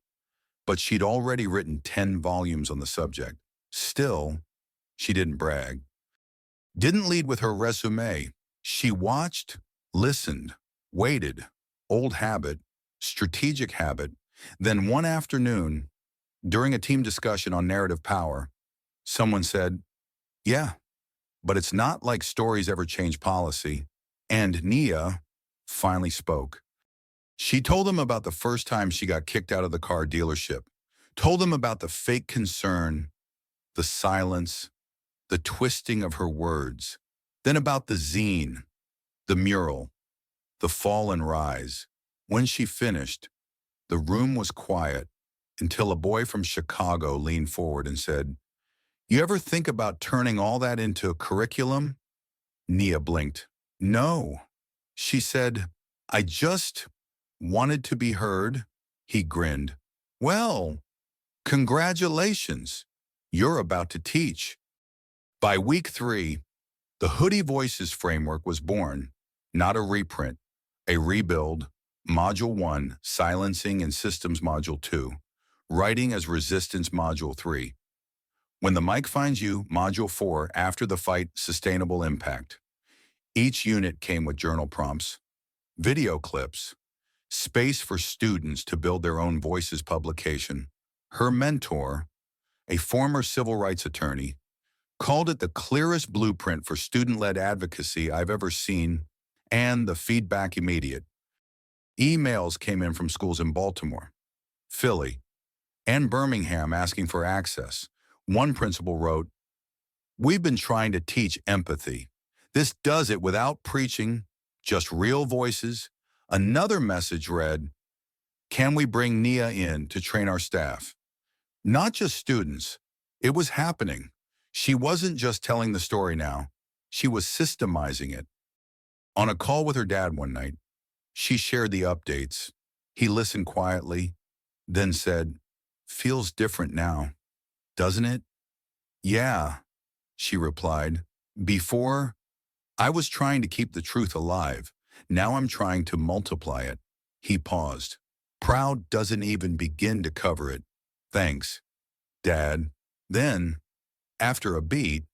but she'd already written 10 volumes on the subject. Still, she didn't brag. Didn't lead with her resume. She watched, listened, waited. Old habit, strategic habit. Then one afternoon, during a team discussion on narrative power, someone said, "Yeah, but it's not like stories ever change policy." And Nia finally spoke. She told them about the first time she got kicked out of the car dealership, told them about the fake concern, the silence, the twisting of her words, then about the zine, the mural, the fall and rise. When she finished, the room was quiet until a boy from Chicago leaned forward and said, "You ever think about turning all that into a curriculum?" Nia blinked. "No." She said, "I just wanted to be heard." He grinned. "Well, congratulations. You're about to teach." By week 3, the Hoodie Voices framework was born, not a reprint, a rebuild. Module 1, Silencing and Systems Module 2, Writing as Resistance Module 3. When the Mic Finds You, Module 4, After the Fight, Sustainable Impact. Each unit came with journal prompts, video clips, space for students to build their own voices publication. Her mentor, a former civil rights attorney, called it the clearest blueprint for student-led advocacy I've ever seen, and the feedback immediate. Emails came in from schools in Baltimore, Philly, and Birmingham asking for access. One principal wrote, "We've been trying to teach empathy. This does it without preaching, just real voices." Another message read, "Can we bring Nia in to train our staff?" Not just students. It was happening. She wasn't just telling the story now. She was systemizing it. On a call with her dad one night, she shared the updates. He listened quietly, then said, "Feels different now, doesn't it?" "Yeah," she replied. "Before, I was trying to keep the truth alive. Now I'm trying to multiply it." He paused. "Proud doesn't even begin to cover it." "Thanks, Dad." Then, after a beat,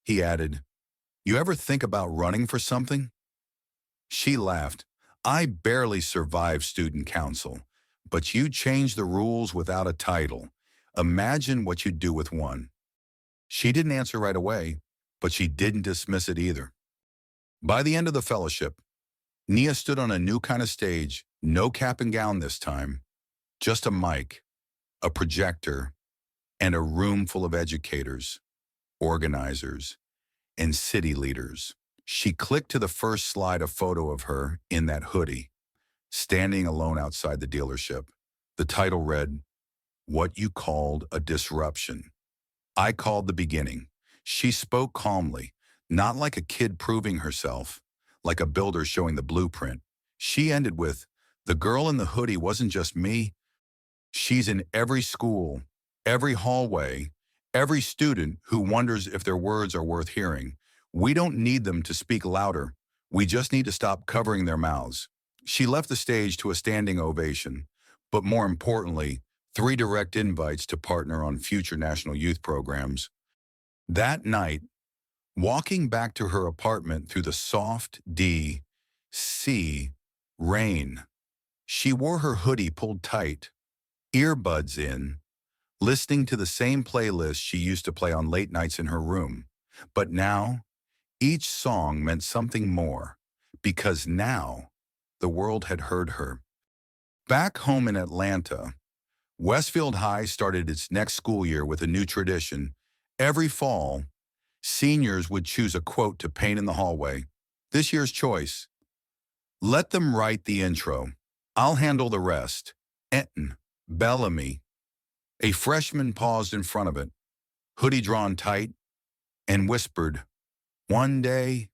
he added, "You ever think about running for something?" She laughed. "I barely survived student council, but you changed the rules without a title. Imagine what you'd do with one." She didn't answer right away, but she didn't dismiss it either. By the end of the fellowship, Nia stood on a new kind of stage, no cap and gown this time, just a mic, a projector, and a room full of educators, organizers, and city leaders. She clicked to the first slide a photo of her in that hoodie, standing alone outside the dealership. The title read, "What You Called a Disruption. I Called the Beginning." She spoke calmly, not like a kid proving herself, like a builder showing the blueprint. She ended with, "The girl in the hoodie wasn't just me. She's in every school, every hallway, every student who wonders if their words are worth hearing. We don't need them to speak louder. We just need to stop covering their mouths." She left the stage to a standing ovation, but more importantly, 3 direct invites to partner on future national youth programs. That night, walking back to her apartment through the soft D.C. rain, she wore her hoodie pulled tight, earbuds in, listening to the same playlist she used to play on late nights in her room. But now, each song meant something more, because now the world had heard her. Back home in Atlanta, Westfield High started its next school year with a new tradition. Every fall, seniors would choose a quote to paint in the hallway. This year's choice: "Let them write the intro. I'll handle the rest." Nia Bellamy. A freshman paused in front of it, hoodie drawn tight, and whispered, "One day,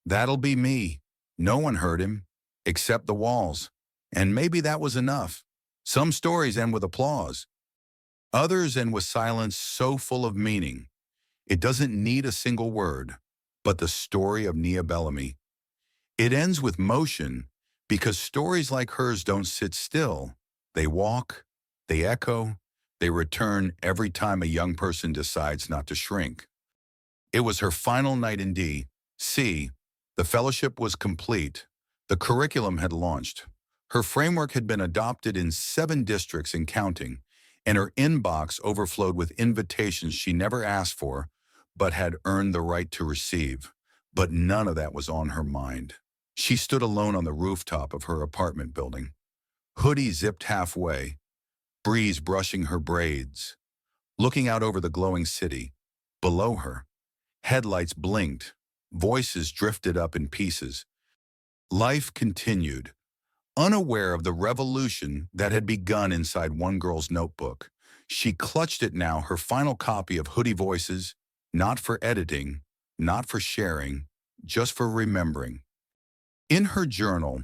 that'll be me." No one heard him, except the walls. And maybe that was enough. Some stories end with applause. Others end with silence so full of meaning, it doesn't need a single word. But the story of Nia Bellamy, it ends with motion, because stories like hers don't sit still. They walk, they echo, they return every time a young person decides not to shrink. It was her final night in D.C. The fellowship was complete. The curriculum had launched. Her framework had been adopted in 7 districts and counting, and her inbox overflowed with invitations she never asked for, but had earned the right to receive. But none of that was on her mind. She stood alone on the rooftop of her apartment building, hoodie zipped halfway, breeze brushing her braids, looking out over the glowing city. Below her, headlights blinked, voices drifted up in pieces. Life continued, unaware of the revolution that had begun inside one girl's notebook. She clutched it now, her final copy of Hoodie Voices, not for editing, not for sharing, just for remembering. In her journal,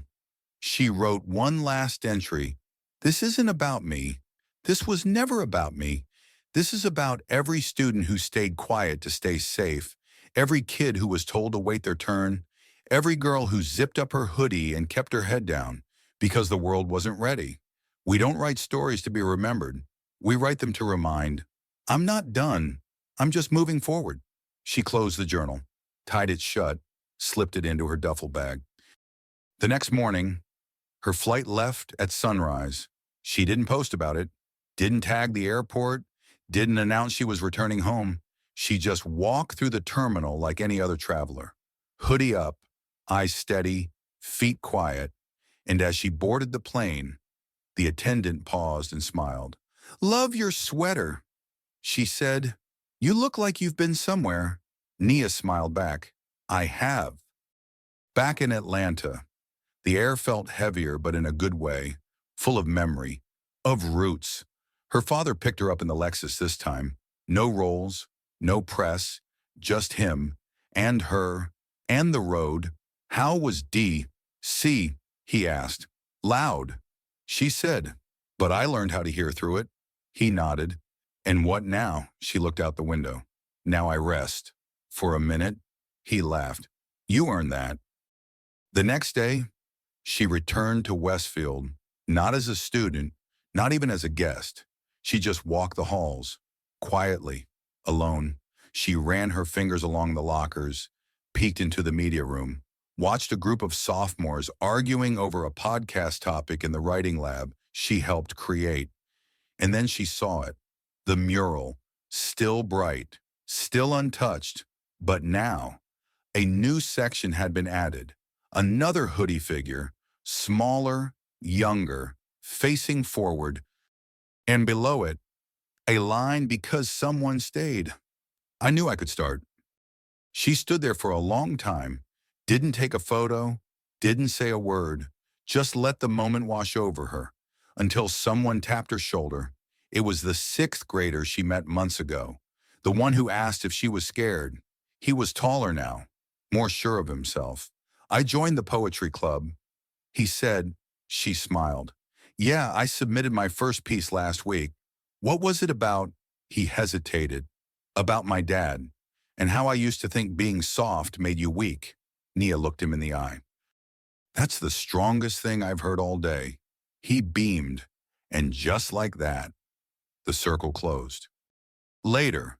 she wrote one last entry. "This isn't about me. This was never about me. This is about every student who stayed quiet to stay safe, every kid who was told to wait their turn, every girl who zipped up her hoodie and kept her head down because the world wasn't ready. We don't write stories to be remembered. We write them to remind, I'm not done. I'm just moving forward. She closed the journal, tied it shut, slipped it into her duffel bag. The next morning, her flight left at sunrise. She didn't post about it, didn't tag the airport, didn't announce she was returning home. She just walked through the terminal like any other traveler. Hoodie up, eyes steady, feet quiet, and as she boarded the plane, the attendant paused and smiled. "Love your sweater," she said. "You look like you've been somewhere." Nia smiled back. "I have." Back in Atlanta, the air felt heavier but in a good way, full of memory, of roots. Her father picked her up in the Lexus this time. No rolls, no press, just him, and her, and the road. "How was D.C.?" he asked. "Loud," she said, "but I learned how to hear through it." He nodded. "And what now?" She looked out the window. "Now I rest." "For a minute?" He laughed. "You earned that." The next day, she returned to Westfield, not as a student, not even as a guest. She just walked the halls, quietly, alone. She ran her fingers along the lockers, peeked into the media room, watched a group of sophomores arguing over a podcast topic in the writing lab she helped create. And then she saw it, the mural, still bright, still untouched, but now a new section had been added. Another hoodie figure, smaller, younger, facing forward, and below it, a line "because someone stayed." I knew I could start. She stood there for a long time, didn't take a photo, didn't say a word, just let the moment wash over her, until someone tapped her shoulder. It was the sixth grader she met months ago, the one who asked if she was scared. He was taller now, more sure of himself. "I joined the poetry club," he said. She smiled. "Yeah, I submitted my first piece last week." "What was it about?" He hesitated. "About my dad, and how I used to think being soft made you weak." Nia looked him in the eye. "That's the strongest thing I've heard all day." He beamed, and just like that, the circle closed. Later,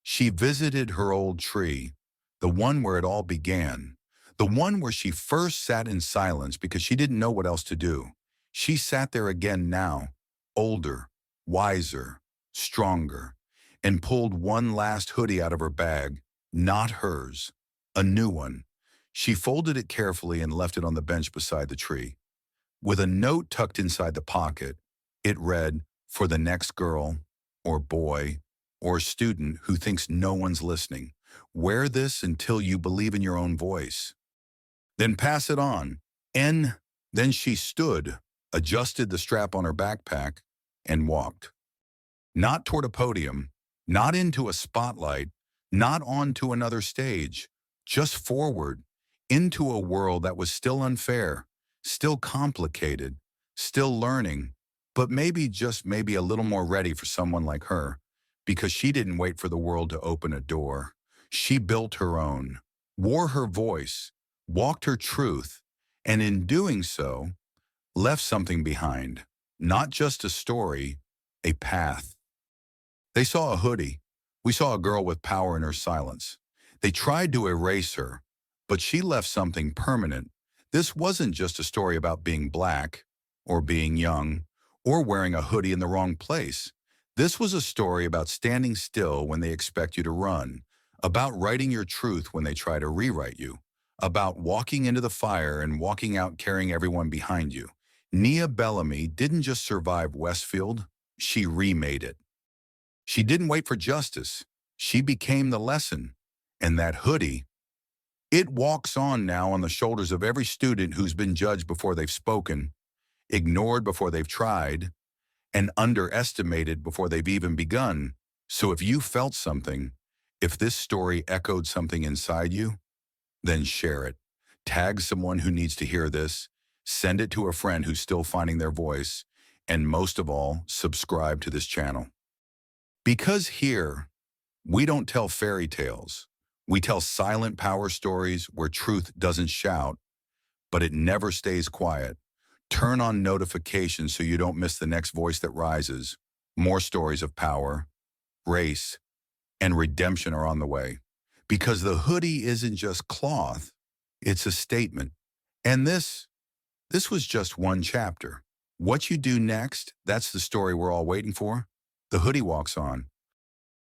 she visited her old tree, the one where it all began, the one where she first sat in silence because she didn't know what else to do. She sat there again now, older, wiser, stronger, and pulled one last hoodie out of her bag, not hers, a new one. She folded it carefully and left it on the bench beside the tree. With a note tucked inside the pocket, it read, "For the next girl, or boy, or student who thinks no one's listening, wear this until you believe in your own voice. Then pass it on." Then she stood, adjusted the strap on her backpack, and walked. Not toward a podium, not into a spotlight, not onto another stage, just forward, into a world that was still unfair, still complicated, still learning, but maybe, just maybe, a little more ready for someone like her, because she didn't wait for the world to open a door. She built her own, wore her voice, walked her truth, and in doing so, left something behind, not just a story, a path. They saw a hoodie. We saw a girl with power in her silence. They tried to erase her, but she left something permanent. This wasn't just a story about being black, or being young, or wearing a hoodie in the wrong place. This was a story about standing still when they expect you to run, about writing your truth when they try to rewrite you, about walking into the fire and walking out carrying everyone behind you. Nia Bellamy didn't just survive Westfield, she remade it. She didn't wait for justice. She became the lesson. And that hoodie, it walks on now on the shoulders of every student who's been judged before they've spoken, ignored before they've tried, and underestimated before they've even begun. So if you felt something, if this story echoed something inside you, then share it. Tag someone who needs to hear this. Send it to a friend who's still finding their voice. And most of all, subscribe to this channel. Because here, we don't tell fairy tales. We tell silent power stories where truth doesn't shout, but it never stays quiet. Turn on notifications so you don't miss the next voice that rises. More stories of power, race, and redemption are on the way. Because the hoodie isn't just cloth, it's a statement. And this was just one chapter. What you do next, that's the story we're all waiting for. The hoodie walks on,